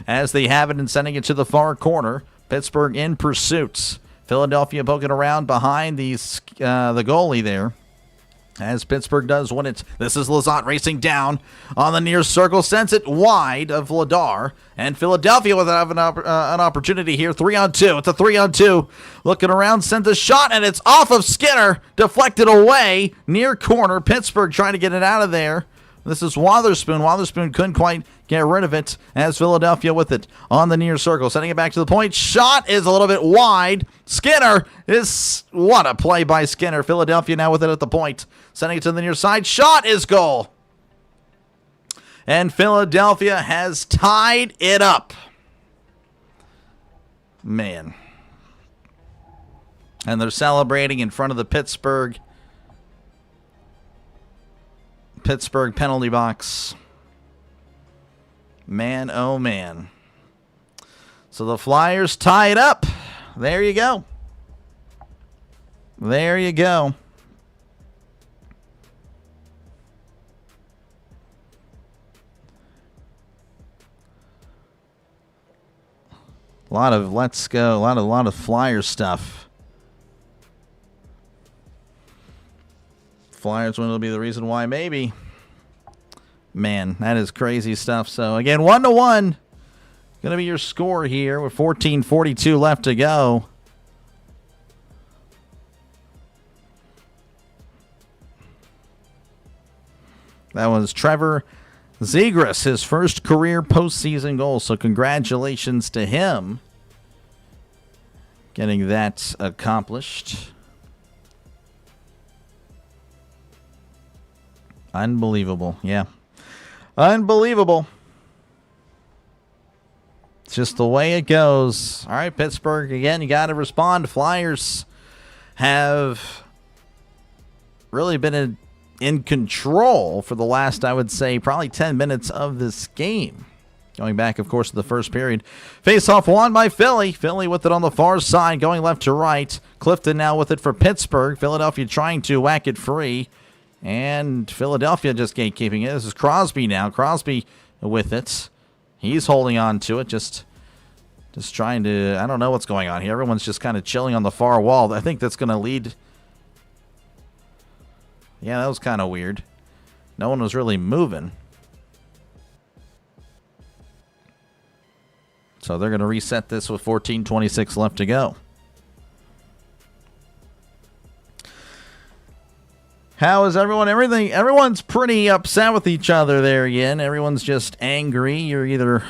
as they have it and sending it to the far corner. Pittsburgh in pursuit. Philadelphia poking around behind the goalie there. As Pittsburgh does win it. This is Lizotte racing down on the near circle. Sends it wide of Vladar. And Philadelphia will have an opportunity here. 3-on-2. It's a 3-on-2. Looking around. Sends a shot. And it's off of Skinner. Deflected away. Near corner. Pittsburgh trying to get it out of there. This is Wotherspoon. Wotherspoon couldn't quite get rid of it as Philadelphia with it on the near circle. Sending it back to the point. Shot is a little bit wide. Skinner is... What a play by Skinner. Philadelphia now with it at the point. Sending it to the near side. Shot is goal. And Philadelphia has tied it up. Man. And they're celebrating in front of the Pittsburgh penalty box. Man, oh man. So the Flyers tie it up. There you go. There you go. A lot of let's go, a lot of Flyer stuff. Flyers win will be the reason why, maybe. Man, that is crazy stuff. So again, 1-1. Gonna be your score here with 14:42 left to go. That was Trevor Zegras, his first career postseason goal. So congratulations to him getting that accomplished. Unbelievable. Yeah. Unbelievable. It's just the way it goes. All right, Pittsburgh, again, you got to respond. Flyers have really been in control for the last, I would say, probably 10 minutes of this game. Going back, of course, to the first period. Face-off won by Philly. Philly with it on the far side, going left to right. Clifton now with it for Pittsburgh. Philadelphia trying to whack it free. And Philadelphia just gatekeeping it. This is Crosby now. Crosby with it. He's holding on to it. Just trying to... I don't know what's going on here. Everyone's just kind of chilling on the far wall. I think that's going to lead... Yeah, that was kind of weird. No one was really moving. So they're going to reset this with 14:26 left to go. How is everyone? Everyone's pretty upset with each other there again. Everyone's just angry. You're either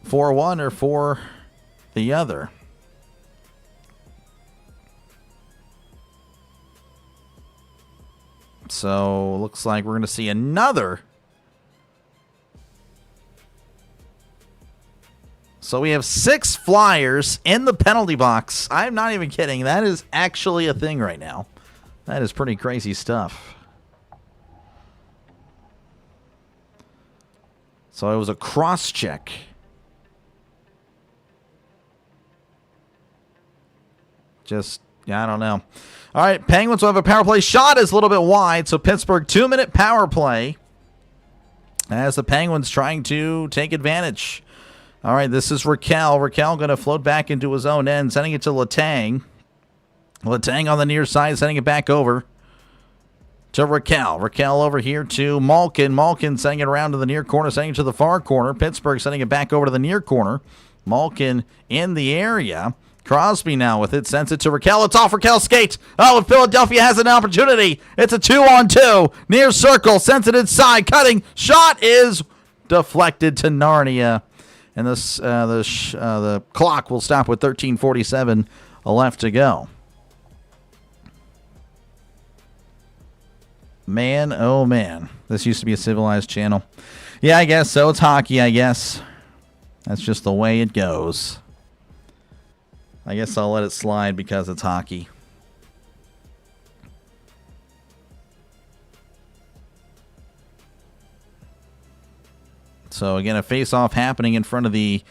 for one or for the other. So looks like we're going to see another. So we have 6 Flyers in the penalty box. I'm not even kidding. That is actually a thing right now. That is pretty crazy stuff. So it was a cross check. I don't know. All right, Penguins will have a power play. Shot is a little bit wide, so Pittsburgh 2-minute power play as the Penguins trying to take advantage. All right, this is Raquel. Raquel going to float back into his own end, sending it to Letang. Letang on the near side, sending it back over to Raquel. Raquel over here to Malkin. Malkin sending it around to the near corner, sending it to the far corner. Pittsburgh sending it back over to the near corner. Malkin in the area. Crosby now with it, sends it to Raquel. It's off Raquel's skate. Oh, and Philadelphia has an opportunity. It's a 2-on-2. Near circle, sends it inside, cutting. Shot is deflected to Narnia. And the clock will stop with 13:47 left to go. Man, oh man. This used to be a civilized channel. Yeah, I guess so. It's hockey, I guess. That's just the way it goes. I guess I'll let it slide because it's hockey. So again, a face-off happening in front of the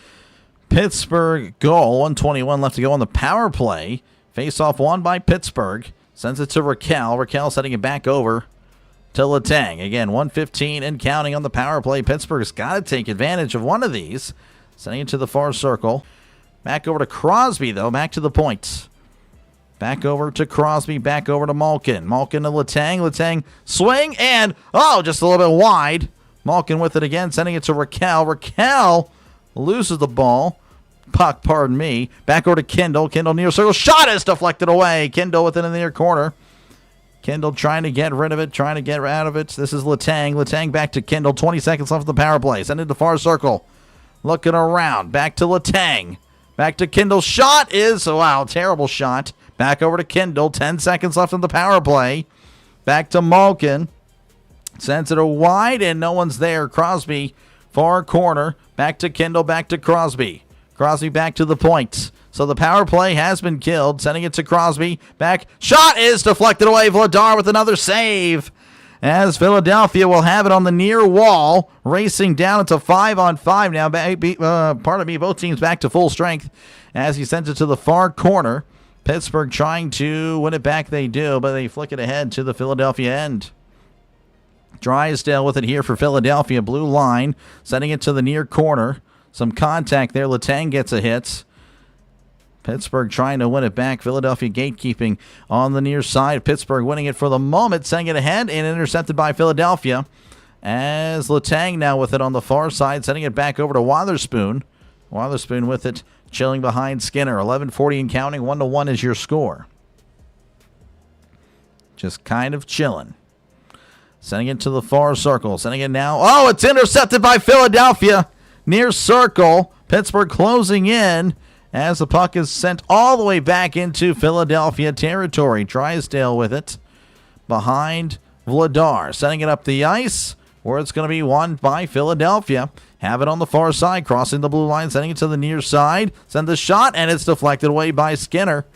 Pittsburgh goal. 1:21 left to go on the power play. Face-off won by Pittsburgh. Sends it to Raquel. Raquel setting it back over to Letang. Again, 1:15 and counting on the power play. Pittsburgh's got to take advantage of one of these. Sending it to the far circle. Back over to Crosby, though. Back to the point. Back over to Crosby. Back over to Malkin. Malkin to Letang. Letang swing and, oh, just a little bit wide. Malkin with it again, sending it to Raquel. Raquel loses the ball. Puck, pardon me. Back over to Kindle. Kindle near circle. Shot is deflected away. Kindle with it in the near corner. Kindle trying to get rid of it, trying to get out of it. This is Letang. Letang back to Kindle. 20 seconds left of the power play. Send it to far circle. Looking around. Back to Letang. Back to Kindle. Shot is, wow, terrible shot. Back over to Kindle. 10 seconds left in the power play. Back to Malkin. Sends it wide, and no one's there. Crosby, far corner. Back to Kindle, back to Crosby. Crosby back to the point. So the power play has been killed. Sending it to Crosby. Back. Shot is deflected away. Vladar with another save. As Philadelphia will have it on the near wall. Racing down. It's a 5-on-5 now. Pardon me. Both teams back to full strength. As he sends it to the far corner. Pittsburgh trying to win it back. They do. But they flick it ahead to the Philadelphia end. Drysdale with it here for Philadelphia. Blue line. Sending it to the near corner. Some contact there. Letang gets a hit. Pittsburgh trying to win it back. Philadelphia gatekeeping on the near side. Pittsburgh winning it for the moment. Sending it ahead and intercepted by Philadelphia. As Letang now with it on the far side. Sending it back over to Wotherspoon. Wotherspoon with it. Chilling behind Skinner. 11:40 and counting. 1-1 is your score. Just kind of chilling. Sending it to the far circle. Sending it now. Oh, it's intercepted by Philadelphia. Near circle. Pittsburgh closing in as the puck is sent all the way back into Philadelphia territory. Drysdale with it behind Vladar. Setting it up the ice where it's going to be won by Philadelphia. Have it on the far side. Crossing the blue line. Sending it to the near side. Send the shot and it's deflected away by Skinner.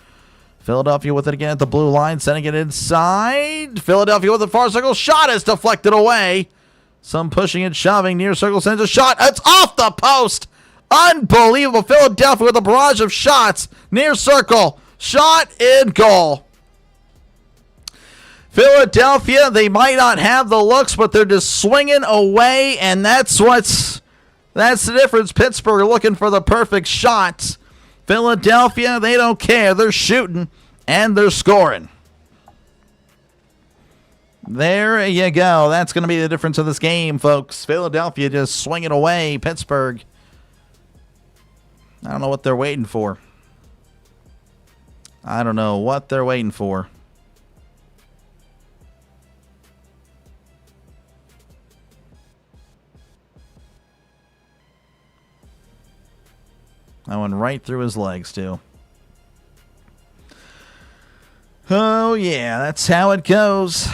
Philadelphia with it again at the blue line. Sending it inside. Philadelphia with the far circle. Shot is deflected away. Some pushing and shoving. Near circle sends a shot. It's off the post. Unbelievable. Philadelphia with a barrage of shots. Near circle. Shot in goal. Philadelphia, they might not have the looks, but they're just swinging away, and that's the difference. Pittsburgh are looking for the perfect shots. Philadelphia, they don't care. They're shooting, and they're scoring. There you go. That's going to be the difference of this game, folks. Philadelphia just swinging away. Pittsburgh, I don't know what they're waiting for. I don't know what they're waiting for. That went right through his legs, too. Oh, yeah, that's how it goes.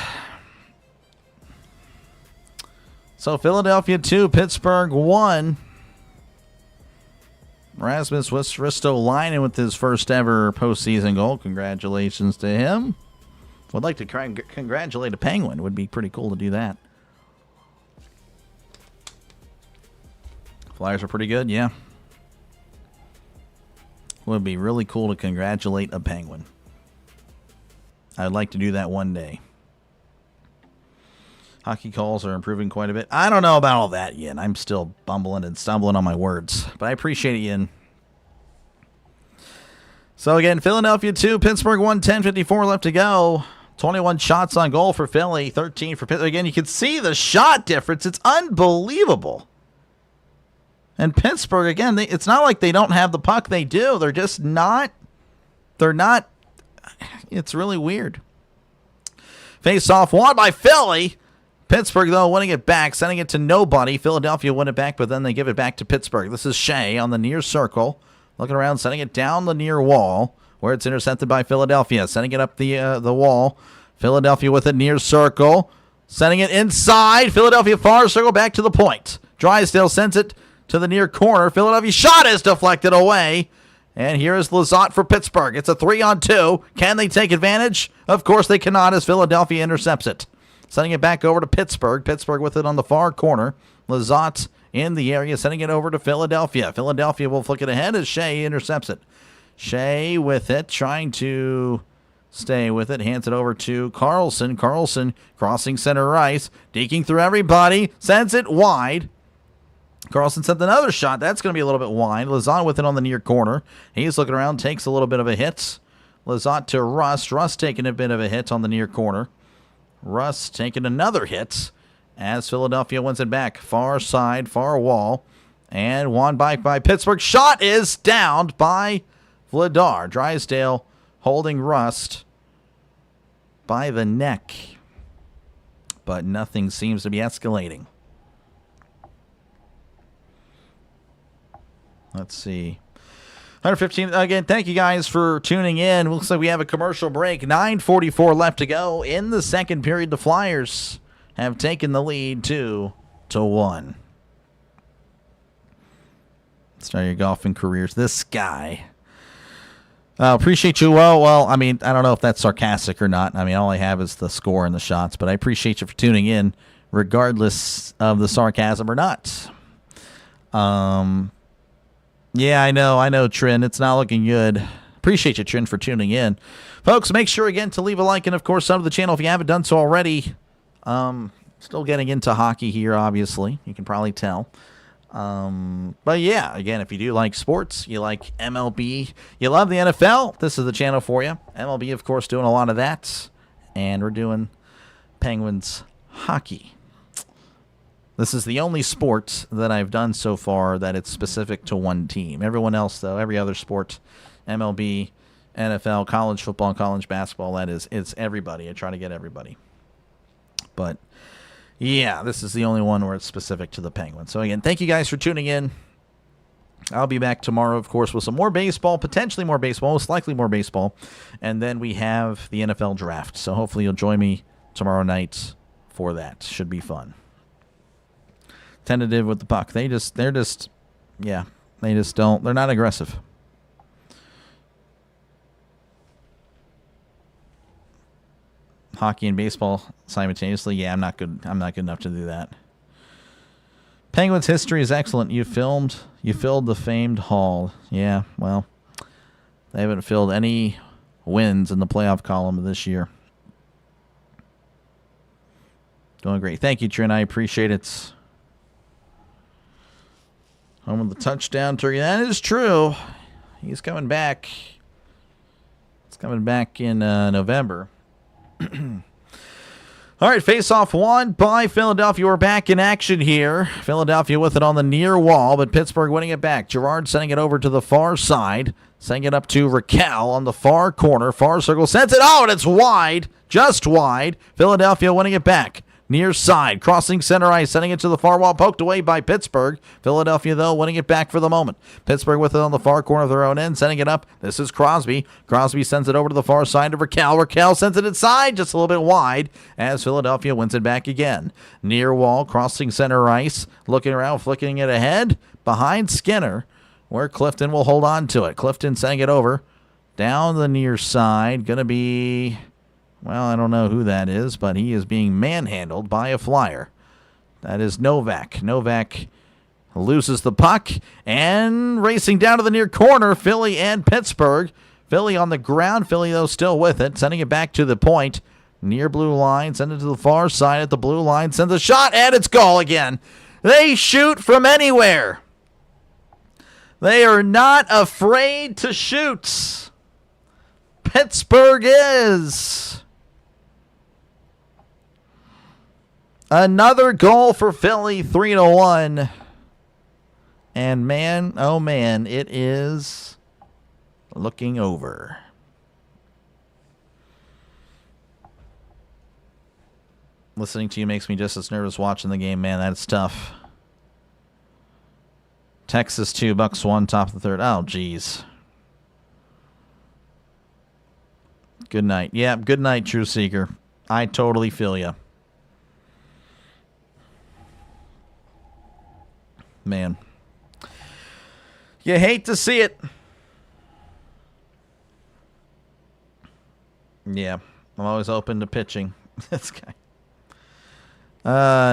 So, Philadelphia 2, Pittsburgh 1. Rasmus Ristolainen with his first ever postseason goal. Congratulations to him. Would like to congratulate a Penguin. Would be pretty cool to do that. Flyers are pretty good, yeah. Would be really cool to congratulate a Penguin. I'd like to do that one day. Hockey calls are improving quite a bit. I don't know about all that, Yin. I'm still bumbling and stumbling on my words. But I appreciate it, Yin. So again, Philadelphia 2, Pittsburgh 1, 10:54 left to go. 21 shots on goal for Philly, 13 for Pittsburgh. Again, you can see the shot difference. It's unbelievable. And Pittsburgh, again, it's not like they don't have the puck. They do. They're just not. They're not. It's really weird. Face-off won by Philly. Pittsburgh, though, winning it back, sending it to nobody. Philadelphia win it back, but then they give it back to Pittsburgh. This is Shea on the near circle. Looking around, sending it down the near wall, where it's intercepted by Philadelphia. Sending it up the wall. Philadelphia with a near circle. Sending it inside. Philadelphia far circle back to the point. Drysdale sends it to the near corner. Philadelphia shot is deflected away. And here is Lizotte for Pittsburgh. It's a 3-on-2. Can they take advantage? Of course they cannot as Philadelphia intercepts it. Sending it back over to Pittsburgh. Pittsburgh with it on the far corner. Lizotte in the area, sending it over to Philadelphia. Philadelphia will flick it ahead as Shea intercepts it. Shea with it, trying to stay with it. Hands it over to Carlson. Carlson crossing center ice. Deking through everybody. Sends it wide. Carlson sent another shot. That's going to be a little bit wide. Lizotte with it on the near corner. He's looking around, takes a little bit of a hit. Lizotte to Rust. Rust taking a bit of a hit on the near corner. Rust taking another hit as Philadelphia wins it back. Far side, far wall. And won back by Pittsburgh. Shot is downed by Vladar. Drysdale holding Rust by the neck. But nothing seems to be escalating. Let's see. 115. Again, thank you guys for tuning in. Looks like we have a commercial break. 9:44 left to go in the second period. The Flyers have taken the lead 2-1. Start your golfing careers. This guy. Appreciate you. Well, I mean, I don't know if that's sarcastic or not. I mean, all I have is the score and the shots, but I appreciate you for tuning in, regardless of the sarcasm or not. Yeah, I know, Trin. It's not looking good. Appreciate you, Trin, for tuning in. Folks, make sure, again, to leave a like and, of course, sub to the channel if you haven't done so already. Still getting into hockey here, obviously. You can probably tell. But yeah, again, if you do like sports, you like MLB, you love the NFL, this is the channel for you. MLB, of course, doing a lot of that, and we're doing Penguins hockey. This is the only sport that I've done so far that it's specific to one team. Everyone else, though, every other sport, MLB, NFL, college football, college basketball, it's everybody. I try to get everybody. But yeah, this is the only one where it's specific to the Penguins. So, again, thank you guys for tuning in. I'll be back tomorrow, of course, with some more baseball, potentially more baseball, most likely more baseball. And then we have the NFL draft. So, hopefully, you'll join me tomorrow night for that. Should be fun. Tentative with the puck. They're just, they just don't, they're not aggressive. Hockey and baseball simultaneously. Yeah, I'm not good enough to do that. Penguins history is excellent. You filled the famed hall. Yeah, well, they haven't filled any wins in the playoff column of this year. Doing great. Thank you, Trin. I appreciate it. Home with the touchdown turkey. That is true. He's coming back. It's coming back in November. All right, face-off won by Philadelphia. We're back in action here. Philadelphia with it on the near wall, but Pittsburgh winning it back. Gerard sending it over to the far side. Sending it up to Raquel on the far corner. Far circle. Sends it out, and it's wide. Just wide. Philadelphia winning it back. Near side, crossing center ice, sending it to the far wall, poked away by Pittsburgh. Philadelphia, though, winning it back for the moment. Pittsburgh with it on the far corner of their own end, sending it up. This is Crosby. Crosby sends it over to the far side of Raquel. Raquel sends it inside, just a little bit wide, as Philadelphia wins it back again. Near wall, crossing center ice, looking around, flicking it ahead, behind Skinner, where Clifton will hold on to it. Clifton sending it over, down the near side, going to be... Well, I don't know who that is, but he is being manhandled by a Flyer. That is Novak. Novak loses the puck and racing down to the near corner, Philly and Pittsburgh. Philly on the ground. Philly, though, still with it, sending it back to the point. Near blue line, send it to the far side at the blue line, sends a shot, and it's goal again. They shoot from anywhere. They are not afraid to shoot. Pittsburgh is... Another goal for Philly, 3-1. And man, oh man, it is looking over. Listening to you makes me just as nervous watching the game, man. That's tough. Texas 2, Bucks 1, top of the third. Oh, geez. Good night. Yeah, good night, True Seeker. I totally feel you. Man, you hate to see it. Yeah, I'm always open to pitching. This guy.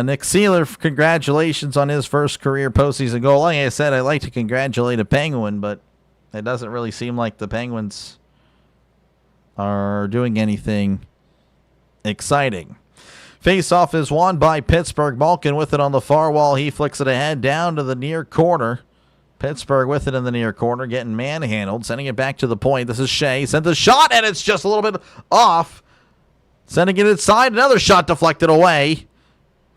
Nick Seeler, congratulations on his first career postseason goal. Like I said, I like to congratulate a Penguin, but it doesn't really seem like the Penguins are doing anything exciting. Face-off is won by Pittsburgh. Malkin with it on the far wall. He flicks it ahead down to the near corner. Pittsburgh with it in the near corner, getting manhandled, sending it back to the point. This is Shea. Sends a shot, and it's just a little bit off. Sending it inside. Another shot deflected away.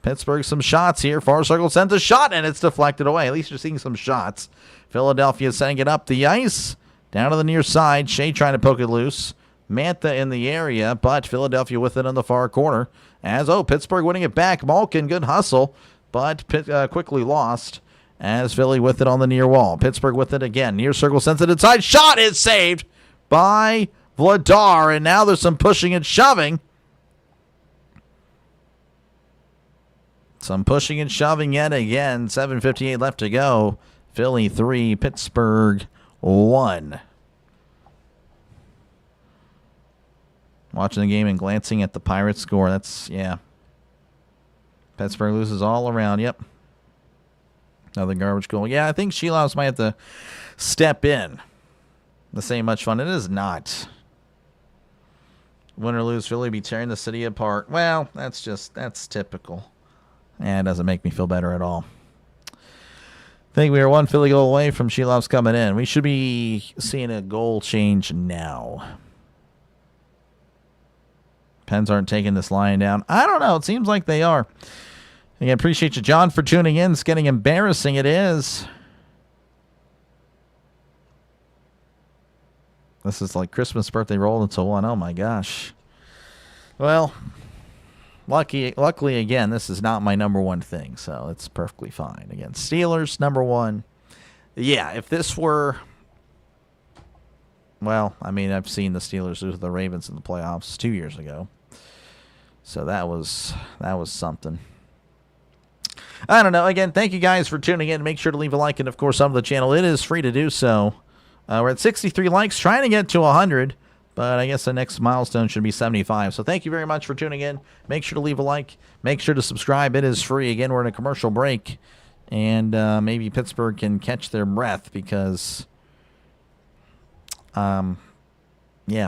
Pittsburgh some shots here. Far circle sends a shot, and it's deflected away. At least you're seeing some shots. Philadelphia sending it up the ice. Down to the near side. Shea trying to poke it loose. Mantha in the area, but Philadelphia with it on the far corner. Pittsburgh winning it back. Malkin, good hustle, but quickly lost as Philly with it on the near wall. Pittsburgh with it again. Near circle sends it inside. Shot is saved by Vladar, and now there's some pushing and shoving. Some pushing and shoving yet again. 7:58 left to go. Philly 3, Pittsburgh 1. Watching the game and glancing at the Pirates score. That's, yeah. Pittsburgh loses all around. Yep. Another garbage goal. Yeah, I think Sheelops might have to step in. This ain't much fun. It is not. Win or lose, Philly be tearing the city apart. Well, that's typical. And it doesn't make me feel better at all. I think we are one Philly goal away from Sheelops coming in. We should be seeing a goal change now. Pens aren't taking this line down. I don't know. It seems like they are. Again, appreciate you, John, for tuning in. It's getting embarrassing. It is. This is like Christmas birthday rolled into one. Oh, my gosh. Well, luckily, again, this is not my number one thing, so it's perfectly fine. Again, Steelers, number one. Yeah, if this were... Well, I mean, I've seen the Steelers lose to the Ravens in the playoffs 2 years ago. So that was something. I don't know. Again, thank you guys for tuning in. Make sure to leave a like and, of course, sub to the channel. It is free to do so. We're at 63 likes, trying to get to 100. But I guess the next milestone should be 75. So thank you very much for tuning in. Make sure to leave a like. Make sure to subscribe. It is free. Again, we're in a commercial break. And maybe Pittsburgh can catch their breath because, yeah,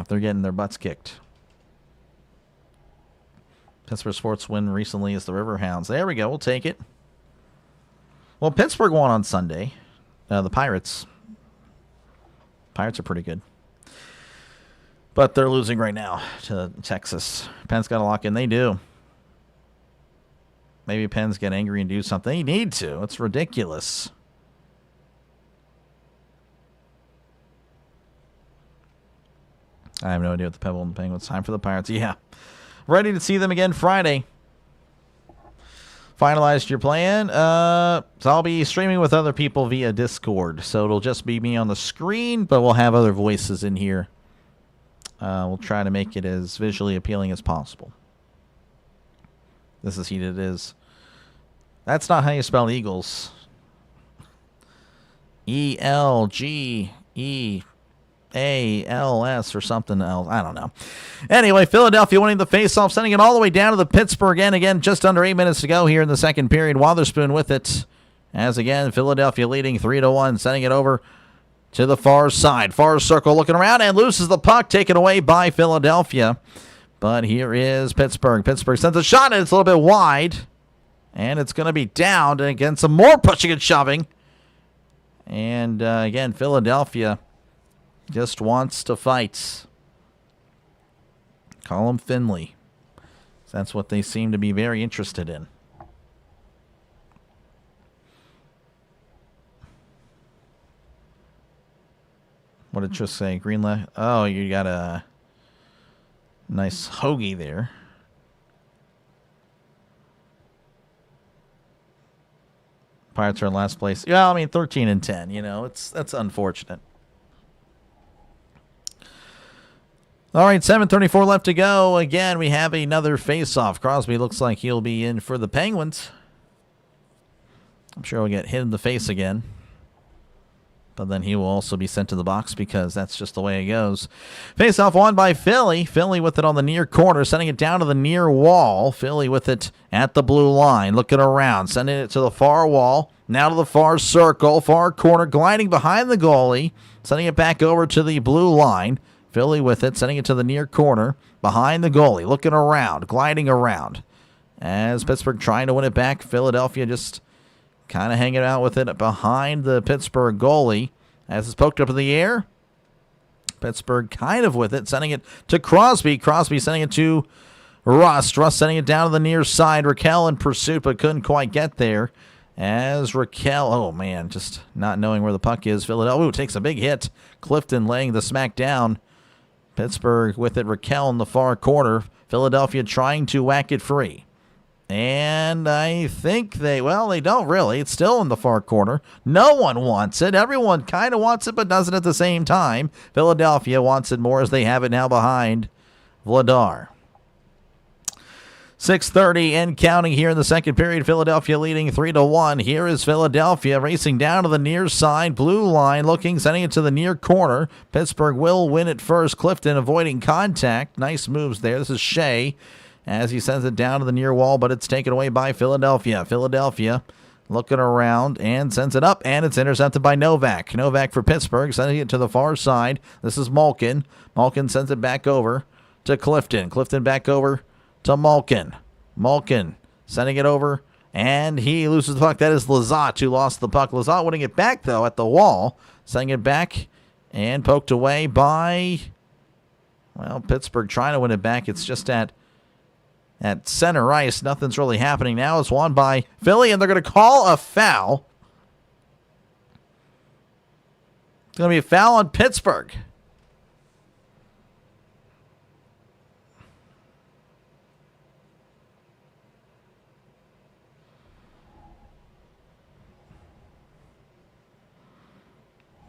they're getting their butts kicked. Pittsburgh sports win recently is the Riverhounds. There we go. We'll take it. Well, Pittsburgh won on Sunday. The Pirates. Pirates are pretty good. But they're losing right now to Texas. Penn's got to lock in. They do. Maybe Penn's get angry and do something. They need to. It's ridiculous. I have no idea what the Pebble and the Penguins. Time for the Pirates. Yeah. Ready to see them again Friday. Finalized your plan. So I'll be streaming with other people via Discord. So it'll just be me on the screen, but we'll have other voices in here. We'll try to make it as visually appealing as possible. This is heated as. That's not how you spell Eagles. E-L-G-E-A-L-S or something else. I don't know. Anyway, Philadelphia winning the faceoff, sending it all the way down to the Pittsburgh end. Again, just under 8 minutes to go here in the second period. Wotherspoon with it. As again, Philadelphia leading 3-1, sending it over to the far side. Far circle looking around and loses the puck, taken away by Philadelphia. But here is Pittsburgh. Pittsburgh sends a shot and it's a little bit wide. And it's going to be downed. And again, some more pushing and shoving. And again, Philadelphia just wants to fight. Call him Finley. That's what they seem to be very interested in. What did Trish say? Green left. Oh, you got a nice hoagie there. Pirates are in last place. Yeah, I mean 13-10. You know, that's unfortunate. All right, 7:34 left to go. Again, we have another face-off. Crosby looks like he'll be in for the Penguins. I'm sure he'll get hit in the face again. But then he will also be sent to the box because that's just the way it goes. Face-off won by Philly. Philly with it on the near corner, sending it down to the near wall. Philly with it at the blue line, looking around, sending it to the far wall. Now to the far circle, far corner, gliding behind the goalie, sending it back over to the blue line. Philly with it, sending it to the near corner, behind the goalie, looking around, gliding around. As Pittsburgh trying to win it back, Philadelphia just kind of hanging out with it behind the Pittsburgh goalie. As it's poked up in the air, Pittsburgh kind of with it, sending it to Crosby. Crosby sending it to Rust. Rust sending it down to the near side. Raquel in pursuit, but couldn't quite get there. As Raquel, oh man, just not knowing where the puck is. Philadelphia takes a big hit. Clifton laying the smack down. Pittsburgh with it. Raquel in the far corner. Philadelphia trying to whack it free. And I think they don't really. It's still in the far corner. No one wants it. Everyone kind of wants it, but doesn't at the same time. Philadelphia wants it more as they have it now behind Vladar. 6:30 and counting here in the second period. Philadelphia leading 3-1. Here is Philadelphia racing down to the near side. Blue line looking, sending it to the near corner. Pittsburgh will win it first. Clifton avoiding contact. Nice moves there. This is Shea as he sends it down to the near wall, but it's taken away by Philadelphia. Philadelphia looking around and sends it up, and it's intercepted by Novak. Novak for Pittsburgh, sending it to the far side. This is Malkin. Malkin sends it back over to Clifton. Clifton back over to Malkin. Malkin sending it over, and he loses the puck. That is Lizotte who lost the puck. Lizotte winning it back, though, at the wall. Sending it back and poked away by, well, Pittsburgh trying to win it back. It's just at center ice. Nothing's really happening now. It's won by Philly, and they're going to call a foul. It's going to be a foul on Pittsburgh.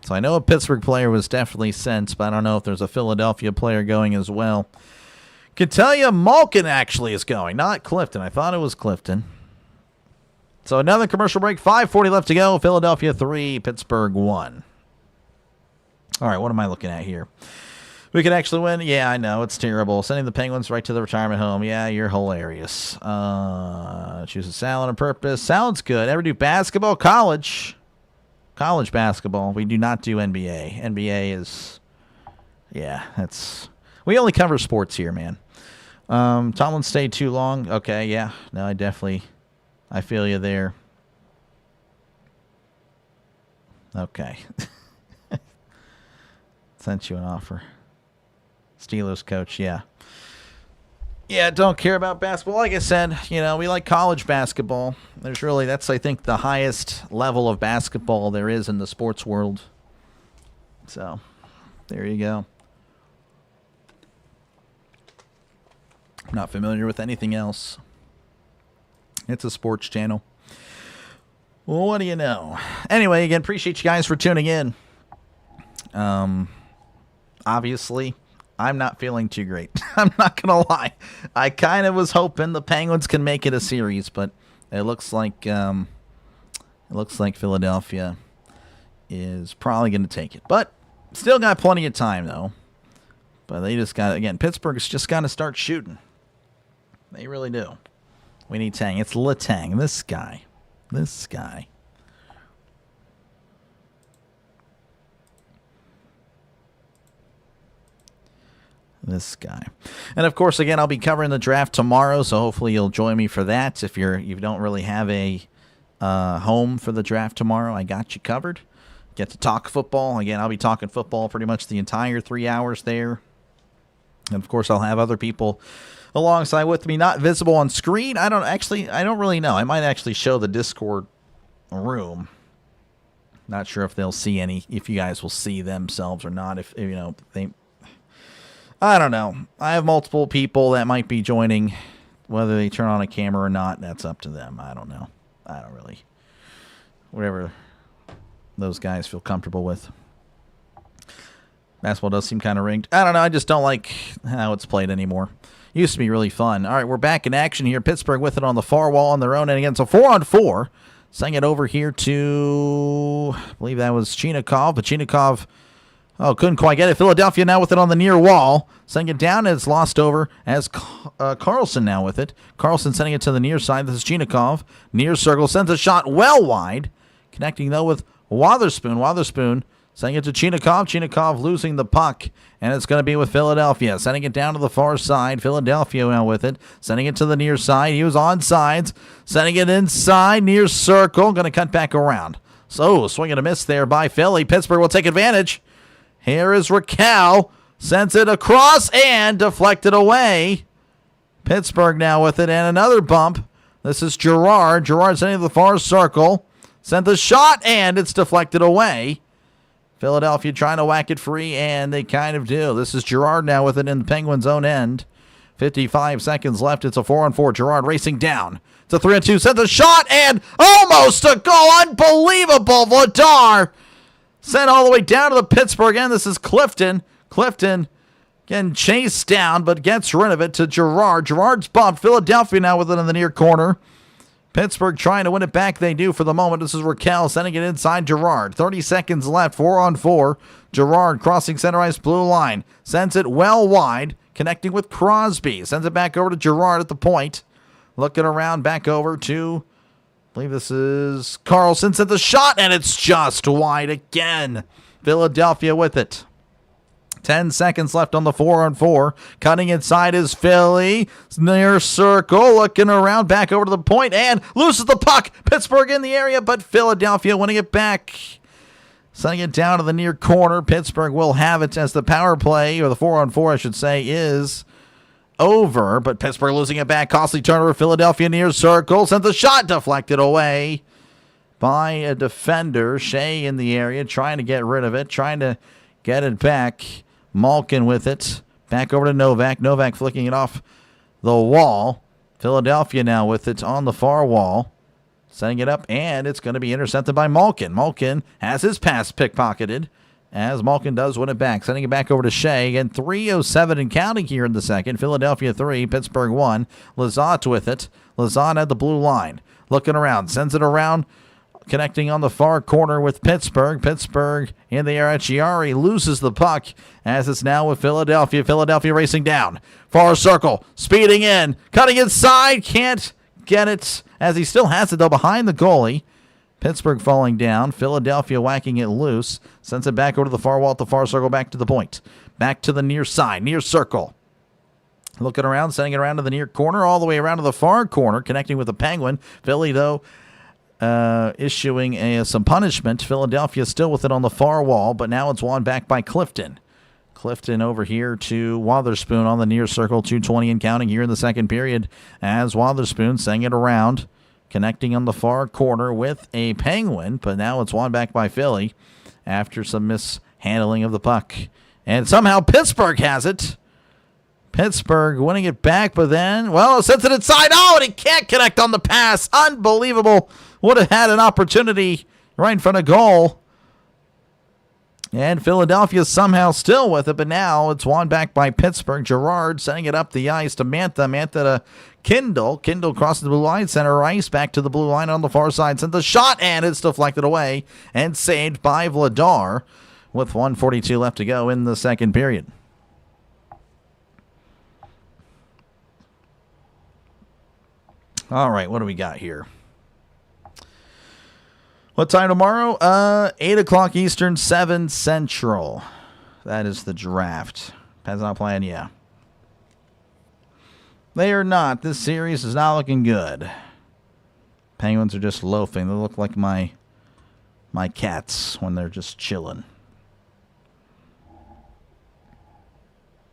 So I know a Pittsburgh player was definitely sent, but I don't know if there's a Philadelphia player going as well. Can tell you Malkin actually is going, not Clifton. I thought it was Clifton. So another commercial break. 5:40 left to go. Philadelphia 3, Pittsburgh 1. All right, what am I looking at here? We could actually win? Yeah, I know. It's terrible. Sending the Penguins right to the retirement home. Yeah, you're hilarious. Choose a salad on purpose. Sounds good. Ever do basketball? College basketball. We do not do NBA. NBA is, yeah, that's, we only cover sports here, man. Tomlin stayed too long. Okay, yeah. No, I feel you there. Okay. Sent you an offer. Steelers coach, yeah. Yeah, don't care about basketball. Like I said, we like college basketball. That's, I think, the highest level of basketball there is in the sports world. So, there you go. I'm not familiar with anything else. It's a sports channel. Well, what do you know? Anyway, again, appreciate you guys for tuning in. Obviously, I'm not feeling too great. I'm not going to lie. I kind of was hoping the Penguins can make it a series, but it looks like Philadelphia is probably going to take it. But still got plenty of time, though. But they just got, again, Pittsburgh's just got to start shooting. They really do. We need Tang. It's Letang. This guy. This guy. And of course, again, I'll be covering the draft tomorrow, so hopefully you'll join me for that. If you don't really have a home for the draft tomorrow, I got you covered. Get to talk football. Again, I'll be talking football pretty much the entire 3 hours there. And of course, I'll have other people alongside with me, not visible on screen. I don't really know. I might actually show the Discord room. Not sure if they'll see if you guys will see themselves or not. If they, I don't know. I have multiple people that might be joining. Whether they turn on a camera or not, that's up to them. I don't know. I don't really. Whatever those guys feel comfortable with. Basketball does seem kind of rigged. I don't know. I just don't like how it's played anymore. Used to be really fun. All right, we're back in action here. Pittsburgh with it on the far wall on their own end again. So 4-on-4. Sending it over here to, I believe that was Chinikov. But Chinikov, couldn't quite get it. Philadelphia now with it on the near wall. Sending it down, and it's lost over as Carlson now with it. Carlson sending it to the near side. This is Chinikov. Near circle. Sends a shot well wide. Connecting, though, with Wotherspoon. Wotherspoon sending it to Chinikov. Chinikov losing the puck. And it's going to be with Philadelphia. Sending it down to the far side. Philadelphia now with it. Sending it to the near side. He was on sides. Sending it inside. Near circle. Going to cut back around. So, swing and a miss there by Philly. Pittsburgh will take advantage. Here is Raquel. Sends it across and deflected away. Pittsburgh now with it. And another bump. This is Girard. Girard sending it to the far circle. Sent the shot and it's deflected away. Philadelphia trying to whack it free, and they kind of do. This is Girard now with it in the Penguins' own end. 55 seconds left. It's a 4-on-4. Girard racing down. It's a 3-on-2. Sent the shot, and almost a goal. Unbelievable. Vladar sent all the way down to the Pittsburgh end. This is Clifton. Clifton Getting chased down, but gets rid of it to Girard. Girard's bumped. Philadelphia now with it in the near corner. Pittsburgh trying to win it back. They do for the moment. This is Raquel sending it inside Girard. 30 seconds left. 4-on-4. Girard crossing center ice blue line. Sends it well wide. Connecting with Crosby. Sends it back over to Girard at the point. Looking around back over to, I believe this is Carlson. Sends the shot, and it's just wide again. Philadelphia with it. 10 seconds left on the 4-on-4. Cutting inside is Philly. Near circle. Looking around back over to the point and loses the puck. Pittsburgh in the area, but Philadelphia winning it back. Sending it down to the near corner. Pittsburgh will have it as the power play, or the 4-on-4, I should say, is over. But Pittsburgh losing it back. Costly turnover. Philadelphia near circle. Sends the shot deflected away by a defender. Shea in the area trying to get rid of it. Trying to get it back. Malkin with it. Back over to Novak. Novak flicking it off the wall. Philadelphia now with it on the far wall. Setting it up, and it's going to be intercepted by Malkin. Malkin has his pass pickpocketed as Malkin does win it back. Sending it back over to Shea. Again, 3:07 and counting here in the second. Philadelphia 3, Pittsburgh 1. Lizotte with it. Lizotte at the blue line. Looking around. Sends it around. Connecting on the far corner with Pittsburgh. Pittsburgh in the air at Chiari. Loses the puck as it's now with Philadelphia. Philadelphia racing down. Far circle. Speeding in. Cutting inside. Can't get it as he still has it, though, behind the goalie. Pittsburgh falling down. Philadelphia whacking it loose. Sends it back over to the far wall at the far circle. Back to the point. Back to the near side. Near circle. Looking around. Sending it around to the near corner. All the way around to the far corner. Connecting with the Penguin. Philly, though, issuing some punishment. Philadelphia still with it on the far wall, but now it's won back by Clifton. Clifton over here to Wotherspoon on the near circle, 2:20 and counting here in the second period as Wotherspoon sending it around, connecting on the far corner with a Penguin, but now it's won back by Philly after some mishandling of the puck. And somehow Pittsburgh has it. Pittsburgh winning it back, but then, well, it sends it inside. Oh, and he can't connect on the pass. Unbelievable. Would have had an opportunity right in front of goal. And Philadelphia somehow still with it, but now it's won back by Pittsburgh. Girard sending it up the ice to Mantha. Mantha to Kindle. Kindle crosses the blue line, center ice, back to the blue line on the far side. Sent the shot, and it's deflected away and saved by Vladar with 1:42 left to go in the second period. All right, what do we got here? What time tomorrow? 8 o'clock Eastern, 7 Central. That is the draft. Pens not playing, yeah. They are not. This series is not looking good. Penguins are just loafing. They look like my cats when they're just chilling.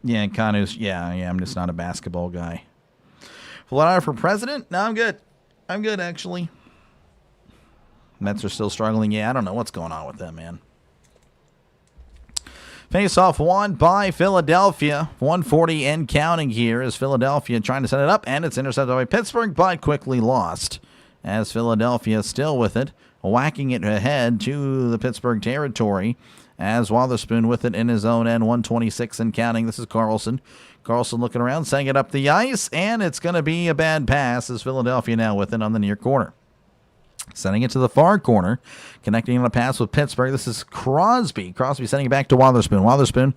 Yeah, Kanu's, yeah, I'm just not a basketball guy. Vladar for president? No, I'm good. I'm good, actually. Mets are still struggling. Yeah, I don't know what's going on with them, man. Face-off won by Philadelphia. 1:40 and counting here as Philadelphia trying to set it up, and it's intercepted by Pittsburgh, but quickly lost as Philadelphia still with it, whacking it ahead to the Pittsburgh territory as Wotherspoon with it in his own end. 1:26 and counting. This is Carlson. Carlson looking around, setting it up the ice, and it's going to be a bad pass as Philadelphia now with it on the near corner. Sending it to the far corner, connecting on a pass with Pittsburgh. This is Crosby. Crosby sending it back to Wotherspoon. Wotherspoon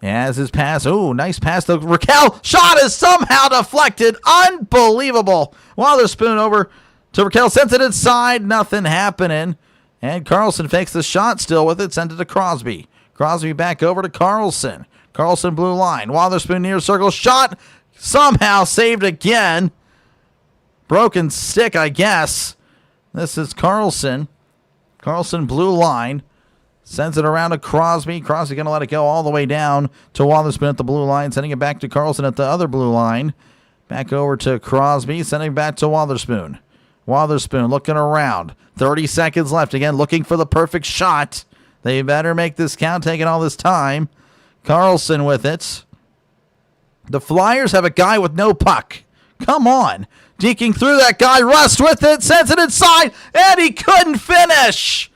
has his pass. Oh, nice pass to Raquel. Shot is somehow deflected. Unbelievable. Wotherspoon over to Raquel. Sends it inside. Nothing happening. And Carlson fakes the shot still with it. Sends it to Crosby. Crosby back over to Carlson. Carlson blue line. Wotherspoon near circle. Shot somehow saved again. Broken stick, I guess. This is Carlson. Carlson blue line. Sends it around to Crosby. Crosby going to let it go all the way down to Wotherspoon at the blue line. Sending it back to Carlson at the other blue line. Back over to Crosby. Sending it back to Wotherspoon. Wotherspoon looking around. 30 seconds left. Again, looking for the perfect shot. They better make this count, taking all this time. Carlson with it. The Flyers have a guy with no puck. Come on. Deking through that guy. Rust with it. Sends it inside. And he couldn't finish.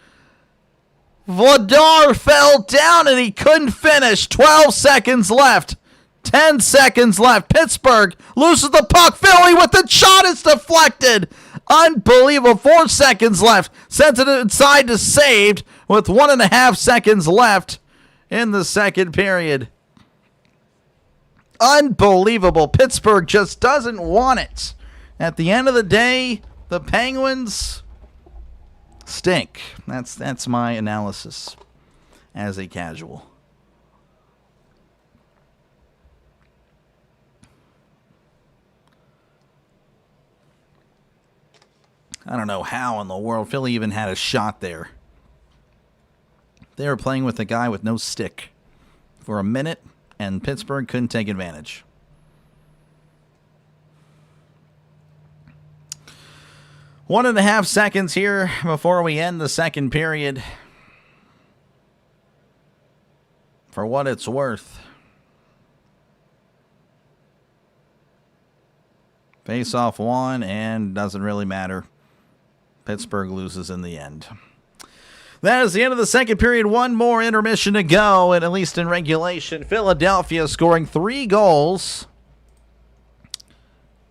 Vladar fell down and he couldn't finish. 12 seconds left. 10 seconds left. Pittsburgh loses the puck. Philly with the shot is deflected. Unbelievable. 4 seconds left. Sends it inside to saved with 1.5 seconds left in the second period. Unbelievable. Pittsburgh just doesn't want it. At the end of the day, the Penguins stink. That's my analysis as a casual. I don't know how in the world Philly even had a shot there. They were playing with a guy with no stick for a minute, and Pittsburgh couldn't take advantage. One and a half seconds here before we end the second period. For what it's worth. Face-off won, and doesn't really matter. Pittsburgh loses in the end. That is the end of the second period. One more intermission to go, and at least in regulation. Philadelphia scoring 3 goals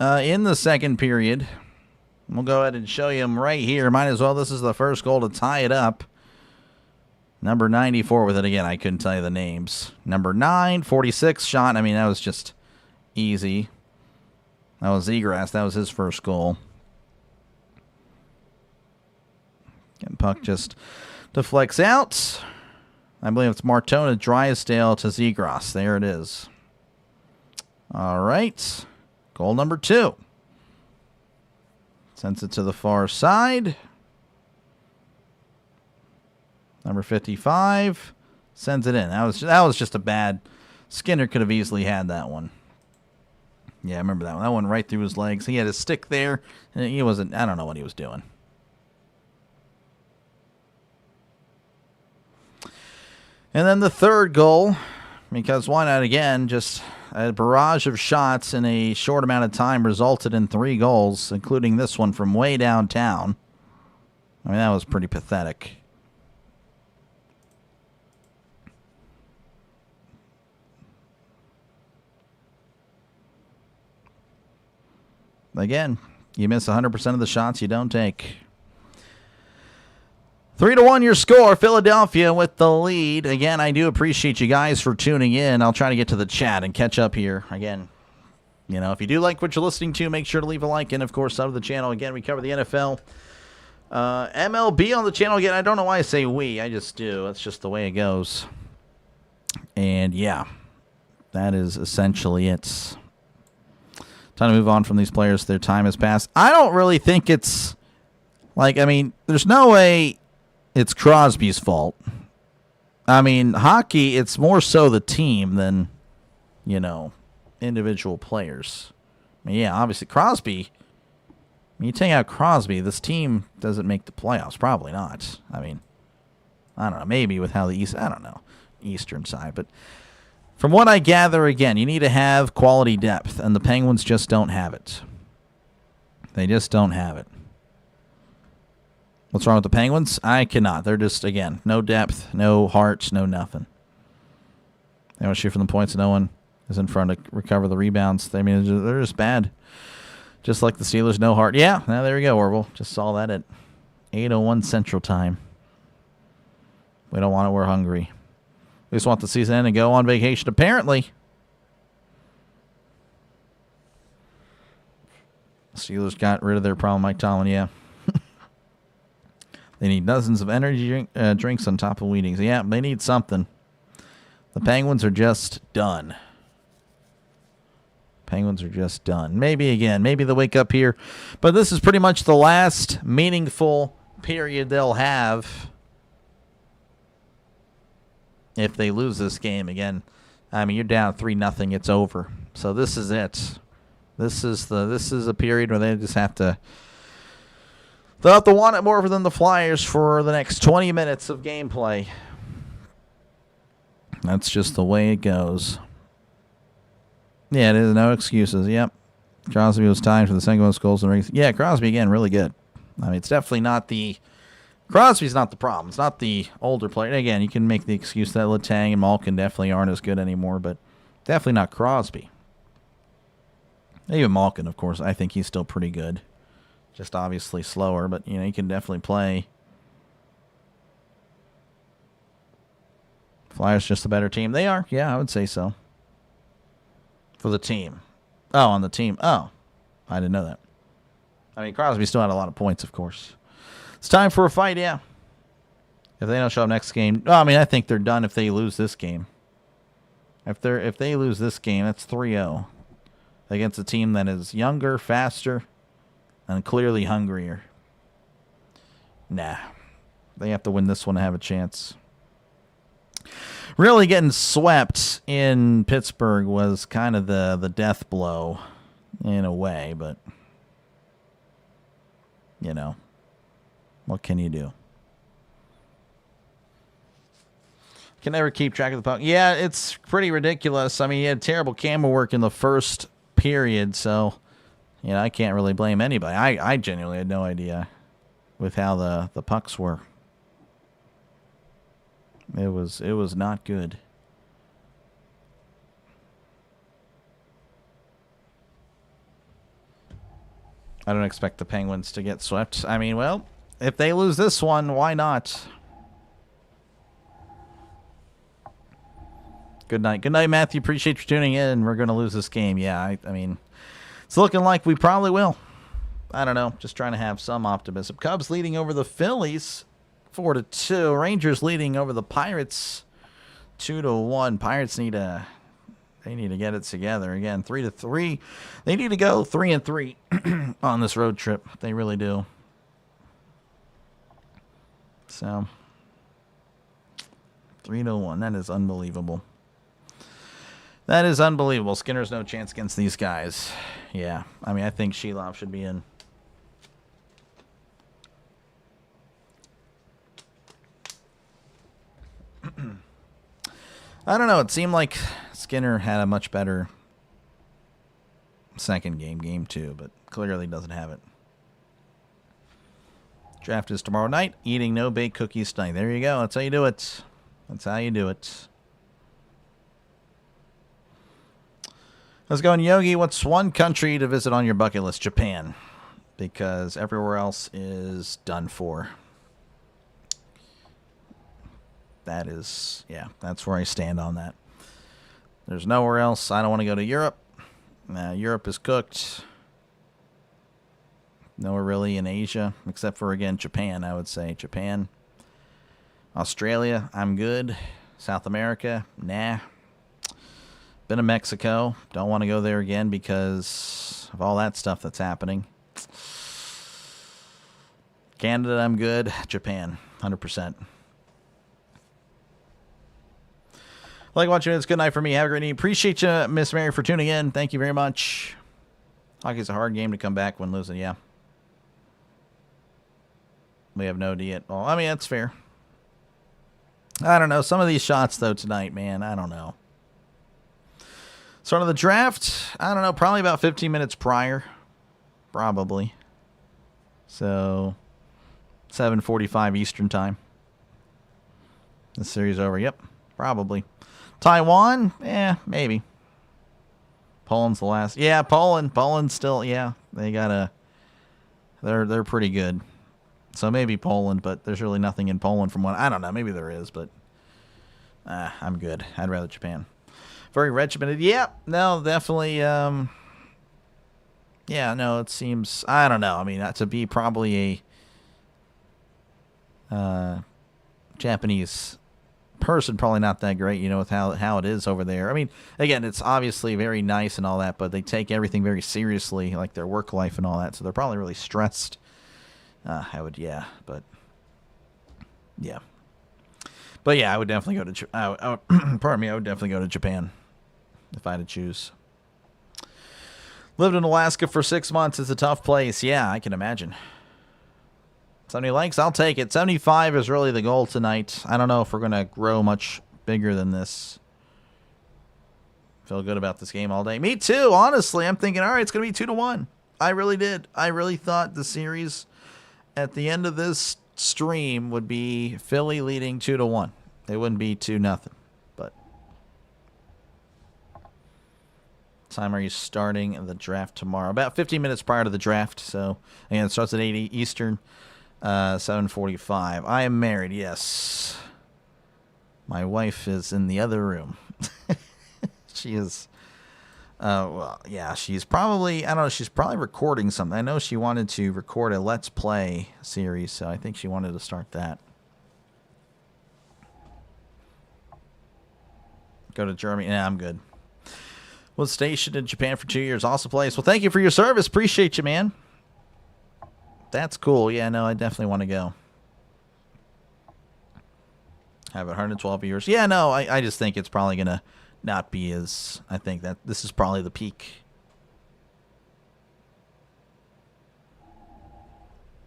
in the second period. We'll go ahead and show you them right here. Might as well. This is the first goal to tie it up. Number 94 with it again. I couldn't tell you the names. Number 9, 46 shot. I mean, that was just easy. That was Zegras. That was his first goal. And puck just deflects out. I believe it's Martona Drysdale to Zegras. There it is. All right. Goal number 2. Sends it to the far side. Number 55 sends it in. That was just a bad. Skinner could have easily had that one. Yeah, I remember that one. That one right through his legs. He had his stick there, and he wasn't. I don't know what he was doing. And then the third goal, because why not again? Just a barrage of shots in a short amount of time resulted in 3 goals, including this one from way downtown. I mean, that was pretty pathetic. Again, you miss 100% of the shots you don't take. 3-1 your score. Philadelphia with the lead. Again, I do appreciate you guys for tuning in. I'll try to get to the chat and catch up here. Again, you know, if you do like what you're listening to, make sure to leave a like and, of course, sub to the channel. Again, we cover the NFL. MLB on the channel. Again, I don't know why I say we. I just do. That's just the way it goes. And, yeah, that is essentially it. Time to move on from these players. Their time has passed. I don't really think it's, like, I mean, there's no way it's Crosby's fault. I mean, hockey, it's more so the team than, you know, individual players. I mean, yeah, obviously Crosby, when you take out Crosby, this team doesn't make the playoffs. Probably not. I mean, I don't know. Maybe with how the East, I don't know, Eastern side. But from what I gather, again, you need to have quality depth, and the Penguins just don't have it. They just don't have it. What's wrong with the Penguins? I cannot. They're just, again, no depth, no hearts, no nothing. They want to shoot from the points. No one is in front to recover the rebounds. I mean, they're just bad. Just like the Steelers, no heart. Yeah, now there you go, Orville. Just saw that at 8:01 Central Time. We don't want it. We're hungry. We just want the season to end and go on vacation, apparently. Steelers got rid of their problem, Mike Tomlin, yeah. They need dozens of energy drinks on top of Wheatings. Yeah, they need something. The Penguins are just done. Penguins are just done. Maybe again, maybe they'll wake up here. But this is pretty much the last meaningful period they'll have if they lose this game again. I mean, you're down 3-0. It's over. So this is it. This is a period where they just have to. They'll have to want it more than the Flyers for the next 20 minutes of gameplay. That's just the way it goes. Yeah, it is. No excuses. Yep. Crosby was timed for the second most goals in the race. Yeah, Crosby, again, really good. I mean, it's definitely not the... Crosby's not the problem. It's not the older player. And again, you can make the excuse that Letang and Malkin definitely aren't as good anymore, but Definitely not Crosby. Even Malkin, of course, I think he's still pretty good. Just obviously slower, but, you know, he can definitely play. Flyers just a better team. They are. Yeah, I would say so. For the team. Oh, on the team. Oh, I didn't know that. I mean, Crosby still had a lot of points, of course. It's time for a fight, yeah. If they don't show up next game. Oh, I mean, I think they're done if they lose this game. If they lose this game, that's 3-0. Against a team that is younger, faster, and clearly hungrier. Nah. They have to win this one to have a chance. Really getting swept in Pittsburgh was kind of the death blow in a way, but, you know, what can you do? Can never keep track of the puck. Yeah, it's pretty ridiculous. I mean, he had terrible camera work in the first period, so, you know, I can't really blame anybody. I genuinely had no idea with how the pucks were. It was not good. I don't expect the Penguins to get swept. I mean, well, if they lose this one, why not? Good night. Good night, Matthew. Appreciate you tuning in. We're going to lose this game. Yeah, I mean, it's looking like we probably will. I don't know. Just trying to have some optimism. Cubs leading over the Phillies 4-2. Rangers leading over the Pirates 2-1. Pirates need to get it together again. 3-3. They need to go 3-3 on this road trip. They really do. So 3-1. That is unbelievable. That is unbelievable. Skinner's no chance against these guys. Yeah. I mean, I think Shelov should be in. I don't know. It seemed like Skinner had a much better second game 2, but clearly doesn't have it. Draft is tomorrow night. Eating no baked cookies tonight. There you go. That's how you do it. That's how you do it. Let's go. Yogi, what's one country to visit on your bucket list? Japan. Because everywhere else is done for. That is, yeah, that's where I stand on that. There's nowhere else. I don't want to go to Europe. Europe is cooked. Nowhere really in Asia, except for, again, Japan, I would say. Japan. Australia, I'm good. South America, nah. Been to Mexico. Don't want to go there again because of all that stuff that's happening. Canada, I'm good. Japan, 100%. Like watching. It's good night for me. Have a great evening. Appreciate you, Miss Mary, for tuning in. Thank you very much. Hockey's a hard game to come back when losing. Yeah. We have no idea. Well, I mean, that's fair. I don't know. Some of these shots, though, tonight, man, I don't know. Start of the draft, I don't know, probably about 15 minutes prior. Probably. So, 7:45 Eastern time. The series over. Yep, probably. Taiwan, maybe. Poland's the last. Yeah, Poland still, yeah. They gotta. They're pretty good. So maybe Poland, but there's really nothing in Poland from what I don't know. Maybe there is, but I'm good. I'd rather Japan. Very regimented. Yeah, no, definitely. Yeah, no, it seems. I don't know. I mean, to be probably a Japanese person, probably not that great, you know, with how it is over there. I mean, again, it's obviously very nice and all that, but they take everything very seriously, like their work life and all that. So they're probably really stressed. I would, yeah, but yeah. But yeah, I would definitely go to. Pardon me, I would definitely go to Japan if I had to choose. Lived in Alaska for 6 months. It's a tough place. Yeah, I can imagine. 70 likes, I'll take it. 75 is really the goal tonight. I don't know if we're going to grow much bigger than this. Feel good about this game all day. Me too, honestly. I'm thinking, all right, it's going to be 2-1. I really did. I really thought the series at the end of this stream would be Philly leading 2-1. It wouldn't be 2-0. But Time are you starting the draft tomorrow? About 15 minutes prior to the draft. So, again, it starts at 8 Eastern, 7:45. I am married, yes. My wife is in the other room. She is, well, yeah, she's probably, I don't know, she's probably recording something. I know she wanted to record a Let's Play series, so I think she wanted to start that. Go to Germany. Nah, I'm good. Was stationed in Japan for 2 years. Awesome place. Well, thank you for your service. Appreciate you, man. That's cool. Yeah, no, I definitely want to go. Have 112 years. Yeah, no, I just think it's probably going to not be as... I think that this is probably the peak.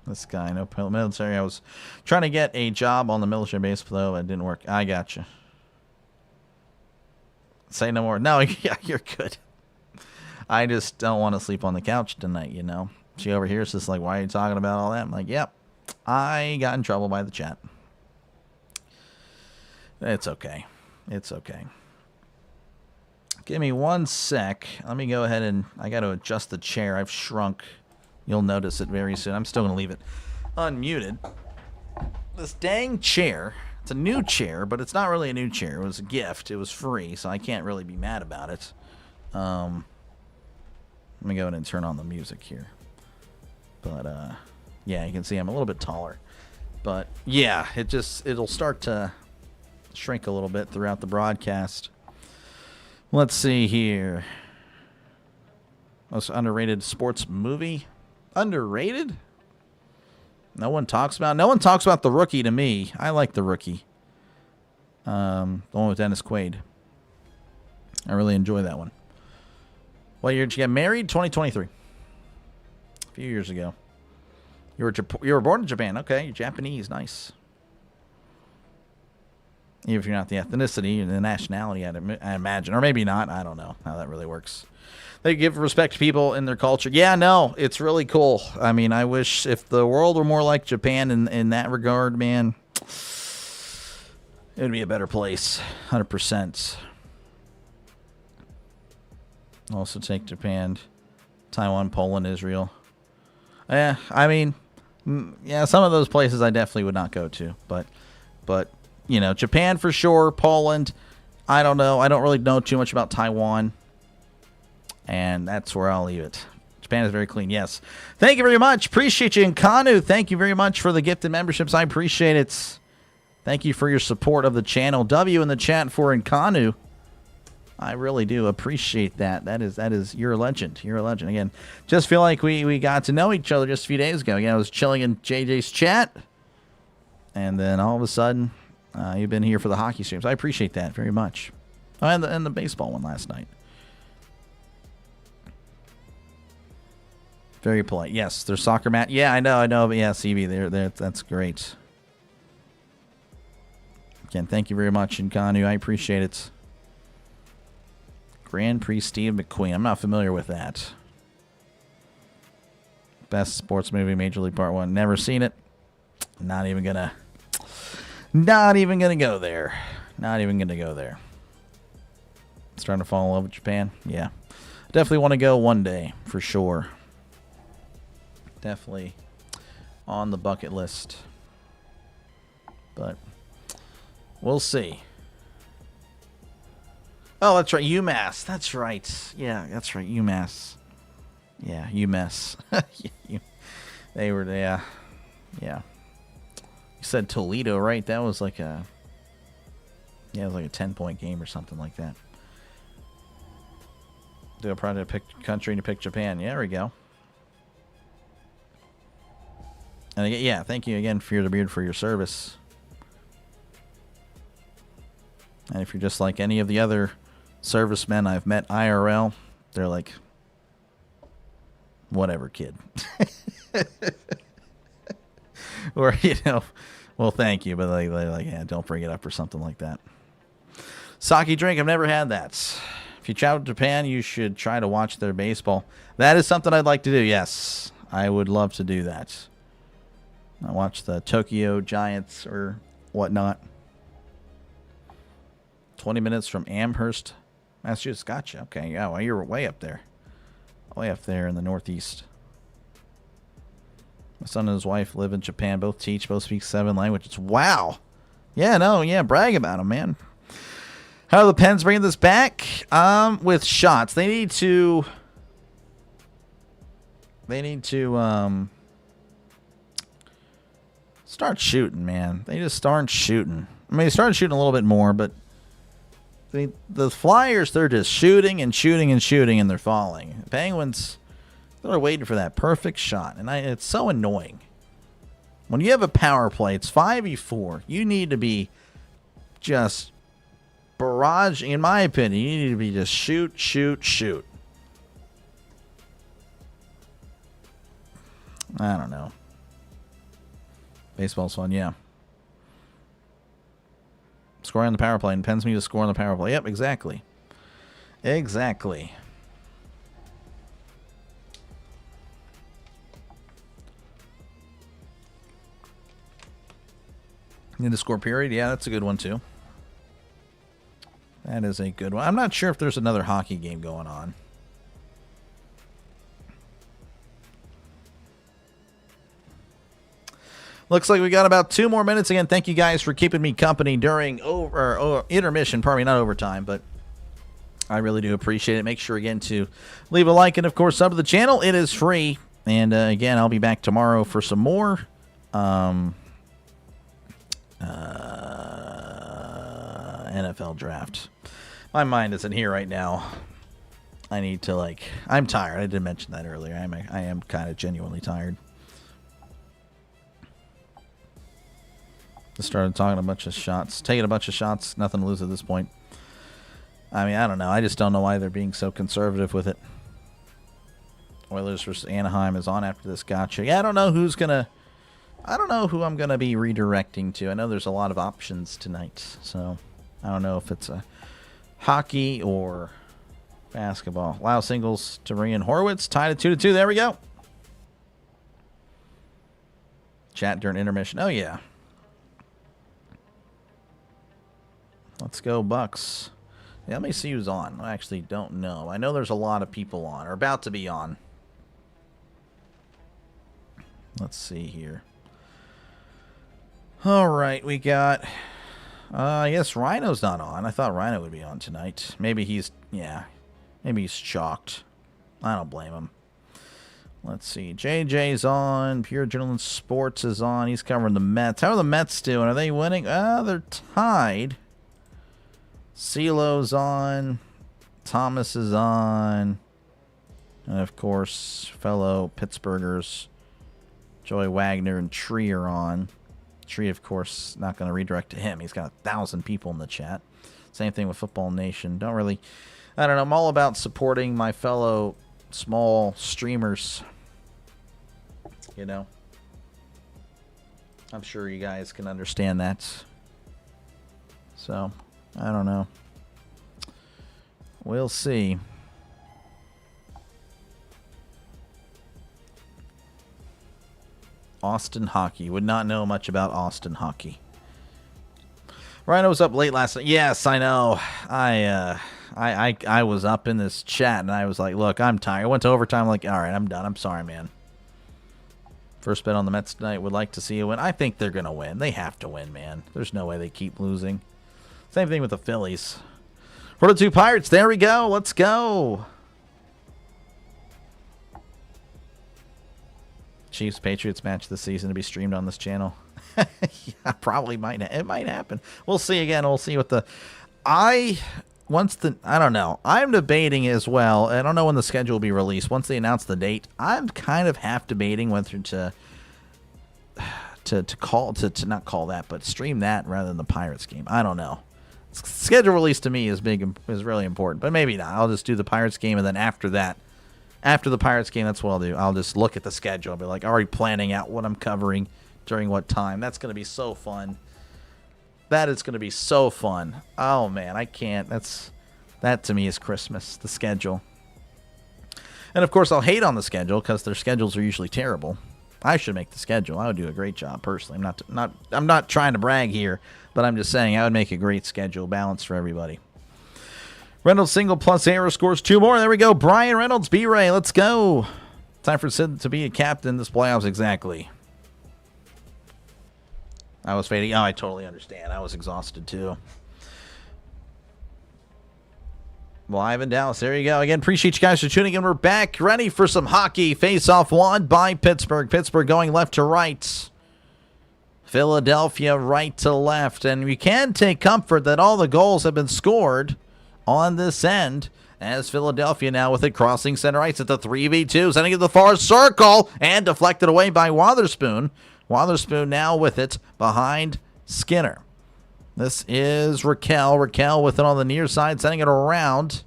This guy, no military. I was trying to get a job on the military base, though. It didn't work. I gotcha. Say no more. No, yeah, you're good. I just don't want to sleep on the couch tonight, you know. She overhears this like, why are you talking about all that? I'm like, yep, I got in trouble by the chat. It's okay. It's okay. Give me 1 sec. Let me go ahead and I got to adjust the chair. I've shrunk. You'll notice it very soon. I'm still going to leave it unmuted. This dang chair. It's a new chair, but it's not really a new chair. It was a gift. It was free, so I can't really be mad about it. Let me go ahead and turn on the music here. But, yeah, you can see I'm a little bit taller. But, yeah, it'll start to shrink a little bit throughout the broadcast. Let's see here. Most underrated sports movie? Underrated? No one talks about The Rookie to me. I like The Rookie. The one with Dennis Quaid. I really enjoy that one. What year did you get married? 2023. A few years ago. You were born in Japan. Okay, you're Japanese. Nice. Even if you're not the ethnicity, the nationality, I imagine. Or maybe not. I don't know how that really works. They give respect to people in their culture. Yeah, no, it's really cool. I mean, I wish if the world were more like Japan in that regard, man, it would be a better place. 100%. Also take Japan, Taiwan, Poland, Israel. Yeah, I mean, yeah, some of those places I definitely would not go to. But you know, Japan for sure, Poland, I don't know. I don't really know too much about Taiwan. And that's where I'll leave it. Japan is very clean, yes. Thank you very much. Appreciate you. And Kanu, thank you very much for the gifted memberships. I appreciate it. Thank you for your support of the channel. W in the chat for Nkanu. I really do appreciate that. That is you're a legend. You're a legend. Again, just feel like we got to know each other just a few days ago. Again, I was chilling in JJ's chat. And then all of a sudden, you've been here for the hockey streams. I appreciate that very much. Oh, and the baseball one last night. Very polite. Yes, there's soccer mat. Yeah, I know. But yeah, CB, that's great. Again, thank you very much, Nkanu. I appreciate it. Grand Prix Steve McQueen. I'm not familiar with that. Best sports movie, Major League Part 1. Never seen it. Not even gonna go there. Not even gonna go there. Starting to fall in love with Japan. Yeah, definitely want to go one day for sure. Definitely on the bucket list. But we'll see. Oh, that's right. UMass. That's right. Yeah, that's right. UMass. Yeah, UMass. They were, yeah. Yeah. You said Toledo, right? That was like a... Yeah, it was like a 10-point game or something like that. Do a project to pick country to pick Japan. Yeah, there we go. And again, yeah, thank you again, Fear the Beard, for your service. And if you're just like any of the other servicemen I've met IRL, they're like, whatever, kid. Or, you know, well, thank you, but like, yeah, don't bring it up or something like that. Sake drink, I've never had that. If you travel to Japan, you should try to watch their baseball. That is something I'd like to do, yes. I would love to do that. I watch the Tokyo Giants or whatnot. 20 minutes from Amherst, Massachusetts, gotcha. Okay, yeah, well, you're way up there. Way up there in the Northeast. My son and his wife live in Japan. Both teach, both speak 7 languages. Wow. Yeah, no, yeah, brag about them, man. How are the Pens bringing this back? With shots. They need to start shooting, man. They just start shooting. I mean, they started shooting a little bit more, but the Flyers, they're just shooting and shooting and shooting, and they're falling. The Penguins, they're waiting for that perfect shot, and it's so annoying. When you have a power play, it's 5v4. You need to be just barrage. In my opinion, you need to be just shoot, shoot, shoot. I don't know. Baseball's fun, yeah. Scoring on the power play, and Pens me to score on the power play. Yep, exactly. Exactly. Need to score period? Yeah, that's a good one too. That is a good one. I'm not sure if there's another hockey game going on. Looks like we got about 2 more minutes. Again, thank you guys for keeping me company during intermission. Pardon me, not overtime, but I really do appreciate it. Make sure, again, to leave a like and, of course, sub to the channel. It is free. And, again, I'll be back tomorrow for some more NFL draft. My mind isn't here right now. I need to, I'm tired. I did mention that earlier. I am kind of genuinely tired. Just started taking a bunch of shots. Nothing to lose at this point. I mean, I don't know. I just don't know why they're being so conservative with it. Oilers versus Anaheim is on after this. Gotcha. Yeah, I don't know who I'm gonna be redirecting to. I know there's a lot of options tonight, so I don't know if it's a hockey or basketball. Wow, singles to Ryan Horowitz, tied at 2-2. There we go. Chat during intermission. Oh yeah. Let's go, Bucks. Yeah, let me see who's on. I actually don't know. I know there's a lot of people on, or about to be on. Let's see here. All right, we got... yes, Rhino's not on. I thought Rhino would be on tonight. Maybe he's... Yeah. Maybe he's shocked. I don't blame him. Let's see. JJ's on. Pure Adrenaline Sports is on. He's covering the Mets. How are the Mets doing? Are they winning? They're tied. CeeLo's on. Thomas is on. And, of course, fellow Pittsburghers Joey Wagner and Tree are on. Tree, of course, not going to redirect to him. He's got 1,000 people in the chat. Same thing with Football Nation. I don't know. I'm all about supporting my fellow small streamers. You know. I'm sure you guys can understand that. So... I don't know. We'll see. Austin hockey. Would not know much about Austin hockey. Rhino was up late last night. Yes, I know. I was up in this chat and I was like, look, I'm tired. I went to overtime like, all right, I'm done. I'm sorry, man. First bet on the Mets tonight. Would like to see a win. I think they're going to win. They have to win, man. There's no way they keep losing. Same thing with the Phillies. For the 2 Pirates, there we go. Let's go. Chiefs Patriots match this season to be streamed on this channel. Yeah, probably might. It might happen. We'll see again. We'll see what the. I don't know. I'm debating as well. I don't know when the schedule will be released. Once they announce the date, I'm kind of half debating whether to not call that, but stream that rather than the Pirates game. I don't know. Schedule release to me is really important, but maybe not. I'll just do the Pirates game, and then after that, after the Pirates game, that's what I'll do. I'll just look at the schedule. I'll be like, already planning out what I'm covering during what time. That's going to be so fun. That is going to be so fun. Oh man, I can't. That to me is Christmas. The schedule, and of course I'll hate on the schedule because their schedules are usually terrible. I should make the schedule. I would do a great job personally. I'm not trying to brag here, but I'm just saying I would make a great schedule, balanced for everybody. Reynolds single plus error scores 2 more. There we go. Brian Reynolds, B-Ray. Let's go. Time for Sid to be a captain this playoffs, exactly. I was fading. Oh, I totally understand. I was exhausted, too. Live in Dallas. There you go. Again, appreciate you guys for tuning in. We're back, ready for some hockey. Face-off won by Pittsburgh. Pittsburgh going left to right. Philadelphia right to left. And we can take comfort that all the goals have been scored on this end, as Philadelphia now with it crossing center ice at the 3v2, sending it to the far circle and deflected away by Wotherspoon. Wotherspoon now with it behind Skinner. This is Raquel. Raquel with it on the near side, sending it around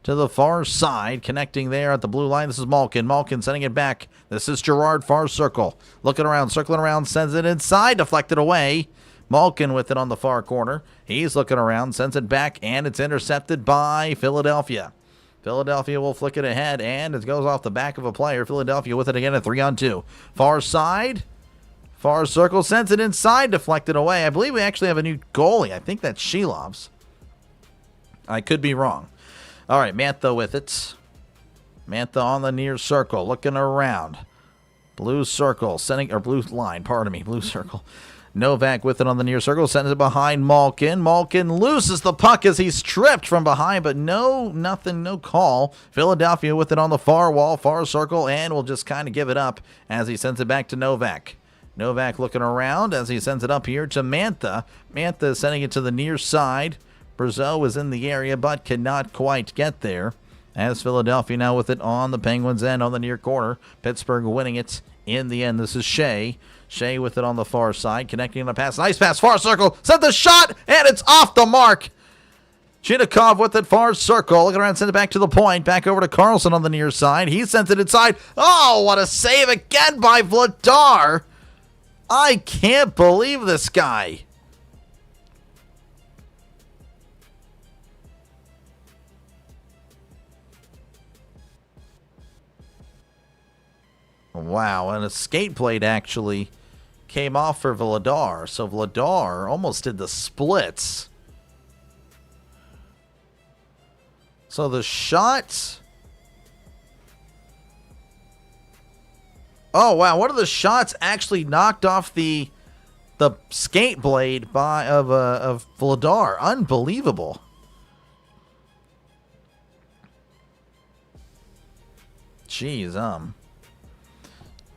to the far side, connecting there at the blue line. This is Malkin. Malkin sending it back. This is Gerard, far circle. Looking around, circling around, sends it inside, deflected away. Malkin with it on the far corner. He's looking around, sends it back, and it's intercepted by Philadelphia. Philadelphia will flick it ahead, and it goes off the back of a player. Philadelphia with it again at 3-on-2. Far side. Far circle, sends it inside, deflected away. I believe we actually have a new goalie. I think that's Shelov's. I could be wrong. All right, Mantha with it. Mantha on the near circle, looking around. Blue circle, sending, or blue line, pardon me, blue circle. Novak with it on the near circle, sends it behind Malkin. Malkin loses the puck as he's stripped from behind, but no call. Philadelphia with it on the far wall, far circle, and will just kind of give it up as he sends it back to Novak. Novak looking around as he sends it up here to Mantha. Mantha is sending it to the near side. Brazeau is in the area but cannot quite get there. As Philadelphia now with it on the Penguins' end on the near corner. Pittsburgh winning it in the end. This is Shea. Shea with it on the far side, connecting on the pass. Nice pass, far circle. Sent the shot, and it's off the mark. Chinikov with it, far circle. Looking around, send it back to the point. Back over to Carlson on the near side. He sends it inside. Oh, what a save again by Vladar. I can't believe this guy. Wow, and a skate blade actually came off for Vladar. So Vladar almost did the splits. So the shot... Oh, wow. One of the shots actually knocked off the skate blade of Vladar. Unbelievable. Jeez,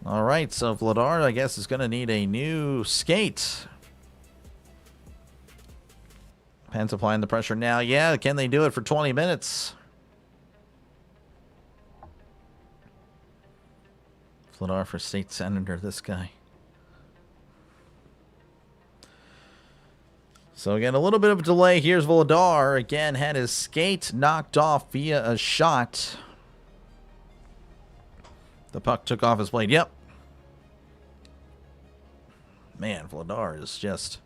all right, so Vladar, I guess, is going to need a new skate. Pens applying the pressure now. Yeah, can they do it for 20 minutes? Vladar for state senator, this guy. So again, a little bit of a delay. Here's Vladar. Again, had his skate knocked off via a shot. The puck took off his blade. Yep. Man, Vladar is just...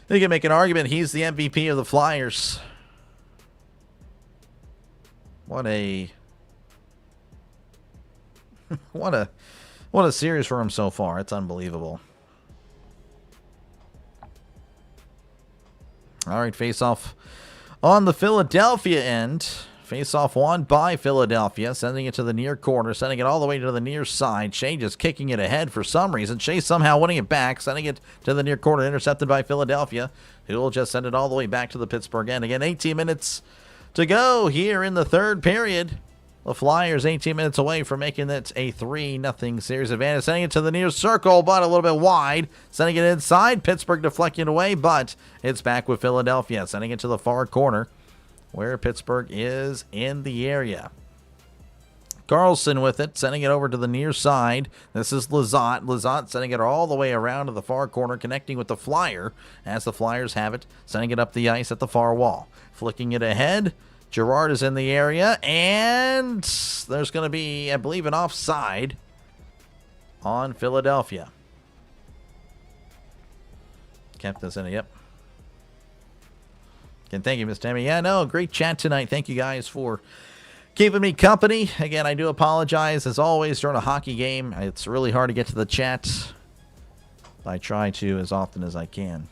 They can make an argument he's the MVP of the Flyers. What a... what a series for him so far. It's unbelievable. All right, face-off on the Philadelphia end. Face-off won by Philadelphia, sending it to the near corner, sending it all the way to the near side. Shea just kicking it ahead for some reason. Shea somehow winning it back, sending it to the near corner, intercepted by Philadelphia, who will just send it all the way back to the Pittsburgh end. Again, 18 minutes to go here in the third period. The Flyers 18 minutes away from making it a 3-0 series advantage. Sending it to the near circle, but a little bit wide. Sending it inside. Pittsburgh deflecting away, but it's back with Philadelphia. Sending it to the far corner, where Pittsburgh is in the area. Carlson with it, sending it over to the near side. This is Lizotte. Lizotte sending it all the way around to the far corner, connecting with the Flyer, as the Flyers have it, sending it up the ice at the far wall. Flicking it ahead. Gerard is in the area, and there's going to be, I believe, an offside on Philadelphia. Kept this in it, yep. Again, thank you, Miss Tammy. Yeah, no, great chat tonight. Thank you guys for keeping me company. Again, I do apologize, as always, during a hockey game. It's really hard to get to the chat. I try to as often as I can.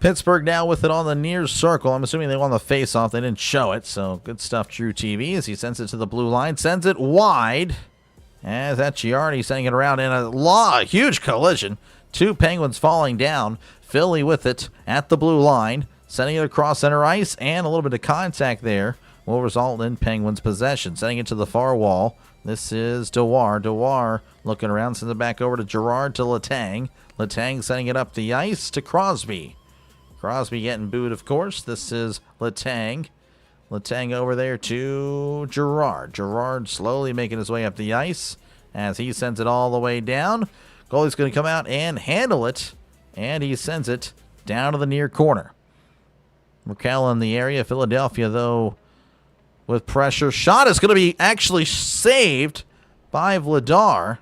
Pittsburgh now with it on the near circle. I'm assuming they won the face-off. They didn't show it, so good stuff, True TV, as he sends it to the blue line. Sends it wide. As that Giardi sending it around in a huge collision. Two Penguins falling down. Philly with it at the blue line. Sending it across center ice, and a little bit of contact there will result in Penguins possession. Sending it to the far wall. This is Dewar. Dewar looking around, sends it back over to Girard to Letang. Letang sending it up the ice to Crosby. Crosby getting booed, of course. This is Letang. Letang over there to Girard. Girard slowly making his way up the ice as he sends it all the way down. Goalie's going to come out and handle it, and he sends it down to the near corner. Merkel in the area. Philadelphia, though, with pressure. Shot is going to be actually saved by Vladar.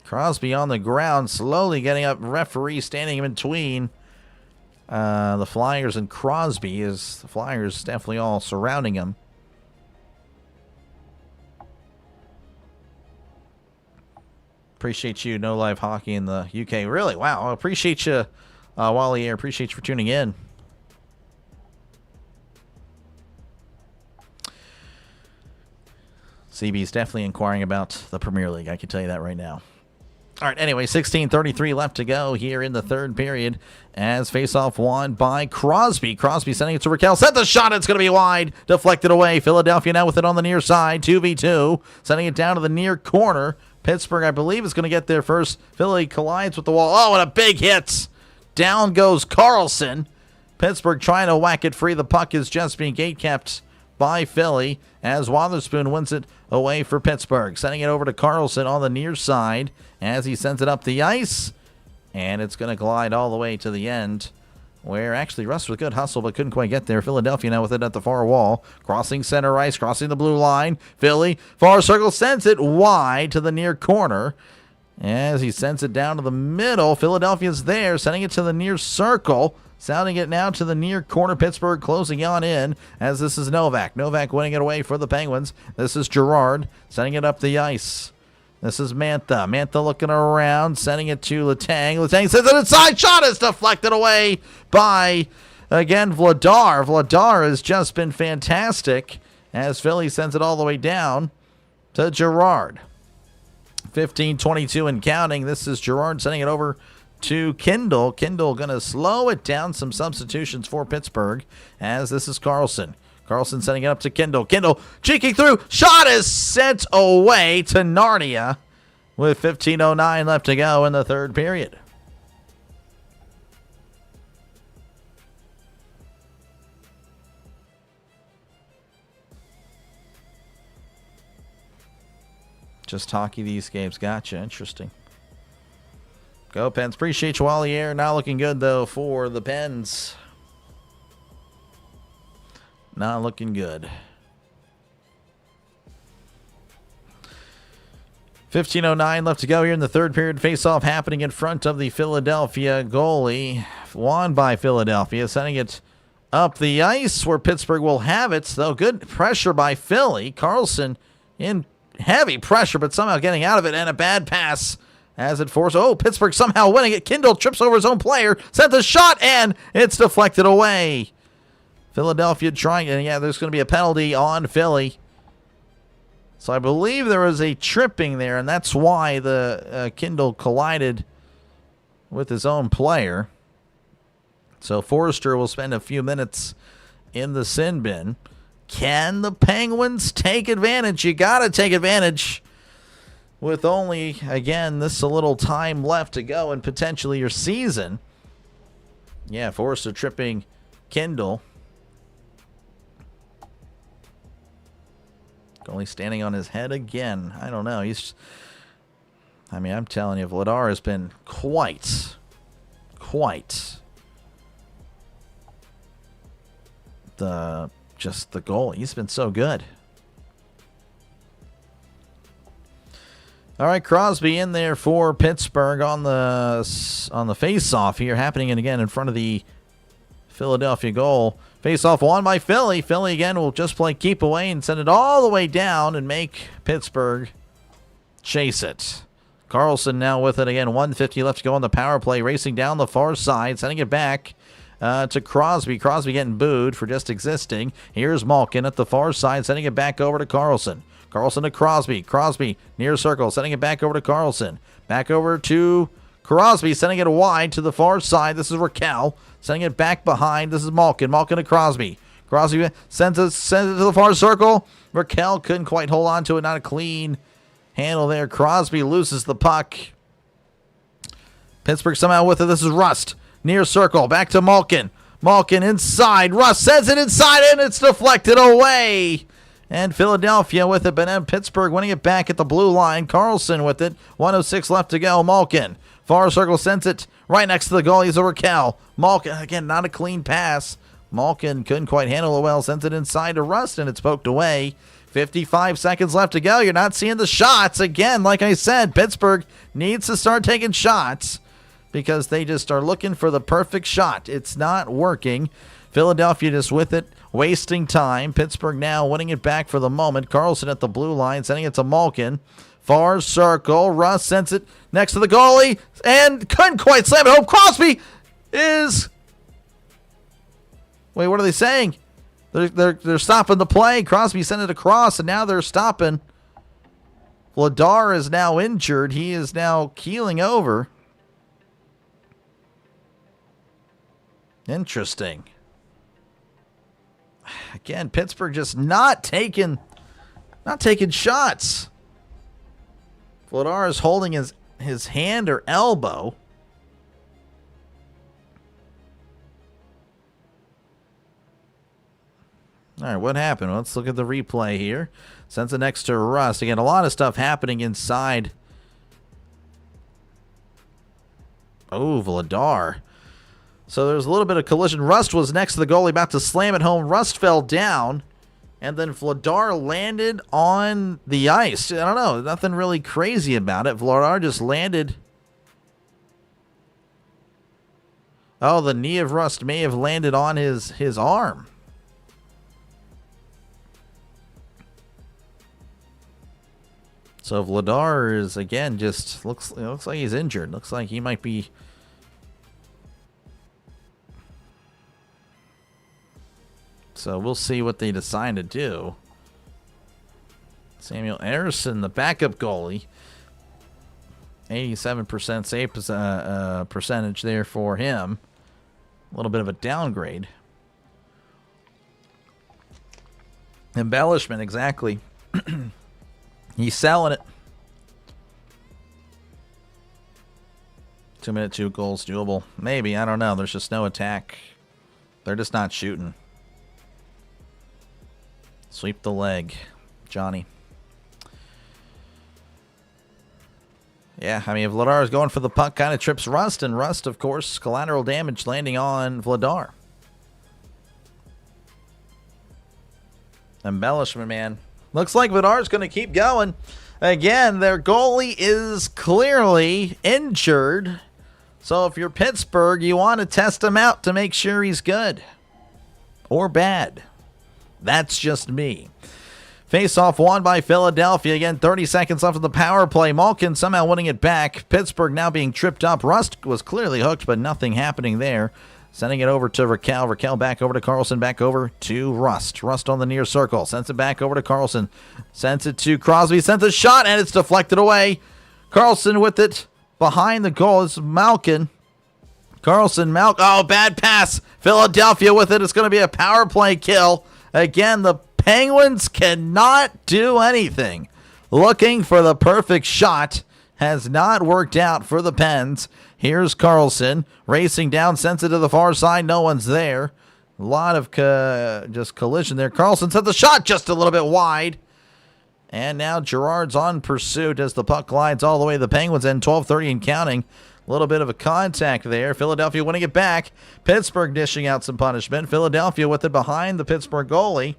Crosby on the ground, slowly getting up. Referee standing in between the Flyers and Crosby, as the Flyers definitely all surrounding him. Appreciate you, No Live Hockey in the UK. Really? Wow. I appreciate you, Wally Air. Appreciate you for tuning in. CB's definitely inquiring about the Premier League. I can tell you that right now. All right, anyway, 16:33 left to go here in the third period as faceoff won by Crosby. Crosby sending it to Raquel. Set the shot. It's going to be wide. Deflected away. Philadelphia now with it on the near side. 2v2. Sending it down to the near corner. Pittsburgh, I believe, is going to get there first. Philly collides with the wall. Oh, and a big hit. Down goes Carlson. Pittsburgh trying to whack it free. The puck is just being gate-kept by Philly as Wotherspoon wins it away for Pittsburgh. Sending it over to Carlson on the near side as he sends it up the ice. And it's going to glide all the way to the end, where actually Russ with a good hustle but couldn't quite get there. Philadelphia now with it at the far wall. Crossing center ice, crossing the blue line. Philly, far circle, sends it wide to the near corner. As he sends it down to the middle, Philadelphia's there, sending it to the near circle. Sounding it now to the near corner. Pittsburgh closing on in as this is Novak. Novak winning it away for the Penguins. This is Girard sending it up the ice. This is Mantha. Mantha looking around, sending it to Letang. Letang sends it inside. Shot is deflected away by, again, Vladar. Vladar has just been fantastic as Philly sends it all the way down to Girard. 15:22 and counting. This is Girard sending it over to Kindle. Kindle going to slow it down. Some substitutions for Pittsburgh as this is Carlson. Carlson sending it up to Kindle. Kindle cheeking through. Shot is sent away to Narnia with 15:09 left to go in the third period. Just hockey these games. Gotcha. Interesting. Go Pens. Appreciate you, Wally Air. Not looking good, though, for the Pens. Not looking good. 15:09 left to go here in the third period. Face-off happening in front of the Philadelphia goalie. Won by Philadelphia. Sending it up the ice where Pittsburgh will have it. Though good pressure by Philly. Carlson in heavy pressure, but somehow getting out of it. And a bad pass as it forced. Oh, Pittsburgh somehow winning it. Kindle trips over his own player. Sent the shot, and it's deflected away. Philadelphia trying, and yeah, there's going to be a penalty on Philly. So I believe there was a tripping there, and that's why the Kindle collided with his own player. So Forrester will spend a few minutes in the sin bin. Can the Penguins take advantage? You got to take advantage with only, again, this a little time left to go and potentially your season. Yeah, Forrester tripping Kindle. Only standing on his head again. I don't know. I'm telling you, Vladar has been quite the goal. He's been so good. All right, Crosby in there for Pittsburgh on the face-off here, happening again in front of the Philadelphia goal. Face-off won by Philly. Philly again will just play keep away and send it all the way down and make Pittsburgh chase it. Carlson now with it again. 1:50 left to go on the power play. Racing down the far side, sending it back to Crosby. Crosby getting booed for just existing. Here's Malkin at the far side, sending it back over to Carlson. Carlson to Crosby. Crosby near circle, sending it back over to Carlson. Back over to Crosby, sending it wide to the far side. This is Raquel, sending it back behind. This is Malkin. Malkin to Crosby. Crosby sends it to the far circle. Raquel couldn't quite hold on to it. Not a clean handle there. Crosby loses the puck. Pittsburgh somehow with it. This is Rust. Near circle. Back to Malkin. Malkin inside. Rust sends it inside and it's deflected away. And Philadelphia with it, but then Pittsburgh winning it back at the blue line. Carlson with it. 1:06 left to go. Malkin. Far circle sends it right next to the goal. He's a Raquel. Malkin, again, not a clean pass. Malkin couldn't quite handle it well. Sends it inside to Rust, and it's poked away. 55 seconds left to go. You're not seeing the shots. Again, like I said, Pittsburgh needs to start taking shots because they just are looking for the perfect shot. It's not working. Philadelphia just with it, wasting time. Pittsburgh now winning it back for the moment. Carlson at the blue line, sending it to Malkin. Far circle. Russ sends it next to the goalie and couldn't quite slam it home. Crosby is... Wait, what are they saying? They're stopping the play. Crosby sent it across, and now they're stopping. Vladar is now injured. He is now keeling over. Interesting. Again, Pittsburgh just not taking shots. Vladar is holding his hand or elbow. All right, what happened? Let's look at the replay here. Sends it next to Rust. Again, a lot of stuff happening inside. Oh, Vladar. So there's a little bit of collision. Rust was next to the goalie, about to slam it home. Rust fell down, and then Vladar landed on the ice. I don't know. Nothing really crazy about it. Vladar just landed. Oh, the knee of Rust may have landed on his arm. So Vladar is, again, just looks like he's injured. Looks like he might be... So we'll see what they decide to do. Samuel Anderson, the backup goalie. 87% save percentage there for him. A little bit of a downgrade. Embellishment, exactly. He's selling it. 2 minute, 2 goals, doable. Maybe, I don't know. There's just no attack. They're just not shooting. Sweep the leg, Johnny. Yeah, I mean, Vladar is going for the puck, kind of trips Rust, and Rust, of course, collateral damage landing on Vladar. Embellishment, man. Looks like Vladar's going to keep going. Again, their goalie is clearly injured. So if you're Pittsburgh, you want to test him out to make sure he's good. Or bad. That's just me. Face-off won by Philadelphia. Again, 30 seconds left of the power play. Malkin somehow winning it back. Pittsburgh now being tripped up. Rust was clearly hooked, but nothing happening there. Sending it over to Raquel. Raquel back over to Carlson. Back over to Rust. Rust on the near circle. Sends it back over to Carlson. Sends it to Crosby. Sends a shot, and it's deflected away. Carlson with it behind the goal. It's Malkin. Carlson, oh, bad pass. Philadelphia with it. It's going to be a power play kill. Again, the Penguins cannot do anything. Looking for the perfect shot. Has not worked out for the Pens. Here's Carlson racing down, sends it to the far side. No one's there. A lot of just collision there. Carlson sent the shot just a little bit wide. And now Girard's on pursuit as the puck glides all the way to the Penguins end. 12:30 and counting. A little bit of a contact there. Philadelphia winning it back. Pittsburgh dishing out some punishment. Philadelphia with it behind the Pittsburgh goalie.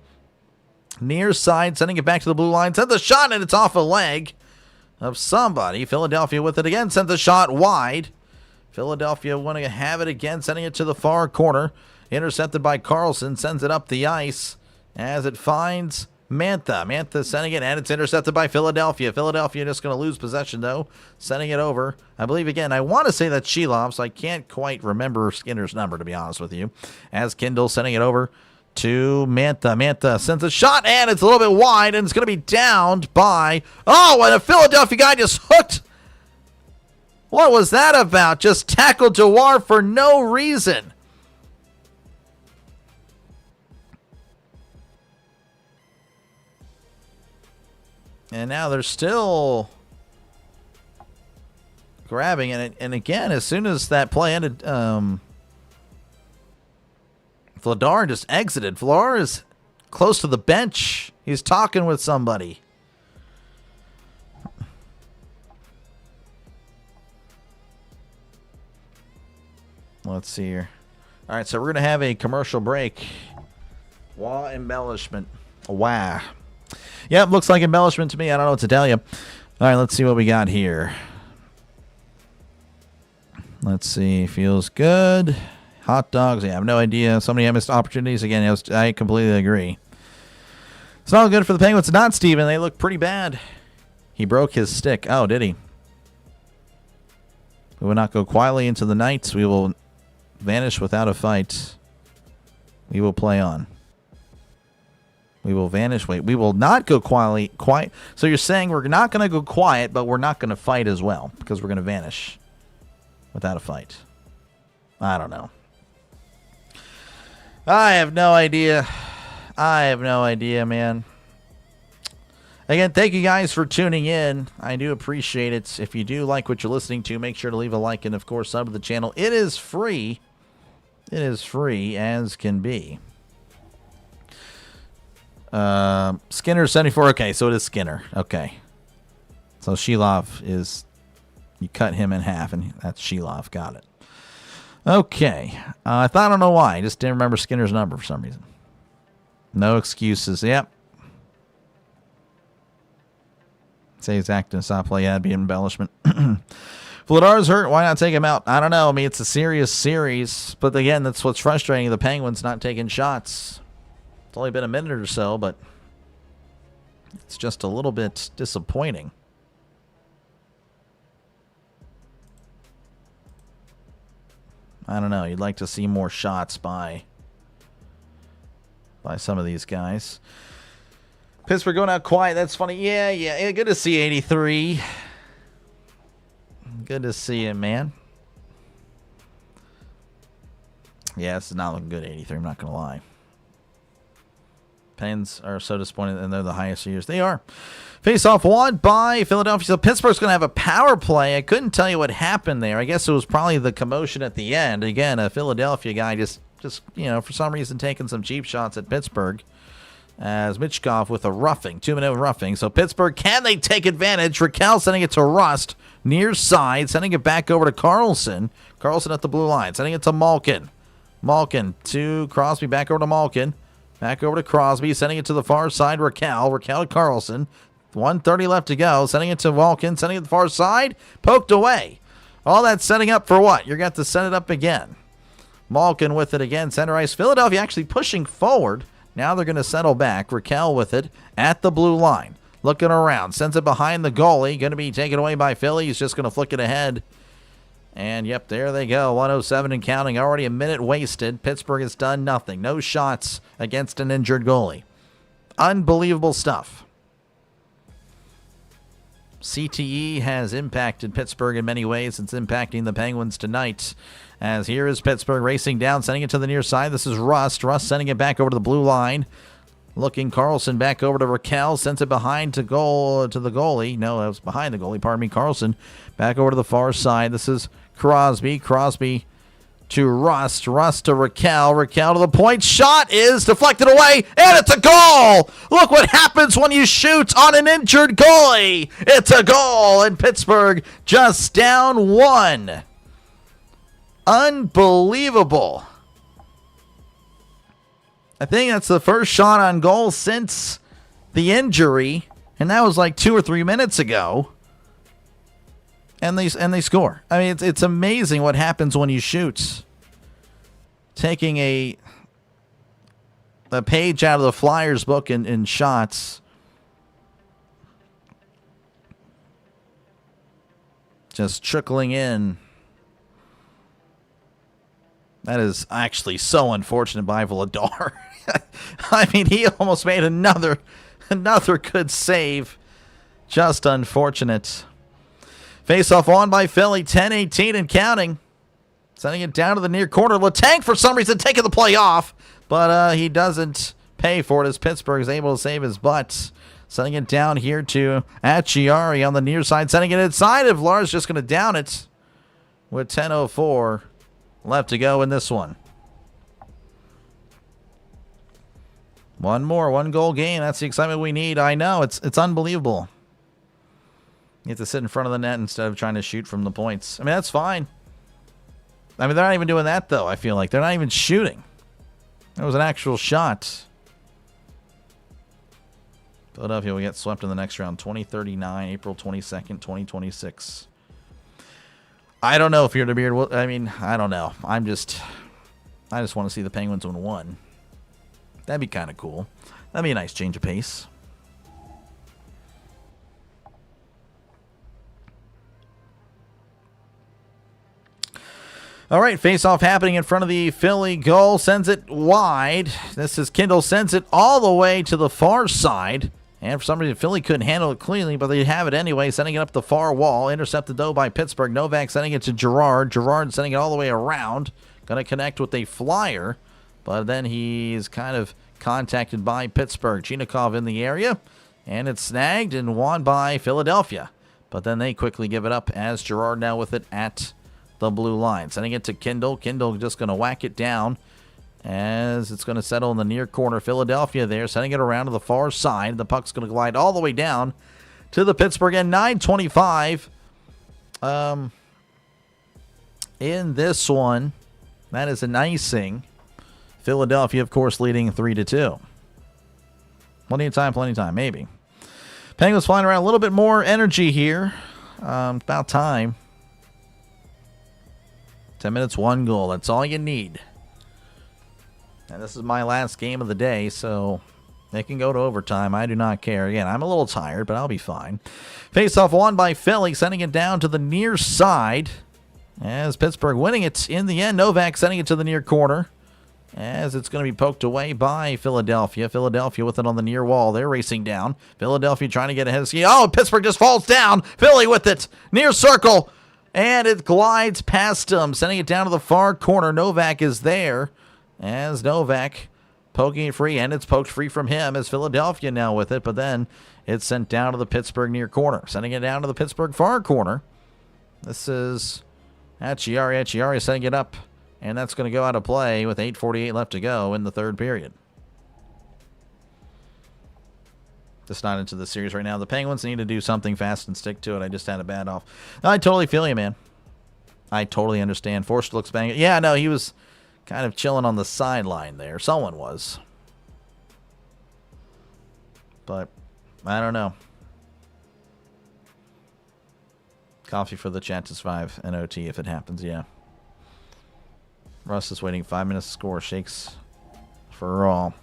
Near side, sending it back to the blue line. Sent the shot, and it's off a leg of somebody. Philadelphia with it again. Sent the shot wide. Philadelphia wanting to have it again. Sending it to the far corner. Intercepted by Carlson. Sends it up the ice as it finds Mantha sending it, and it's intercepted by Philadelphia. Philadelphia just going to lose possession, though. Sending it over. I believe, again, I want to say that's Shelov, so I can't quite remember Skinner's number, to be honest with you. As Kindle sending it over to Mantha. Mantha sends a shot, and it's a little bit wide, and it's going to be downed by... Oh, and a Philadelphia guy just hooked. What was that about? Just tackled Dewar for no reason. And now they're still grabbing it. And again, as soon as that play ended, Vladar just exited. Vladar is close to the bench. He's talking with somebody. Let's see here. All right, so we're going to have a commercial break. Wah embellishment. Wah. Yep, looks like embellishment to me. I don't know what to tell you. All right, let's see what we got here. Let's see. Feels good. Hot dogs. Yeah, I have no idea. So many missed opportunities. Again, I completely agree. It's not good for the Penguins. Not Steven. They look pretty bad. He broke his stick. Oh, did he? We will not go quietly into the night. We will vanish without a fight. We will play on. We will vanish. Wait, we will not go quiet. So you're saying we're not going to go quiet, but we're not going to fight as well because we're going to vanish without a fight. I don't know. I have no idea. I have no idea, man. Again, thank you guys for tuning in. I do appreciate it. If you do like what you're listening to, make sure to leave a like and, of course, sub to the channel. It is free. It is free as can be. Skinner 74. Okay, so it is Skinner. Okay. So Shelov is... You cut him in half, and that's Shelov. Got it. Okay. I don't know why. I just didn't remember Skinner's number for some reason. No excuses. Yep. Say he's acting stop play. Yeah, it'd be an embellishment. Vladar's hurt. Why not take him out? I don't know. I mean, it's a serious series. But again, that's what's frustrating. The Penguins not taking shots. It's only been a minute or so, but it's just a little bit disappointing. I don't know. You'd like to see more shots by some of these guys. Pittsburgh going out quiet. That's funny. Yeah. Good to see 83. Good to see him, man. Yeah, this is not looking good, 83. I'm not going to lie. Pens are so disappointed, and they're the highest years. They are. Face-off won by Philadelphia. So Pittsburgh's going to have a power play. I couldn't tell you what happened there. I guess it was probably the commotion at the end. Again, a Philadelphia guy just for some reason taking some cheap shots at Pittsburgh. As Michkov with a roughing, 2-minute roughing. So Pittsburgh, can they take advantage? Raquel sending it to Rust, near side, sending it back over to Carlson. Carlson at the blue line, sending it to Malkin. Malkin to Crosby, back over to Malkin. Back over to Crosby, sending it to the far side, Raquel. Raquel to Carlson. 1:30 left to go, sending it to Malkin, sending it to the far side, poked away. All that setting up for what? You're going to have to set it up again. Malkin with it again, center ice. Philadelphia actually pushing forward. Now they're going to settle back. Raquel with it at the blue line. Looking around. Sends it behind the goalie. Going to be taken away by Philly. He's just going to flick it ahead. And, yep, there they go. 107 and counting. Already a minute wasted. Pittsburgh has done nothing. No shots against an injured goalie. Unbelievable stuff. CTE has impacted Pittsburgh in many ways. It's impacting the Penguins tonight. As here is Pittsburgh racing down, sending it to the near side. This is Rust. Rust sending it back over to the blue line. Looking Carlson back over to Raquel. Sends it behind to the goalie. No, it was behind the goalie. Pardon me. Carlson back over to the far side. This is Crosby. Crosby to Rust. Rust to Raquel. Raquel to the point. Shot is deflected away, and it's a goal! Look what happens when you shoot on an injured goalie. It's a goal, and Pittsburgh just down 1. Unbelievable. I think that's the first shot on goal since the injury, and that was like 2 or 3 minutes ago. And they score. I mean, it's amazing what happens when you shoot. Taking a a page out of the Flyers book in shots. Just trickling in. That is actually so unfortunate by Vladar. I mean, he almost made another good save. Just unfortunate. Face-off on by Philly, 10-18 and counting. Sending it down to the near corner. Letang, for some reason, taking the play off. But he doesn't pay for it as Pittsburgh is able to save his butt. Sending it down here to Acciari on the near side. Sending it inside. If Lars just going to down it with 10:04 left to go in this one. One more, one goal game. That's the excitement we need. I know, it's unbelievable. You have to sit in front of the net instead of trying to shoot from the points. I mean, that's fine. I mean, they're not even doing that, though, I feel like. They're not even shooting. That was an actual shot. Philadelphia will get swept in the next round. 2039, April 22nd, 2026. I don't know if you're the beard. I mean, I don't know. I just want to see the Penguins win one. That'd be kind of cool. That'd be a nice change of pace. All right, face-off happening in front of the Philly goal. Sends it wide. This is Kindle. Sends it all the way to the far side. And for some reason, Philly couldn't handle it cleanly, but they have it anyway, sending it up the far wall. Intercepted, though, by Pittsburgh. Novak sending it to Girard. Girard sending it all the way around. Going to connect with a flyer, but then he's kind of contacted by Pittsburgh. Chinikov in the area, and it's snagged and won by Philadelphia. But then they quickly give it up as Girard now with it at the blue line. Sending it to Kindle. Kindle just going to whack it down as it's going to settle in the near corner. Philadelphia there, sending it around to the far side. The puck's going to glide all the way down to the Pittsburgh end. 9:25 in this one. That is an icing. Philadelphia, of course, leading 3-2. Plenty of time, maybe. Penguins flying around a little bit more energy here. About time. 10 minutes, 1 goal. That's all you need. And this is my last game of the day, so they can go to overtime. I do not care. Again, I'm a little tired, but I'll be fine. Face-off won by Philly, sending it down to the near side. As Pittsburgh winning it in the end. Novak sending it to the near corner. As it's going to be poked away by Philadelphia. Philadelphia with it on the near wall. They're racing down. Philadelphia trying to get ahead of ski. Oh, Pittsburgh just falls down. Philly with it. Near circle. And it glides past him. Sending it down to the far corner. Novak is there. As Novak poking it free. And it's poked free from him as Philadelphia now with it. But then it's sent down to the Pittsburgh near corner. Sending it down to the Pittsburgh far corner. This is Acciari. Acciari setting it up. And that's going to go out of play with 8:48 left to go in the third period. Just not into the series right now. The Penguins need to do something fast and stick to it. I just had a bad off. I totally feel you, man. I totally understand. Forster looks banging. Yeah, no, he was kind of chilling on the sideline there. Someone was. But I don't know. Coffee for the chat to survive an OT if it happens, yeah. Russ is waiting 5 minutes to score. Shakes for all.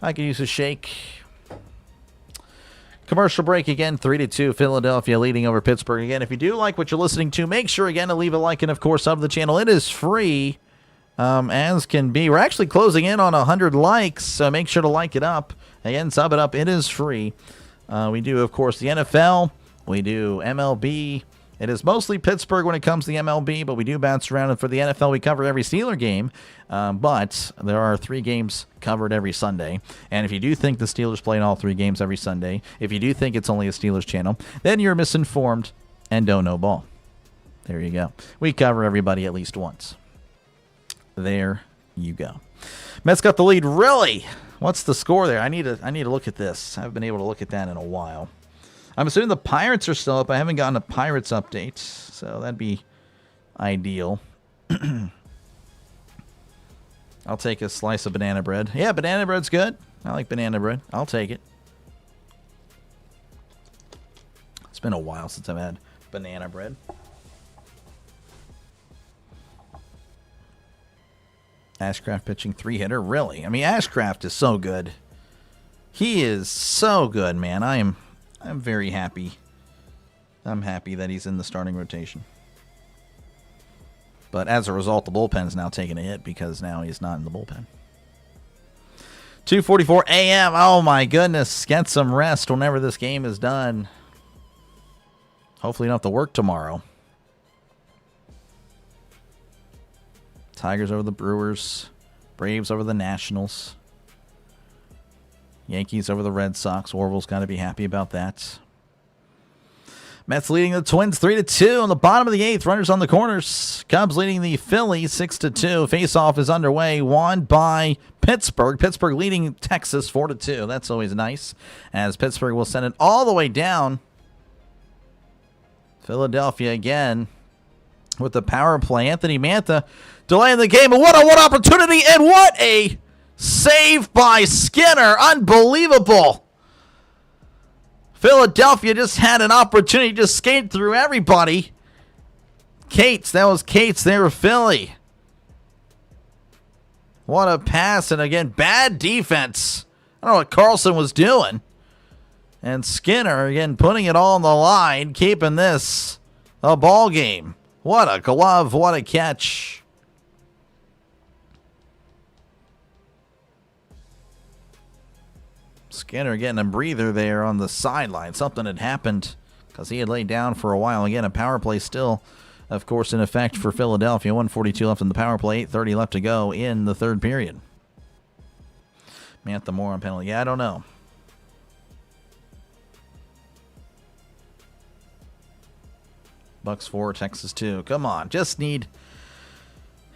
I could use a shake. Commercial break again, 3-2. Philadelphia leading over Pittsburgh again. If you do like what you're listening to, make sure again to leave a like and, of course, sub the channel. It is free as can be. We're actually closing in on 100 likes, so make sure to like it up. Again, sub it up. It is free. We do, of course, the NFL. We do MLB. It is mostly Pittsburgh when it comes to the MLB, but we do bounce around. And for the NFL, we cover every Steeler game, but there are 3 games covered every Sunday. And if you do think the Steelers play in all 3 games every Sunday, if you do think it's only a Steelers channel, then you're misinformed and don't know ball. There you go. We cover everybody at least once. There you go. Mets got the lead. Really? What's the score there? I need to look at this. I haven't been able to look at that in a while. I'm assuming the Pirates are still up. I haven't gotten a Pirates update, so that'd be ideal. I'll take a slice of banana bread. Yeah, banana bread's good. I like banana bread. I'll take it. It's been a while since I've had banana bread. Ashcraft pitching 3-hitter. Really? I mean, Ashcraft is so good. He is so good, man. I'm very happy. I'm happy that he's in the starting rotation. But as a result, the bullpen's now taking a hit because now he's not in the bullpen. 2:44 a.m. Oh, my goodness. Get some rest whenever this game is done. Hopefully you don't have to work tomorrow. Tigers over the Brewers. Braves over the Nationals. Yankees over the Red Sox. Orville's got to be happy about that. Mets leading the Twins 3-2 on the bottom of the 8th. Runners on the corners. Cubs leading the Phillies 6-2. Face-off is underway. Won by Pittsburgh. Pittsburgh leading Texas 4-2. That's always nice, as Pittsburgh will send it all the way down. Philadelphia again with the power play. Anthony Mantha delaying the game. And what a opportunity, and what a save by Skinner. Unbelievable. Philadelphia just had an opportunity to skate through everybody. Cates, that was Cates there with Philly. What a pass, and again, bad defense. I don't know what Carlson was doing. And Skinner, again, putting it all on the line, keeping this a ball game. What a glove, what a catch. Skinner getting a breather there on the sideline. Something had happened because he had laid down for a while. Again, a power play still, of course, in effect for Philadelphia. 1:42 left in the power play. 8:30 left to go in the third period. Mantha Moore on penalty. Yeah, I don't know. Bucks 4, Texas 2. Come on. Just need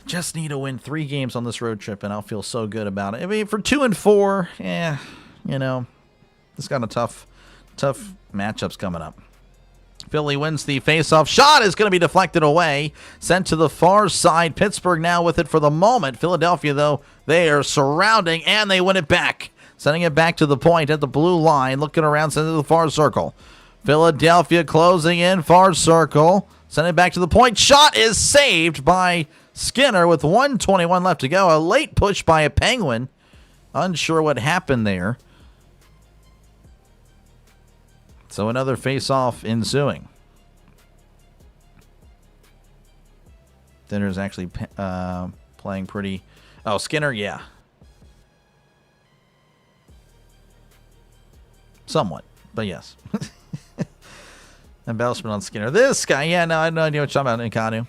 to win 3 games on this road trip, and I'll feel so good about it. I mean, for 2 and 4, you know, it's got a tough matchups coming up. Philly wins the faceoff. Shot is going to be deflected away. Sent to the far side. Pittsburgh now with it for the moment. Philadelphia, though, they are surrounding, and they win it back. Sending it back to the point at the blue line. Looking around, sending it to the far circle. Philadelphia closing in, far circle. Send it back to the point. Shot is saved by Skinner with 1:21 left to go. A late push by a Penguin. Unsure what happened there. So another face-off ensuing. Dinner's actually playing pretty... Oh, Skinner, yeah. Somewhat, but yes. Embellishment on Skinner. This guy, yeah, no, I have no idea what you're talking about, Nkanu.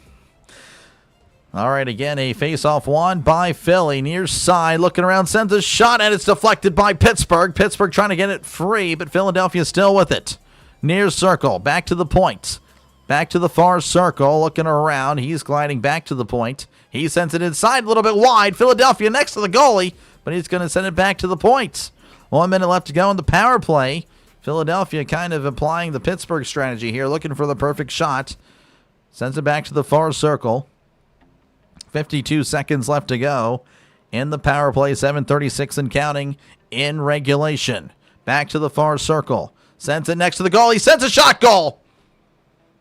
All right, again, a face-off won by Philly. Near side, looking around, sends a shot, and it's deflected by Pittsburgh. Pittsburgh trying to get it free, but Philadelphia still with it. Near circle, back to the point. Back to the far circle, looking around. He's gliding back to the point. He sends it inside, a little bit wide. Philadelphia next to the goalie, but he's going to send it back to the point. 1 minute left to go in the power play. Philadelphia kind of applying the Pittsburgh strategy here, looking for the perfect shot. Sends it back to the far circle. 52 seconds left to go in the power play. 7:36 and counting in regulation. Back to the far circle. Sends it next to the goal. He sends a shot goal.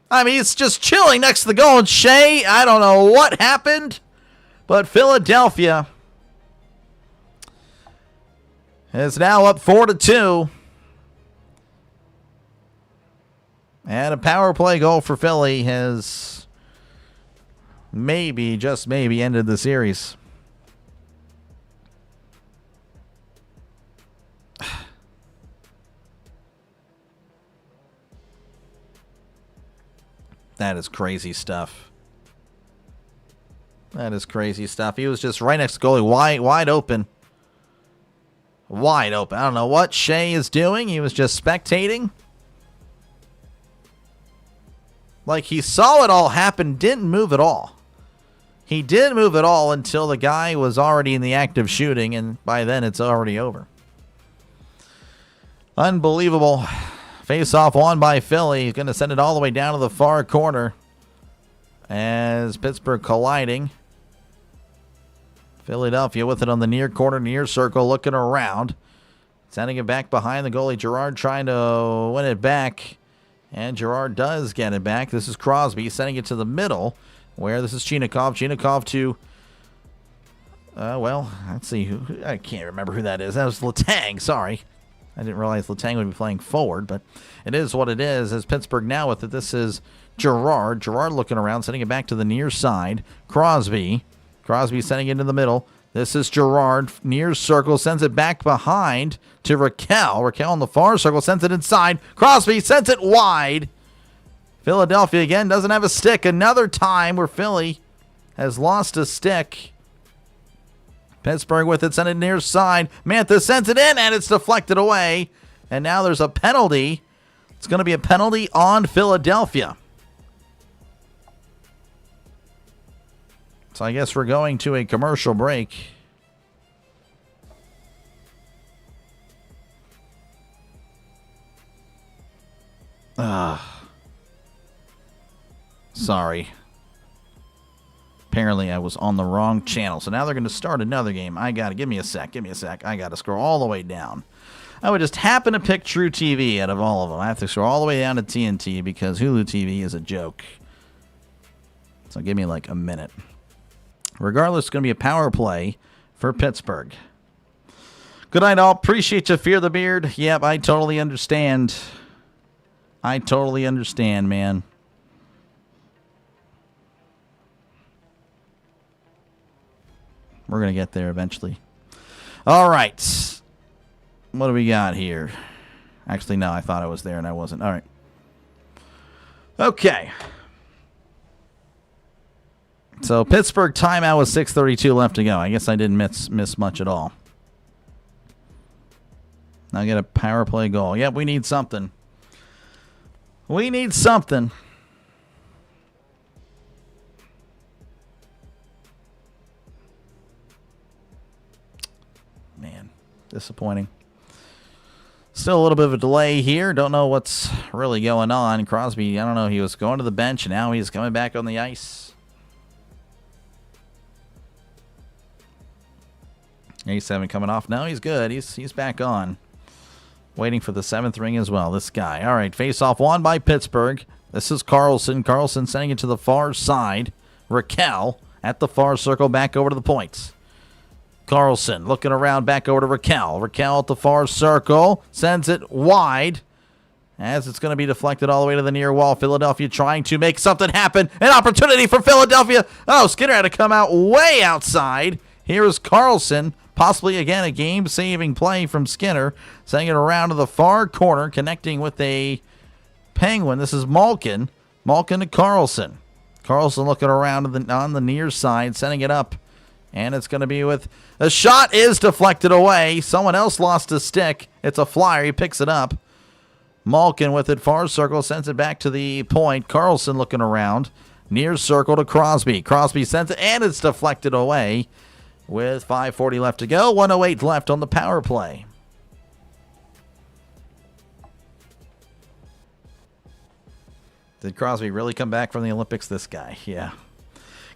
I mean, he's just chilling next to the goal. And Shea, I don't know what happened, but Philadelphia is now up 4-2. And a power play goal for Philly has maybe, just maybe, ended the series. That is crazy stuff. That is crazy stuff. He was just right next to goalie, wide open. Wide open. I don't know what Shea is doing. He was just spectating. Like, he saw it all happen, didn't move at all. He didn't move at all until the guy was already in the act of shooting, and by then it's already over. Unbelievable. Face-off won by Philly. He's going to send it all the way down to the far corner as Pittsburgh colliding. Philadelphia with it on the near corner, near circle, looking around. Sending it back behind the goalie. Girard trying to win it back. And Girard does get it back. This is Crosby sending it to the middle, where this is Chinikov. Chinikov to Well, let's see. I can't remember who that is. That was Letang. Sorry. I didn't realize Letang would be playing forward, but it is what it is. As Pittsburgh now with it, this is Gerard. Gerard looking around, sending it back to the near side. Crosby. Crosby sending it into the middle. This is Gerard. Near circle, sends it back behind to Raquel. Raquel on the far circle, sends it inside. Crosby sends it wide. Philadelphia again doesn't have a stick. Another time where Philly has lost a stick. Pittsburgh with it, sent it near side. Mantha sends it in, and it's deflected away. And now there's a penalty. It's going to be a penalty on Philadelphia. So I guess we're going to a commercial break. Sorry. Apparently I was on the wrong channel. So now they're going to start another game. Give me a sec. I got to scroll all the way down. I would just happen to pick True TV out of all of them. I have to scroll all the way down to TNT because Hulu TV is a joke. So give me like a minute. Regardless, it's going to be a power play for Pittsburgh. Good night, all. Appreciate you, Fear the Beard. Yep, I totally understand. Man. We're going to get there eventually. All right. What do we got here? Actually, no, I thought I was there and I wasn't. All right. Okay. So Pittsburgh timeout with 6:32 left to go. I guess I didn't miss much at all. Now get a power play goal. Yep, we need something. Man, disappointing. Still a little bit of a delay here. Don't know what's really going on. Crosby, I don't know. He was going to the bench, and now he's coming back on the ice. 87 coming off. No, he's good. He's back on. Waiting for the 7th ring as well. This guy. All right, face-off won by Pittsburgh. This is Carlson. Carlson sending it to the far side. Raquel at the far circle, back over to the points. Carlson looking around, back over to Raquel. Raquel at the far circle. Sends it wide. As it's going to be deflected all the way to the near wall. Philadelphia trying to make something happen. An opportunity for Philadelphia. Oh, Skinner had to come out way outside. Here is Carlson. Possibly, again, a game-saving play from Skinner. Sending it around to the far corner, connecting with a Penguin. This is Malkin. Malkin to Carlson. Carlson looking around on the near side, sending it up. And it's going to be with... The shot is deflected away. Someone else lost a stick. It's a flyer. He picks it up. Malkin with it. Far circle. Sends it back to the point. Carlson looking around. Near circle to Crosby. Crosby sends it, and it's deflected away. With 5:40 left to go. 1:08 left on the power play. Did Crosby really come back from the Olympics? This guy. Yeah.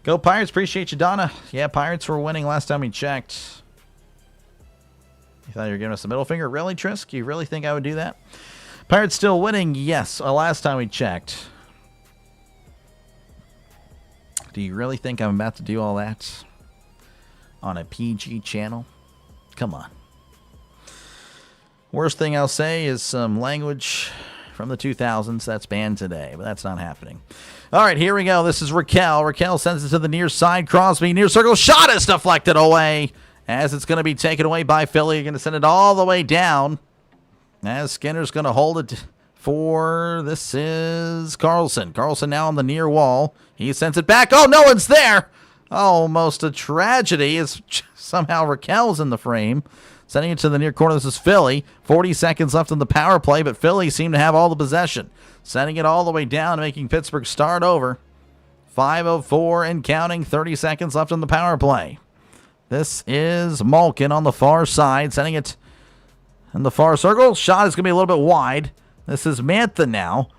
Go Pirates. Appreciate you, Donna. Yeah, Pirates were winning last time we checked. You thought you were giving us a middle finger? Really, Trisk? You really think I would do that? Pirates still winning? Yes. Last time we checked. Do you really think I'm about to do all that on a PG channel? Come on. Worst thing I'll say is some language from the 2000s that's banned today, but that's not happening. All right, here we go. This is Raquel. Raquel sends it to the near side. Crosby, near circle. Shot is deflected away as it's going to be taken away by Philly. You're going to send it all the way down as Skinner's going to hold it for... This is Carlson. Carlson now on the near wall. He sends it back. Oh, no one's there. Almost a tragedy as somehow Raquel's in the frame. Sending it to the near corner. This is Philly. 40 seconds left in the power play, but Philly seem to have all the possession. Sending it all the way down, making Pittsburgh start over. 5:04 and counting. 30 seconds left in the power play. This is Malkin on the far side. Sending it in the far circle. Shot is going to be a little bit wide. This is Mantha now.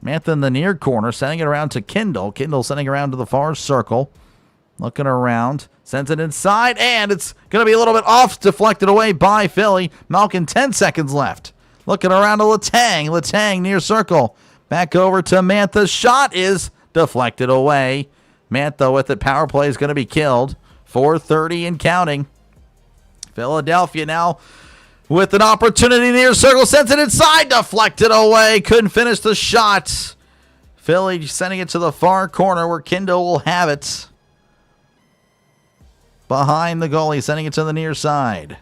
Mantha in the near corner. Sending it around to Kindle. Kindle sending around to the far circle. Looking around, sends it inside, and it's going to be a little bit off, deflected away by Philly. Malkin, 10 seconds left. Looking around to Letang. Letang near circle. Back over to Mantha. Shot is deflected away. Mantha with it. Power play is going to be killed. 4:30 and counting. Philadelphia now with an opportunity near circle. Sends it inside. Deflected away. Couldn't finish the shot. Philly sending it to the far corner where Kindle will have it. Behind the goalie. Sending it to the near side.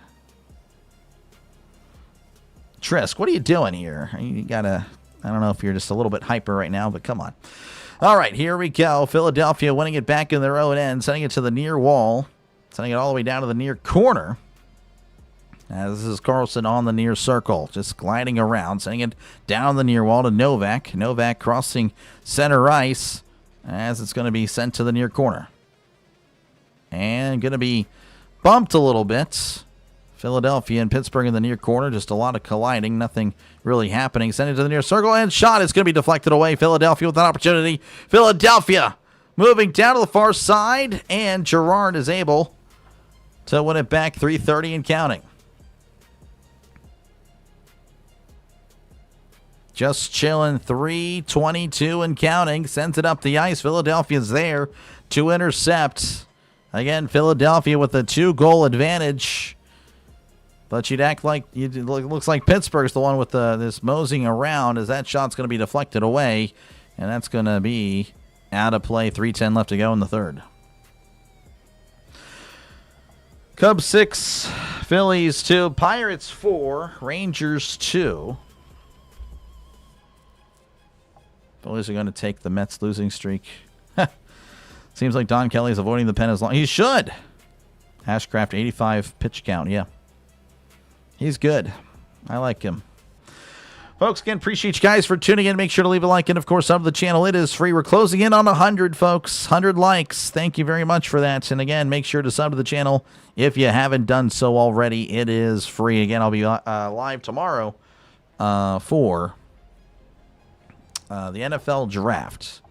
Trisk, what are you doing here? You gotta... I don't know if you're just a little bit hyper right now, but come on. All right, here we go. Philadelphia winning it back in their own end, sending it to the near wall, sending it all the way down to the near corner. As this is Carlson on the near circle, just gliding around, sending it down the near wall to Novak. Novak crossing center ice as it's going to be sent to the near corner. And going to be bumped a little bit. Philadelphia and Pittsburgh in the near corner. Just a lot of colliding. Nothing really happening. Send it to the near circle. And shot. It's going to be deflected away. Philadelphia with an opportunity. Philadelphia moving down to the far side. And Girard is able to win it back. 3:30 and counting. Just chilling. 3:22 and counting. Sends it up the ice. Philadelphia's there to intercept. Again, Philadelphia with a 2-goal advantage. But you'd act like it looks like Pittsburgh's the one with this moseying around, as that shot's going to be deflected away, and that's going to be out of play. 3:10 left to go in the third. Cubs 6, Phillies 2, Pirates 4, Rangers 2. Phillies are going to take the Mets losing streak. Seems like Don Kelly's avoiding the pen as long. He should. Ashcraft 85 pitch count. Yeah. He's good. I like him. Folks, again, appreciate you guys for tuning in. Make sure to leave a like and, of course, sub to the channel. It is free. We're closing in on 100, folks. 100 likes. Thank you very much for that. And, again, make sure to sub to the channel if you haven't done so already. It is free. Again, I'll be live tomorrow for the NFL Draft.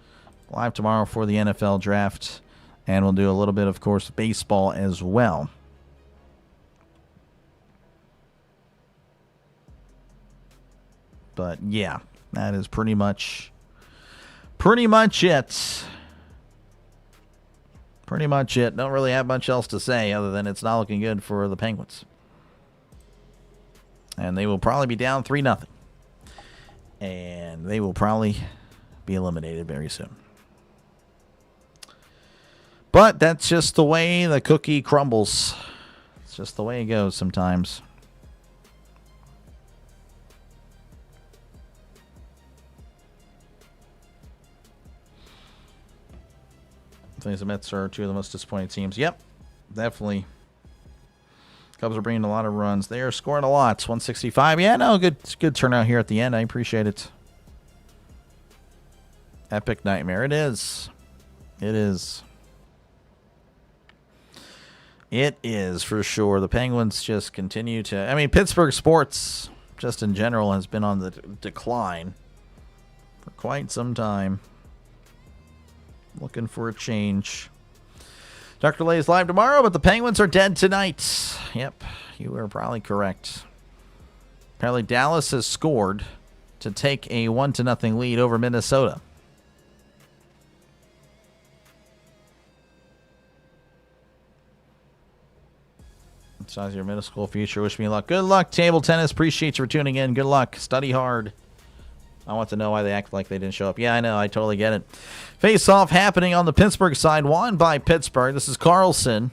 Live tomorrow for the NFL Draft. And we'll do a little bit, of course, baseball as well. But yeah, that is pretty much it. Pretty much it. Don't really have much else to say other than it's not looking good for the Penguins. And they will probably be down 3-0. And they will probably be eliminated very soon. But that's just the way the cookie crumbles. It's just the way it goes sometimes. I think the Mets are two of the most disappointing teams. Yep, definitely. Cubs are bringing a lot of runs. They are scoring a lot. 165. Yeah, no, good turnout here at the end. I appreciate it. Epic nightmare. It is. It is. It is for sure. The Penguins just continue to... I mean, Pittsburgh sports, just in general, has been on the decline for quite some time. Looking for a change. Dr. Lay is live tomorrow, but the Penguins are dead tonight. Yep, you are probably correct. Apparently Dallas has scored to take a 1-0 lead over Minnesota. How's your middle school future? Wish me luck. Good luck, table tennis. Appreciate you for tuning in. Good luck. Study hard. I want to know why they act like they didn't show up. Yeah, I know. I totally get it. Face-off happening on the Pittsburgh side. Won by Pittsburgh. This is Carlson.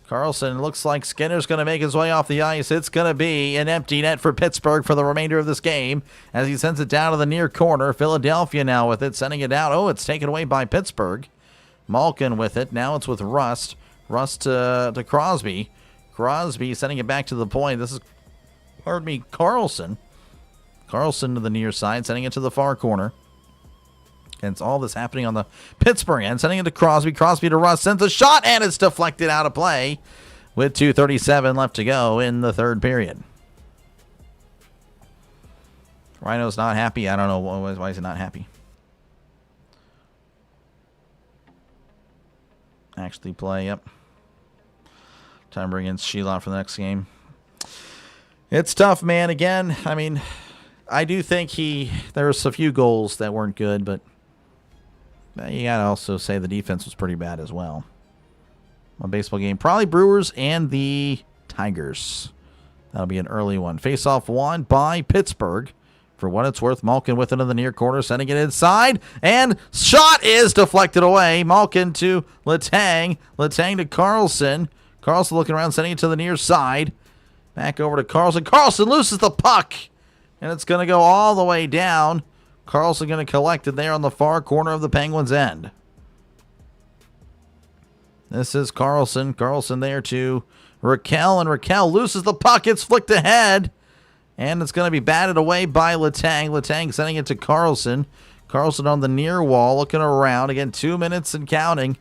Carlson looks like Skinner's going to make his way off the ice. It's going to be an empty net for Pittsburgh for the remainder of this game as he sends it down to the near corner. Philadelphia now with it, sending it out. Oh, it's taken away by Pittsburgh. Malkin with it. Now it's with Rust. Rust to Crosby. Crosby sending it back to the point. This is, Carlson. Carlson to the near side, sending it to the far corner. And it's all this happening on the Pittsburgh end. Sending it to Crosby. Crosby to Rust. Sends a shot, and it's deflected out of play with 2:37 left to go in the third period. Rhino's not happy. I don't know. Why is he not happy? Actually play, yep. Time to bring in Sheila for the next game. It's tough, man. Again, I mean, I do think there was a few goals that weren't good, but you got to also say the defense was pretty bad as well. A baseball game. Probably Brewers and the Tigers. That'll be an early one. Face-off won by Pittsburgh. For what it's worth, Malkin with it in the near corner, sending it inside. And shot is deflected away. Malkin to Letang. Letang to Carlson. Carlson looking around, sending it to the near side. Back over to Carlson. Carlson loses the puck. And it's going to go all the way down. Carlson going to collect it there on the far corner of the Penguins' end. This is Carlson. Carlson there to Raquel. And Raquel loses the puck. It's flicked ahead. And it's going to be batted away by Letang. Letang sending it to Carlson. Carlson on the near wall, looking around. Again, 2 minutes and counting.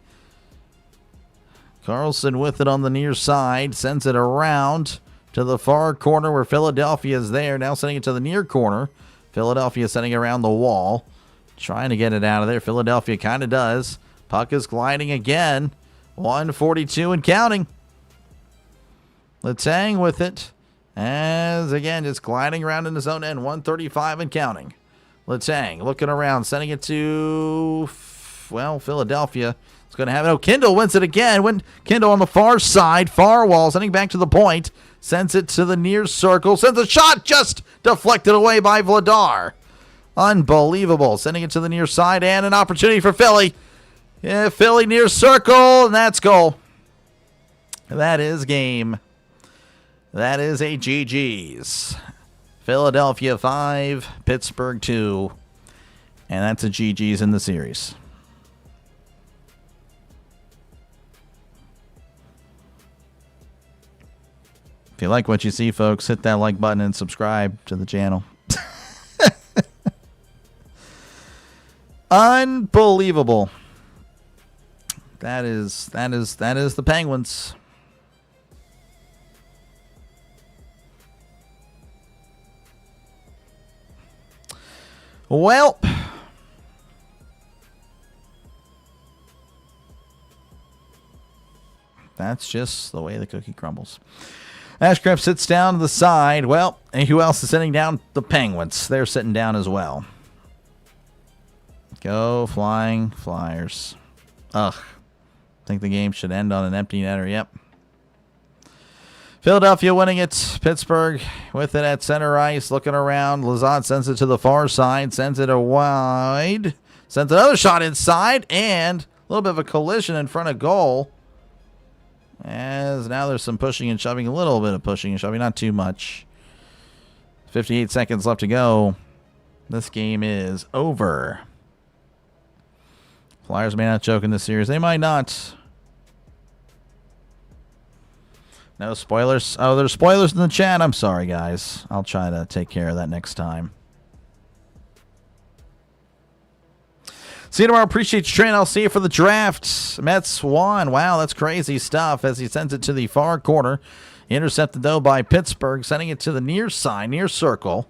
Carlson with it on the near side. Sends it around to the far corner where Philadelphia is there. Now sending it to the near corner. Philadelphia sending it around the wall. Trying to get it out of there. Philadelphia kind of does. Puck is gliding again. 1:42 and counting. Letang with it. As, again, just gliding around in his own end. 1:35 and counting. Letang looking around, sending it to, well, Philadelphia. It's going to have it. Oh, Kindle wins it again. Kindle on the far side, far wall, sending back to the point. Sends it to the near circle. Sends a shot, just deflected away by Vladar. Unbelievable. Sending it to the near side, and an opportunity for Philly. Yeah, Philly near circle, and that's goal. That is game. That is a GG's. Philadelphia 5, Pittsburgh 2. And that's a GG's in the series. If you like what you see, folks, hit that like button and subscribe to the channel. Unbelievable. That is the Penguins. Well, that's just the way the cookie crumbles. Ashcraft sits down to the side. Well, and who else is sitting down? The Penguins. They're sitting down as well. Go Flying Flyers. Ugh. Think the game should end on an empty netter. Yep. Philadelphia winning it. Pittsburgh with it at center ice. Looking around. Lizotte sends it to the far side. Sends it wide. Sends another shot inside. And a little bit of a collision in front of goal. As now there's some pushing and shoving. A little bit of pushing and shoving. Not too much. 58 seconds left to go. This game is over. Flyers may not choke in this series. They might not. No spoilers. Oh, there's spoilers in the chat. I'm sorry, guys. I'll try to take care of that next time. See you tomorrow. Appreciate you, Trent. I'll see you for the draft. Mets won. Wow, that's crazy stuff as he sends it to the far corner. Intercepted, though, by Pittsburgh. Sending it to the near side, near circle.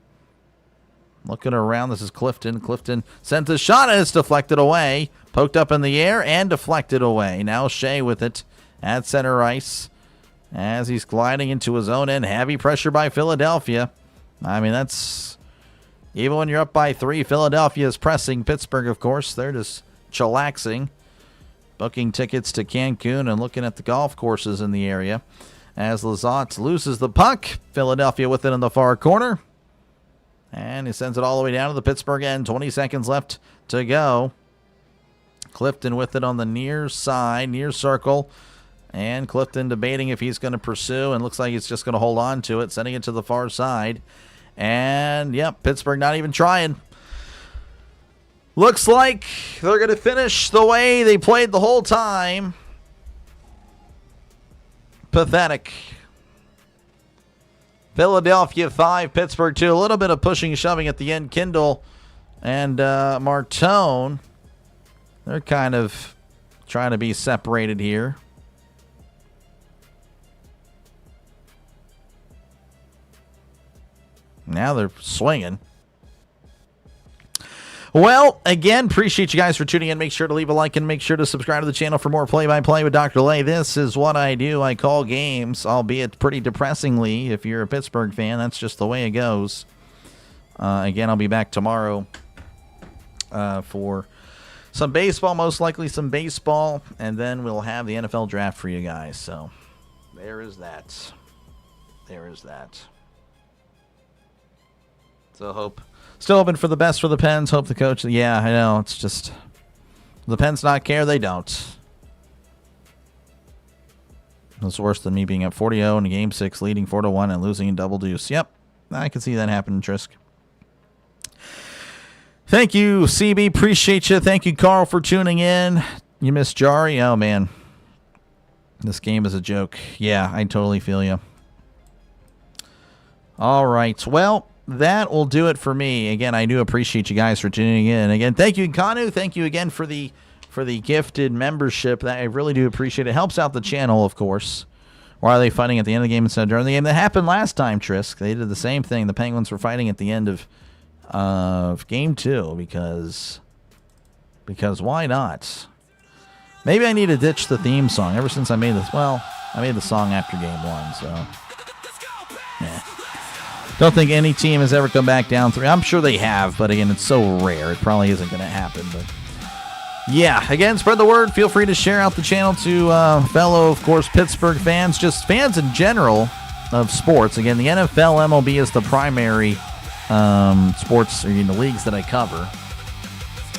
Looking around. This is Clifton. Clifton sends a shot and it's deflected away. Poked up in the air and deflected away. Now Shea with it at center ice. As he's gliding into his own end. Heavy pressure by Philadelphia. I mean, that's... Even when you're up by 3, Philadelphia is pressing. Pittsburgh, of course, they're just chillaxing. Booking tickets to Cancun and looking at the golf courses in the area. As Lizotte loses the puck. Philadelphia with it in the far corner. And he sends it all the way down to the Pittsburgh end. 20 seconds left to go. Clifton with it on the near side, near circle. And Clifton debating if he's going to pursue, and looks like he's just going to hold on to it, sending it to the far side. And, yep, Pittsburgh not even trying. Looks like they're going to finish the way they played the whole time. Pathetic. Philadelphia 5, Pittsburgh 2. A little bit of pushing and shoving at the end. Kindle and Martone, they're kind of trying to be separated here. Now they're swinging. Well, again, appreciate you guys for tuning in. Make sure to leave a like and make sure to subscribe to the channel for more play-by-play with Dr. Lay. This is what I do. I call games, albeit pretty depressingly. If you're a Pittsburgh fan, that's just the way it goes. Again, I'll be back tomorrow for some baseball, most likely some baseball, and then we'll have the NFL draft for you guys. So there is that. There is that. So still hoping for the best for the Pens. Hope the coach, yeah, I know, it's just, the Pens not care, they don't. It's worse than me being up 40-0 in Game 6, leading 4-1 and losing in double deuce. Yep, I can see that happening, Trisk. Thank you, CB. Appreciate you. Thank you, Carl, for tuning in. You missed Jari? Oh, man. This game is a joke. Yeah, I totally feel you. All right. Well, that will do it for me. Again, I do appreciate you guys for tuning in. Again, thank you, Kanu. Thank you again for the gifted membership. That I really do appreciate. It helps out the channel, of course. Why are they fighting at the end of the game instead of during the game? That happened last time, Trisk. They did the same thing. The Penguins were fighting at the end of Game 2 because why not? Maybe I need to ditch the theme song. Ever since I made this, well, I made the song after Game 1, so yeah. Don't think any team has ever come back down 3. I'm sure they have, but again, it's so rare. It probably isn't going to happen, but yeah, again, spread the word. Feel free to share out the channel to fellow, of course, Pittsburgh fans, just fans in general of sports. Again, the NFL, MLB is the primary sports or the leagues that I cover.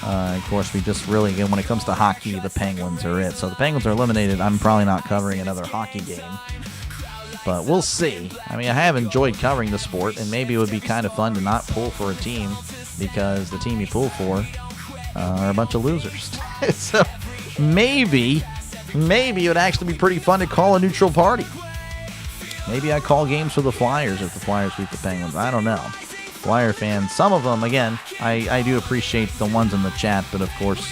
Of course, we just really, again, when it comes to hockey, the Penguins are it. So the Penguins are eliminated. I'm probably not covering another hockey game, but we'll see. I mean, I have enjoyed covering the sport, and maybe it would be kind of fun to not pull for a team because the team you pull for are a bunch of losers. So maybe it would actually be pretty fun to call a neutral party. Maybe I call games for the Flyers if the Flyers beat the Penguins. I don't know. Flyer fans, some of them, again, I do appreciate the ones in the chat, but of course,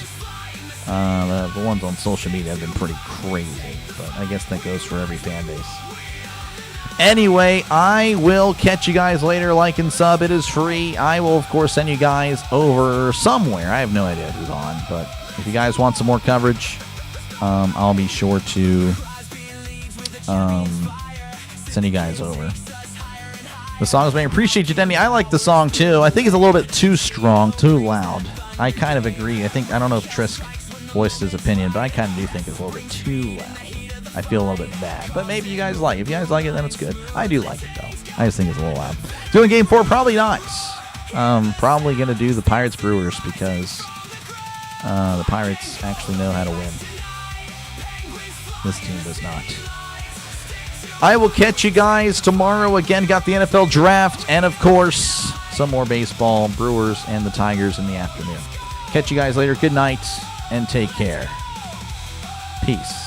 the ones on social media have been pretty crazy. But I guess that goes for every fan base. Anyway, I will catch you guys later. Like and sub. It is free. I will, of course, send you guys over somewhere. I have no idea who's on, but if you guys want some more coverage, I'll be sure to send you guys over. The song is made. Appreciate you, Denny. I like the song, too. I think it's a little bit too strong, too loud. I kind of agree. I don't know if Trisk voiced his opinion, but I kind of do think it's a little bit too loud. I feel a little bit bad, but maybe you guys like it. If you guys like it, then it's good. I do like it, though. I just think it's a little loud. Doing Game 4, probably not. Probably going to do the Pirates-Brewers because the Pirates actually know how to win. This team does not. I will catch you guys tomorrow. Again, got the NFL draft and, of course, some more baseball, Brewers and the Tigers in the afternoon. Catch you guys later. Good night and take care. Peace.